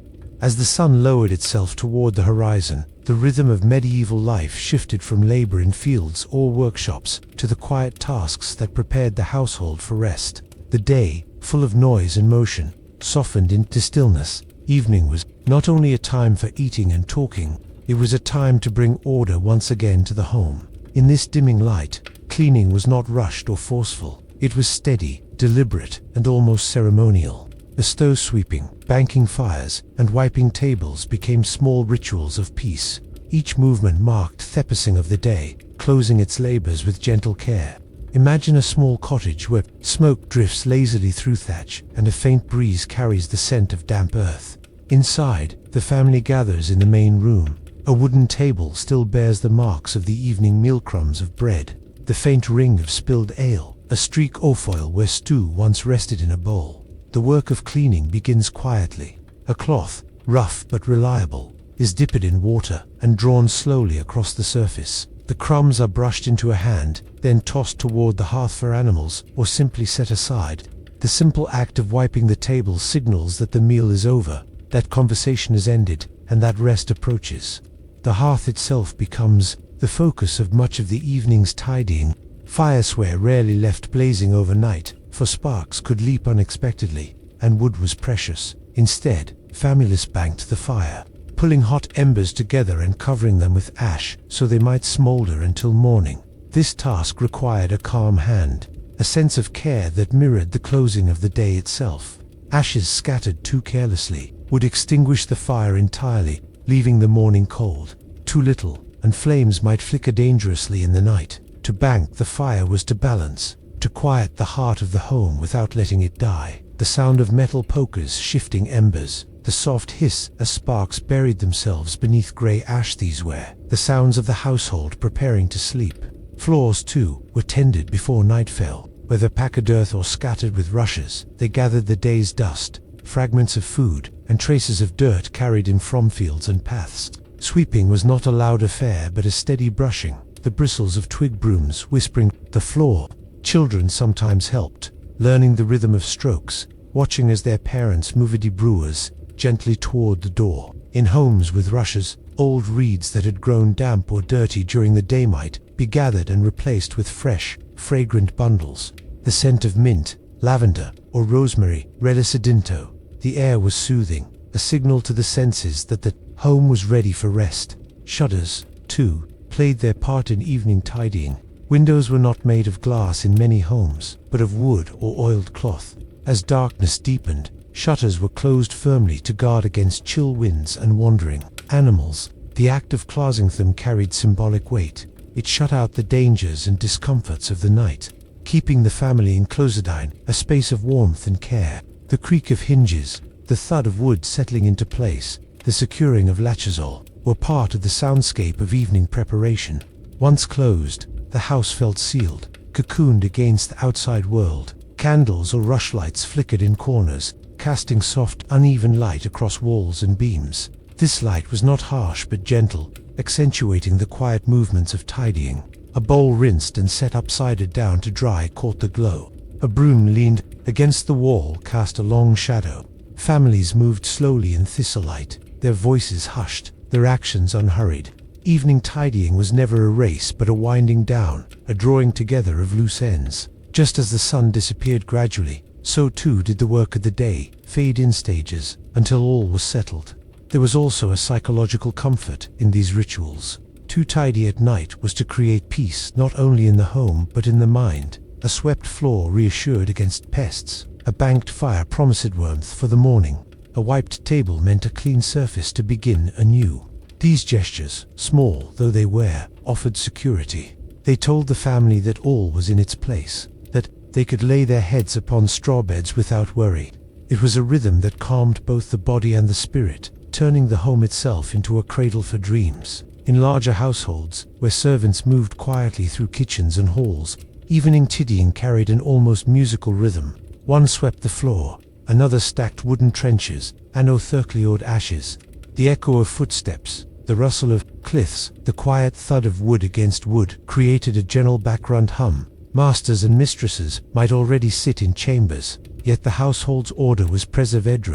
As the sun lowered itself toward the horizon, the rhythm of medieval life shifted from labor in fields or workshops to the quiet tasks that prepared the household for rest. The day, full of noise and motion, softened into stillness. Evening was not only a time for eating and talking, it was a time to bring order once again to the home. In this dimming light, cleaning was not rushed or forceful. It was steady, deliberate, and almost ceremonial. The stove sweeping, banking fires, and wiping tables became small rituals of peace. Each movement marked the passing of the day, closing its labors with gentle care. Imagine a small cottage where smoke drifts lazily through thatch and a faint breeze carries the scent of damp earth. Inside, the family gathers in the main room. A wooden table still bears the marks of the evening meal, crumbs of bread, the faint ring of spilled ale, a streak of foil where stew once rested in a bowl. The work of cleaning begins quietly. A cloth, rough but reliable, is dipped in water and drawn slowly across the surface. The crumbs are brushed into a hand, then tossed toward the hearth for animals, or simply set aside. The simple act of wiping the table signals that the meal is over, that conversation is ended, and that rest approaches. The hearth itself becomes the focus of much of the evening's tidying. Fires were rarely left blazing overnight, for sparks could leap unexpectedly, and wood was precious. Instead, families banked the fire, pulling hot embers together and covering them with ash so they might smolder until morning. This task required a calm hand, a sense of care that mirrored the closing of the day itself. Ashes scattered too carelessly would extinguish the fire entirely, leaving the morning cold. Too little, and flames might flicker dangerously in the night. To bank the fire was to balance, to quiet the heart of the home without letting it die. The sound of metal pokers shifting embers, the soft hiss as sparks buried themselves beneath grey ash. These were the sounds of the household preparing to sleep. Floors, too, were tended before night fell. Whether packed earth or scattered with rushes, they gathered the day's dust, fragments of food, and traces of dirt carried in from fields and paths. Sweeping was not a loud affair but a steady brushing, the bristles of twig brooms whispering the floor. Children sometimes helped, learning the rhythm of strokes, watching as their parents moved brewers gently toward the door. In homes with rushes, old reeds that had grown damp or dirty during the day might be gathered and replaced with fresh, fragrant bundles. The scent of mint, lavender, or rosemary, reliscidinto. The air was soothing, a signal to the senses that the home was ready for rest. Shutters, too, played their part in evening tidying. Windows were not made of glass in many homes, but of wood or oiled cloth. As darkness deepened, shutters were closed firmly to guard against chill winds and wandering animals. The act of closing them carried symbolic weight. It shut out the dangers and discomforts of the night, keeping the family enclosed in a space of warmth and care. The creak of hinges, the thud of wood settling into place, the securing of latches all were part of the soundscape of evening preparation. Once closed, the house felt sealed, cocooned against the outside world. Candles or rushlights flickered in corners, casting soft, uneven light across walls and beams. This light was not harsh but gentle, accentuating the quiet movements of tidying. A bowl rinsed and set upside down to dry caught the glow. A broom leaned against the wall, cast a long shadow. Families moved slowly in thistle light, their voices hushed, their actions unhurried. Evening tidying was never a race but a winding down, a drawing together of loose ends. Just as the sun disappeared gradually, so too did the work of the day fade in stages until all was settled. There was also a psychological comfort in these rituals. To tidy at night was to create peace not only in the home but in the mind. A swept floor reassured against pests. A banked fire promised warmth for the morning. A wiped table meant a clean surface to begin anew. These gestures, small though they were, offered security. They told the family that all was in its place, that they could lay their heads upon straw beds without worry. It was a rhythm that calmed both the body and the spirit, turning the home itself into a cradle for dreams. In larger households, where servants moved quietly through kitchens and halls, evening tidying carried an almost musical rhythm. One swept the floor, another stacked wooden trenches, and cleared ashes. The echo of footsteps, the rustle of cliffs, the quiet thud of wood against wood created a general background hum. Masters and mistresses might already sit in chambers, yet the household's order was persevered.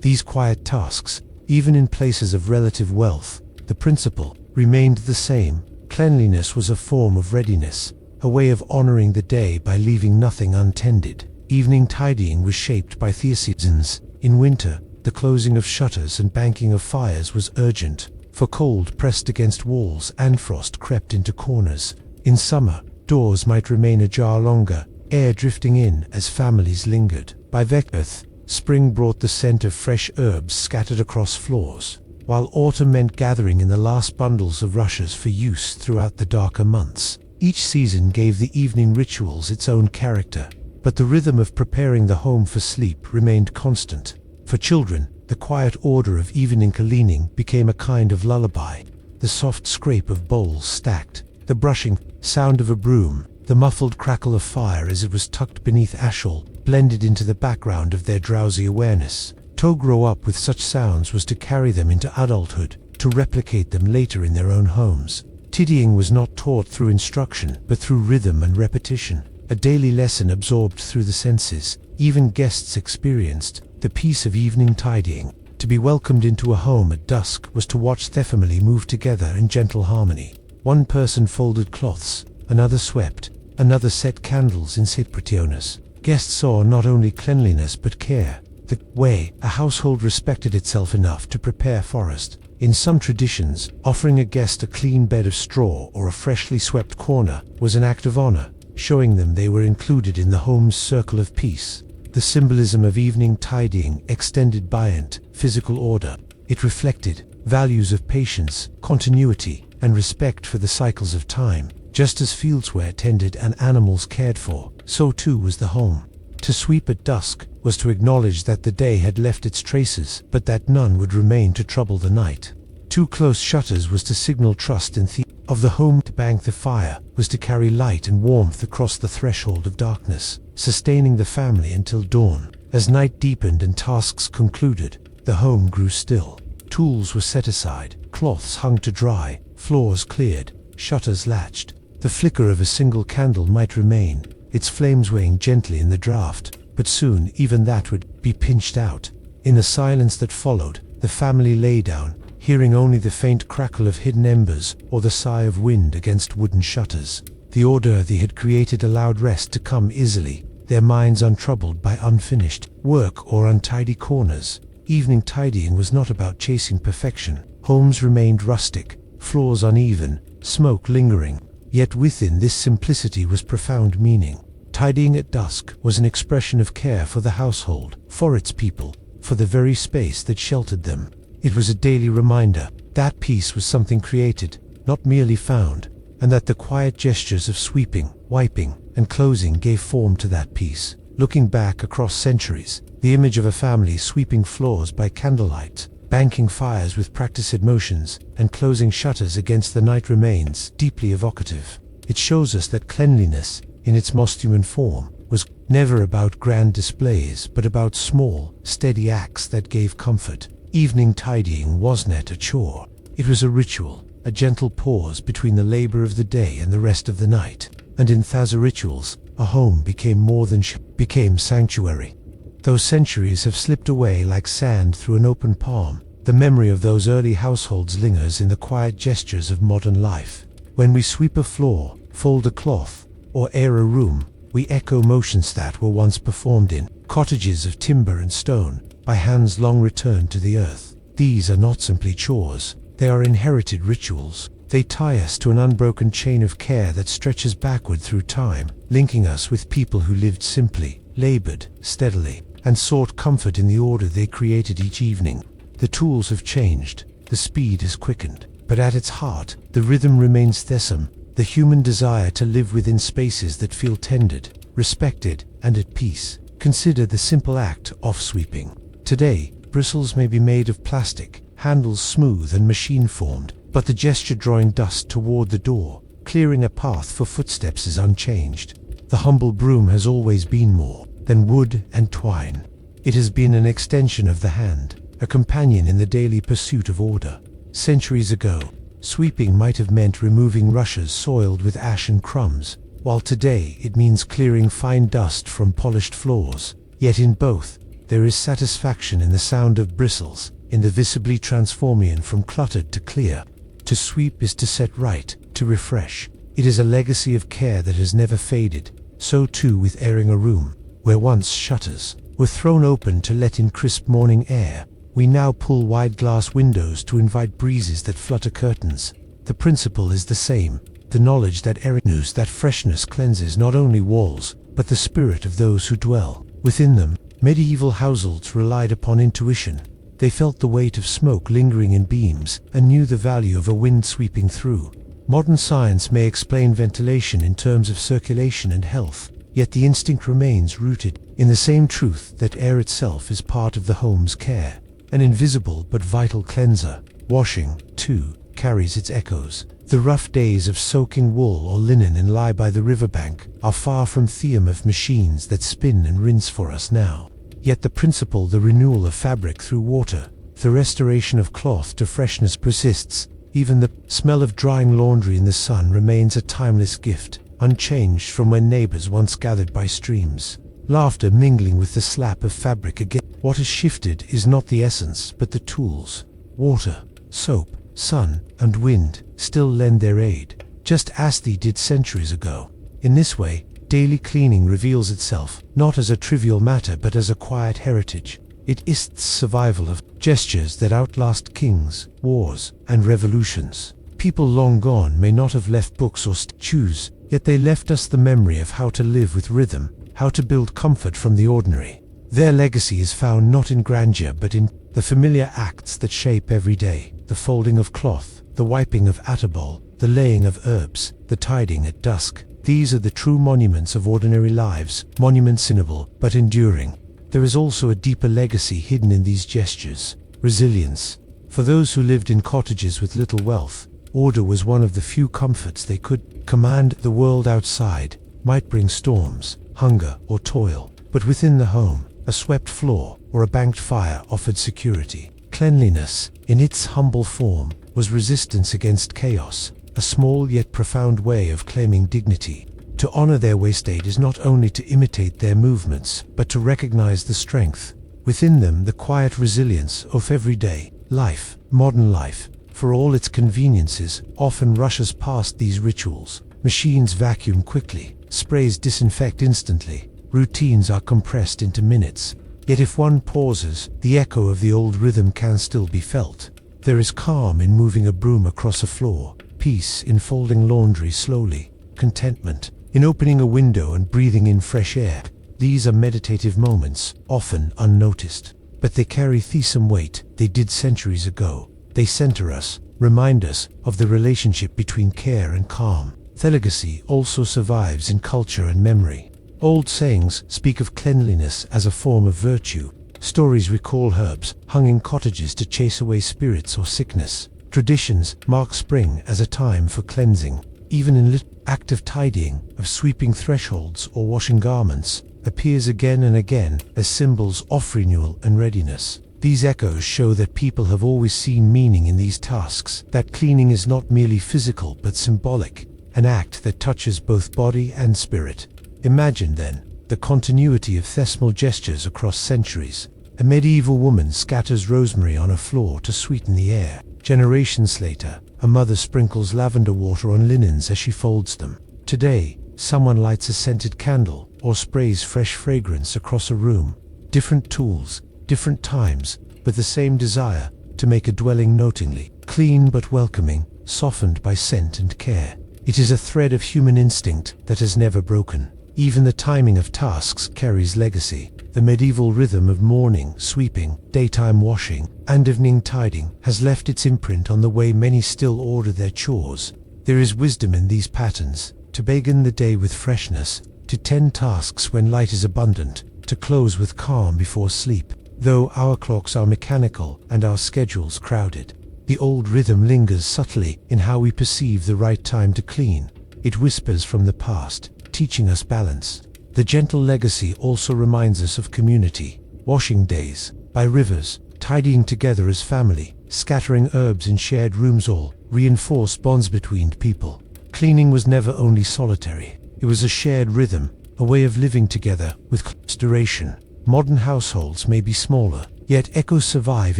These quiet tasks, Even in places of relative wealth, the principle remained the same. Cleanliness was a form of readiness, a way of honoring the day by leaving nothing untended. Evening tidying was shaped by the seasons. In winter, the closing of shutters and banking of fires was urgent, for cold pressed against walls and frost crept into corners. In summer, doors might remain ajar longer, air drifting in as families lingered. By Vectorth, spring brought the scent of fresh herbs scattered across floors, while autumn meant gathering in the last bundles of rushes for use throughout the darker months. Each season gave the evening rituals its own character, but the rhythm of preparing the home for sleep remained constant. For children, the quiet order of evening cleaning became a kind of lullaby. The soft scrape of bowls stacked, the brushing sound of a broom, the muffled crackle of fire as it was tucked beneath ashole, blended into the background of their drowsy awareness. To grow up with such sounds was to carry them into adulthood, to replicate them later in their own homes. Tidying was not taught through instruction, but through rhythm and repetition, a daily lesson absorbed through the senses. Even guests experienced the peace of evening tidying. To be welcomed into a home at dusk was to watch the family move together in gentle harmony. One person folded cloths, another swept, another set candles in separationes. Guests saw not only cleanliness but care, the way a household respected itself enough to prepare for it. In some traditions, offering a guest a clean bed of straw or a freshly swept corner was an act of honor, showing them they were included in the home's circle of peace. The symbolism of evening tidying extended beyond physical order. It reflected values of patience, continuity, and respect for the cycles of time. Just as fields were tended and animals cared for, so too was the home. To sweep at dusk was to acknowledge that the day had left its traces, but that none would remain to trouble the night. To close shutters was to signal trust in the of the home. To bank the fire was to carry light and warmth across the threshold of darkness, sustaining the family until dawn. As night deepened and tasks concluded, the home grew still. Tools were set aside, cloths hung to dry, floors cleared, shutters latched. The flicker of a single candle might remain, its flames weighing gently in the draught, but soon even that would be pinched out. In the silence that followed, the family lay down, hearing only the faint crackle of hidden embers or the sigh of wind against wooden shutters. The order they had created allowed rest to come easily, their minds untroubled by unfinished work or untidy corners. Evening tidying was not about chasing perfection. Homes remained rustic, floors uneven, smoke lingering, yet within this simplicity was profound meaning. Tidying at dusk was an expression of care for the household, for its people, for the very space that sheltered them. It was a daily reminder that peace was something created, not merely found, and that the quiet gestures of sweeping, wiping, and closing gave form to that peace. Looking back across centuries, the image of a family sweeping floors by candlelight, banking fires with practiced motions, and closing shutters against the night remains deeply evocative. It shows us that cleanliness, in its most human form, was never about grand displays but about small, steady acts that gave comfort. Evening tidying wasn't a chore. It was a ritual, a gentle pause between the labor of the day and the rest of the night. And in those rituals, a home became more than became sanctuary. Those centuries have slipped away like sand through an open palm. The memory of those early households lingers in the quiet gestures of modern life. When we sweep a floor, fold a cloth, or air a room, we echo motions that were once performed in cottages of timber and stone, by hands long returned to the earth. These are not simply chores, they are inherited rituals. They tie us to an unbroken chain of care that stretches backward through time, linking us with people who lived simply, labored steadily, and sought comfort in the order they created each evening. The tools have changed, the speed has quickened, but at its heart, the rhythm remains the same, the human desire to live within spaces that feel tended, respected, and at peace. Consider the simple act of sweeping. Today, bristles may be made of plastic, handles smooth and machine-formed, but the gesture drawing dust toward the door, clearing a path for footsteps is unchanged. The humble broom has always been more than wood and twine. It has been an extension of the hand, a companion in the daily pursuit of order. Centuries ago, sweeping might have meant removing rushes soiled with ash and crumbs, while today it means clearing fine dust from polished floors. Yet in both, there is satisfaction in the sound of bristles, in the visibly transformian from cluttered to clear. To sweep is to set right, to refresh. It is a legacy of care that has never faded. So too with airing a room, where once shutters were thrown open to let in crisp morning air. We now pull wide glass windows to invite breezes that flutter curtains. The principle is the same, the knowledge that airiness, that freshness cleanses not only walls, but the spirit of those who dwell within them. Medieval households relied upon intuition. They felt the weight of smoke lingering in beams and knew the value of a wind sweeping through. Modern science may explain ventilation in terms of circulation and health, yet the instinct remains rooted in the same truth that air itself is part of the home's care, an invisible but vital cleanser. Washing, too, carries its echoes. The rough days of soaking wool or linen in lie by the riverbank are far from theme of machines that spin and rinse for us now. Yet the principle, the renewal of fabric through water, the restoration of cloth to freshness persists. Even the smell of drying laundry in the sun remains a timeless gift, unchanged from when neighbors once gathered by streams, laughter mingling with the slap of fabric again. What has shifted is not the essence, but the tools. Water, soap, sun, and wind still lend their aid, just as they did centuries ago. In this way, daily cleaning reveals itself, not as a trivial matter but as a quiet heritage. It is the survival of gestures that outlast kings, wars, and revolutions. People long gone may not have left books or statues, yet they left us the memory of how to live with rhythm, how to build comfort from the ordinary. Their legacy is found not in grandeur but in the familiar acts that shape every day: the folding of cloth, the wiping of attabol, the laying of herbs, the tidying at dusk. These are the true monuments of ordinary lives, monuments sinnable but enduring. There is also a deeper legacy hidden in these gestures: resilience. For those who lived in cottages with little wealth, order was one of the few comforts they could command. The world outside might bring storms, hunger, or toil, but within the home, a swept floor or a banked fire offered security. Cleanliness, in its humble form, was resistance against chaos, a small yet profound way of claiming dignity. To honor their wasted is not only to imitate their movements, but to recognize the strength within them, the quiet resilience of everyday life. Modern life, for all its conveniences, often rushes past these rituals. Machines vacuum quickly, sprays disinfect instantly, routines are compressed into minutes. Yet if one pauses, the echo of the old rhythm can still be felt. There is calm in moving a broom across a floor, peace in folding laundry slowly, contentment in opening a window and breathing in fresh air. These are meditative moments, often unnoticed, but they carry some weight. They did centuries ago. They center us, remind us of the relationship between care and calm. Their legacy also survives in culture and memory. Old sayings speak of cleanliness as a form of virtue. Stories recall herbs hung in cottages to chase away spirits or sickness. Traditions mark spring as a time for cleansing. Even in little act of tidying, of sweeping thresholds or washing garments, appears again and again as symbols of renewal and readiness. These echoes show that people have always seen meaning in these tasks, that cleaning is not merely physical but symbolic, an act that touches both body and spirit. Imagine, then, the continuity of thesmal gestures across centuries. A medieval woman scatters rosemary on a floor to sweeten the air. Generations later, a mother sprinkles lavender water on linens as she folds them. Today, someone lights a scented candle or sprays fresh fragrance across a room. Different tools, different times, but the same desire to make a dwelling notingly clean but welcoming, softened by scent and care. It is a thread of human instinct that has never broken. Even the timing of tasks carries legacy. The medieval rhythm of morning sweeping, daytime washing, and evening tidying has left its imprint on the way many still order their chores. There is wisdom in these patterns: to begin the day with freshness, to tend tasks when light is abundant, to close with calm before sleep. Though our clocks are mechanical and our schedules crowded, the old rhythm lingers subtly in how we perceive the right time to clean. It whispers from the past, teaching us balance. The gentle legacy also reminds us of community. Washing days by rivers, tidying together as family, scattering herbs in shared rooms all reinforced bonds between people. Cleaning was never only solitary. It was a shared rhythm, a way of living together with close duration. Modern households may be smaller, Yet echoes survive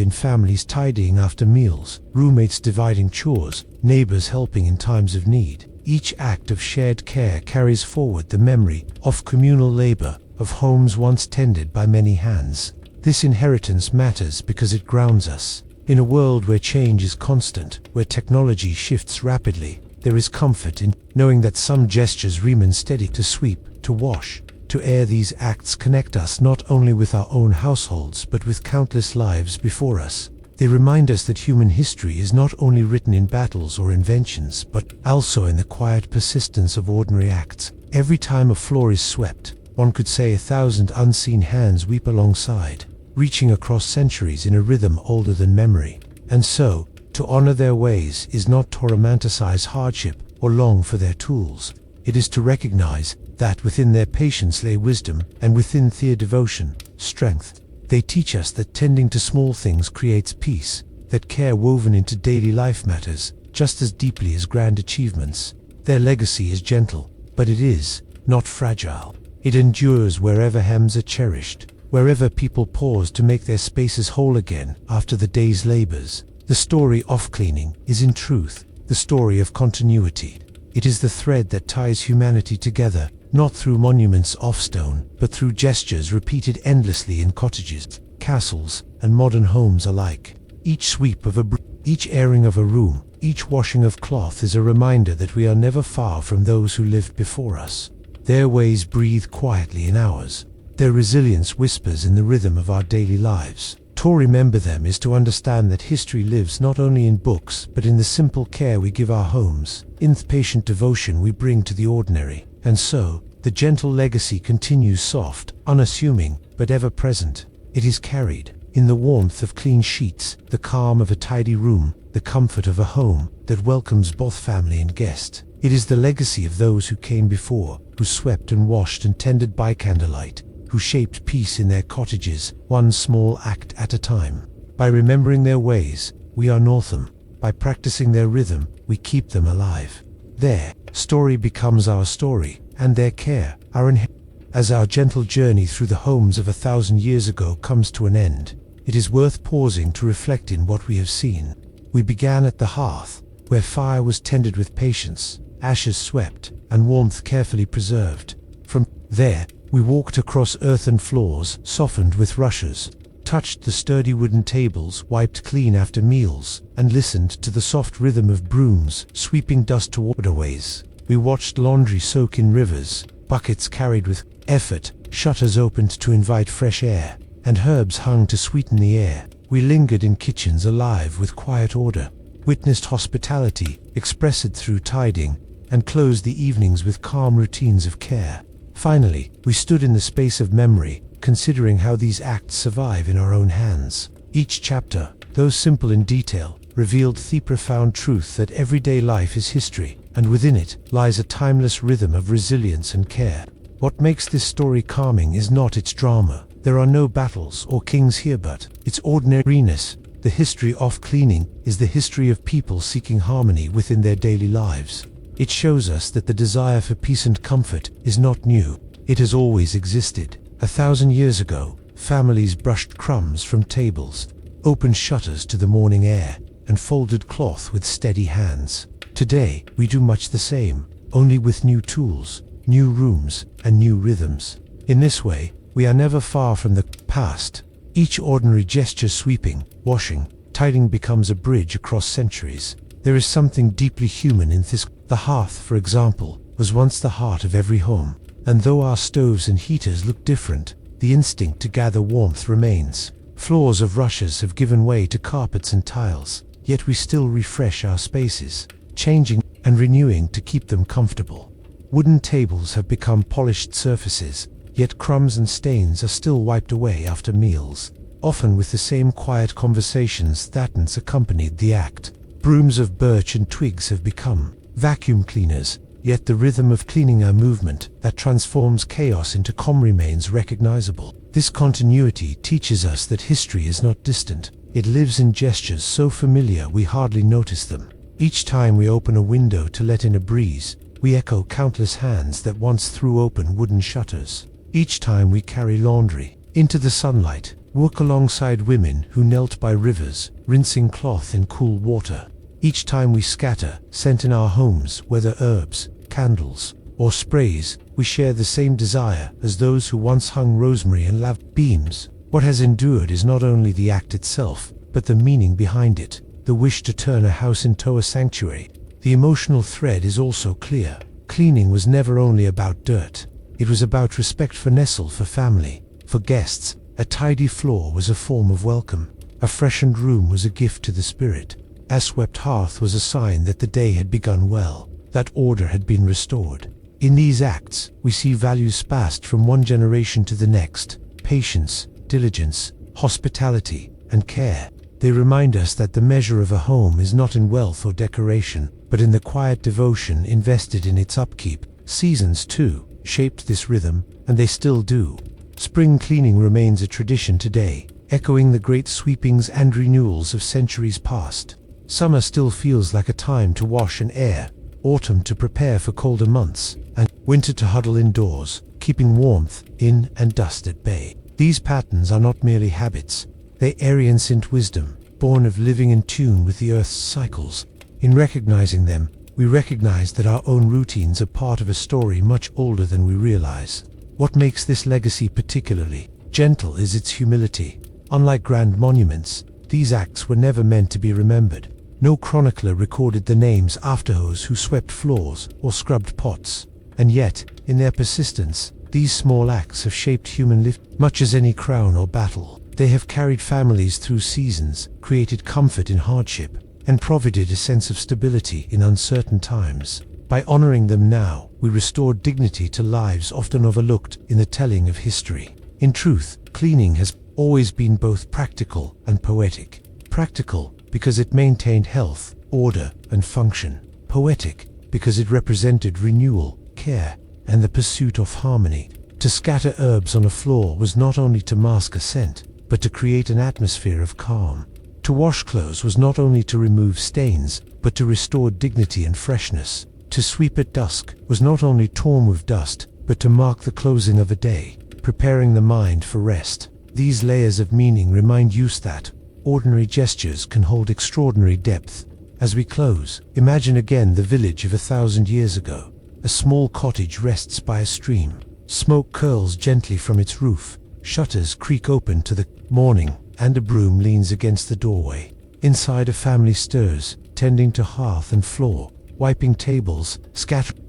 in families tidying after meals, roommates dividing chores, neighbors helping in times of need. Each act of shared care carries forward the memory of communal labor, of homes once tended by many hands. This inheritance matters because it grounds us. In a world where change is constant, where technology shifts rapidly, there is comfort in knowing that some gestures remain steady. To sweep, to wash, to air. These acts connect us not only with our own households but with countless lives before us. They remind us that human history is not only written in battles or inventions, but also in the quiet persistence of ordinary acts. Every time a floor is swept, one could say 1,000 unseen hands weep alongside, reaching across centuries in a rhythm older than memory. And so, to honor their ways is not to romanticize hardship or long for their tools. It is to recognize that within their patience lay wisdom, and within their devotion, strength. They teach us that tending to small things creates peace, that care woven into daily life matters just as deeply as grand achievements. Their legacy is gentle, but it is not fragile. It endures wherever hems are cherished, wherever people pause to make their spaces whole again after the day's labors. The story of cleaning is in truth the story of continuity. It is the thread that ties humanity together, not through monuments of stone, but through gestures repeated endlessly in cottages, castles, and modern homes alike. Each sweep of a broom, each airing of a room, each washing of cloth is a reminder that we are never far from those who lived before us. Their ways breathe quietly in ours. Their resilience whispers in the rhythm of our daily lives. To remember them is to understand that history lives not only in books, but in the simple care we give our homes, in the patient devotion we bring to the ordinary. And so, the gentle legacy continues, soft, unassuming, but ever present. It is carried in the warmth of clean sheets, the calm of a tidy room, the comfort of a home that welcomes both family and guest. It is the legacy of those who came before, who swept and washed and tended by candlelight, who shaped peace in their cottages, one small act at a time. By remembering their ways, we unearth them. By practicing their rhythm, we keep them alive. Their story becomes our story, and their care, our inheritance. As our gentle journey through the homes of 1,000 years ago comes to an end, it is worth pausing to reflect in what we have seen. We began at the hearth, where fire was tended with patience, ashes swept, and warmth carefully preserved. From there, we walked across earthen floors, softened with rushes, touched the sturdy wooden tables, wiped clean after meals, and listened to the soft rhythm of brooms sweeping dust to waterways. We watched laundry soak in rivers, buckets carried with effort, shutters opened to invite fresh air, and herbs hung to sweeten the air. We lingered in kitchens alive with quiet order, witnessed hospitality expressed through tidying, and closed the evenings with calm routines of care. Finally, we stood in the space of memory, considering how these acts survive in our own hands. Each chapter, though simple in detail, revealed the profound truth that everyday life is history, and within it lies a timeless rhythm of resilience and care. What makes this story calming is not its drama. There are no battles or kings here, but its ordinariness. The history of cleaning is the history of people seeking harmony within their daily lives. It shows us that the desire for peace and comfort is not new. It has always existed. 1,000 years ago, families brushed crumbs from tables, opened shutters to the morning air, and folded cloth with steady hands. Today, we do much the same, only with new tools, new rooms, and new rhythms. In this way, we are never far from the past. Each ordinary gesture, sweeping, washing, tidying, becomes a bridge across centuries. There is something deeply human in this. The hearth, for example, was once the heart of every home, and though our stoves and heaters look different, the instinct to gather warmth remains. Floors of rushes have given way to carpets and tiles, yet we still refresh our spaces, changing and renewing to keep them comfortable. Wooden tables have become polished surfaces, yet crumbs and stains are still wiped away after meals, often with the same quiet conversations that once accompanied the act. Brooms of birch and twigs have become vacuum cleaners, yet the rhythm of cleaning, a movement that transforms chaos into calm, remains recognizable. This continuity teaches us that history is not distant. It lives in gestures so familiar we hardly notice them. Each time we open a window to let in a breeze, we echo countless hands that once threw open wooden shutters. Each time we carry laundry into the sunlight, work alongside women who knelt by rivers, rinsing cloth in cool water. Each time we scatter scent in our homes, whether herbs, candles, or sprays, we share the same desire as those who once hung rosemary and lavender beams. What has endured is not only the act itself, but the meaning behind it, the wish to turn a house into a sanctuary. The emotional thread is also clear. Cleaning was never only about dirt. It was about respect for Nestle, for family, for guests. A tidy floor was a form of welcome. A freshened room was a gift to the spirit. A swept hearth was a sign that the day had begun well, that order had been restored. In these acts, we see values passed from one generation to the next: patience, diligence, hospitality, and care. They remind us that the measure of a home is not in wealth or decoration, but in the quiet devotion invested in its upkeep. Seasons, too, shaped this rhythm, and they still do. Spring cleaning remains a tradition today, echoing the great sweepings and renewals of centuries past. Summer still feels like a time to wash and air, autumn to prepare for colder months, and winter to huddle indoors, keeping warmth in and dust at bay. These patterns are not merely habits. They are ancient wisdom, born of living in tune with the Earth's cycles. In recognizing them, we recognize that our own routines are part of a story much older than we realize. What makes this legacy particularly gentle is its humility. Unlike grand monuments, these acts were never meant to be remembered. No chronicler recorded the names after those who swept floors or scrubbed pots. And yet, in their persistence, these small acts have shaped human life. Much as any crown or battle, they have carried families through seasons, created comfort in hardship, and provided a sense of stability in uncertain times. By honoring them now, we restore dignity to lives often overlooked in the telling of history. In truth, cleaning has always been both practical and poetic. Practical because it maintained health, order, and function. Poetic because it represented renewal, care, and the pursuit of harmony. To scatter herbs on a floor was not only to mask a scent, but to create an atmosphere of calm. To wash clothes was not only to remove stains, but to restore dignity and freshness. To sweep at dusk was not only torn with dust, but to mark the closing of a day, preparing the mind for rest. These layers of meaning remind us that ordinary gestures can hold extraordinary depth. As we close, imagine again the village of 1,000 years ago. A small cottage rests by a stream. Smoke curls gently from its roof. Shutters creak open to the morning, and a broom leans against the doorway. Inside, a family stirs, tending to hearth and floor, wiping tables,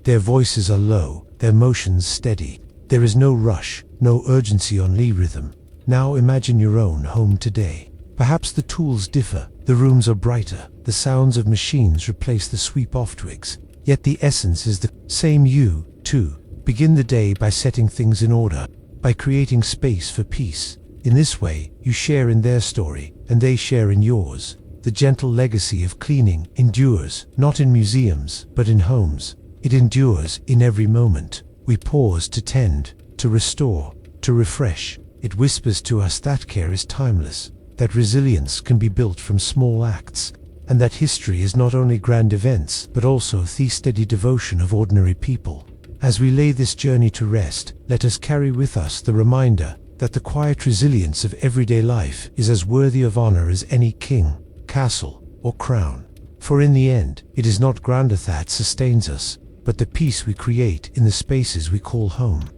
Their voices are low, their motions steady. There is no rush, no urgency on Lee rhythm. Now imagine your own home today. Perhaps the tools differ, the rooms are brighter, the sounds of machines replace the sweep-off twigs. Yet the essence is the same. You, too, begin the day by setting things in order, by creating space for peace. In this way, you share in their story, and they share in yours. The gentle legacy of cleaning endures, not in museums, but in homes. It endures in every moment. We pause to tend, to restore, to refresh. It whispers to us that care is timeless, that resilience can be built from small acts, and that history is not only grand events, but also the steady devotion of ordinary people. As we lay this journey to rest, let us carry with us the reminder that the quiet resilience of everyday life is as worthy of honor as any king, castle, or crown. For in the end, it is not grandeur that sustains us, but the peace we create in the spaces we call home.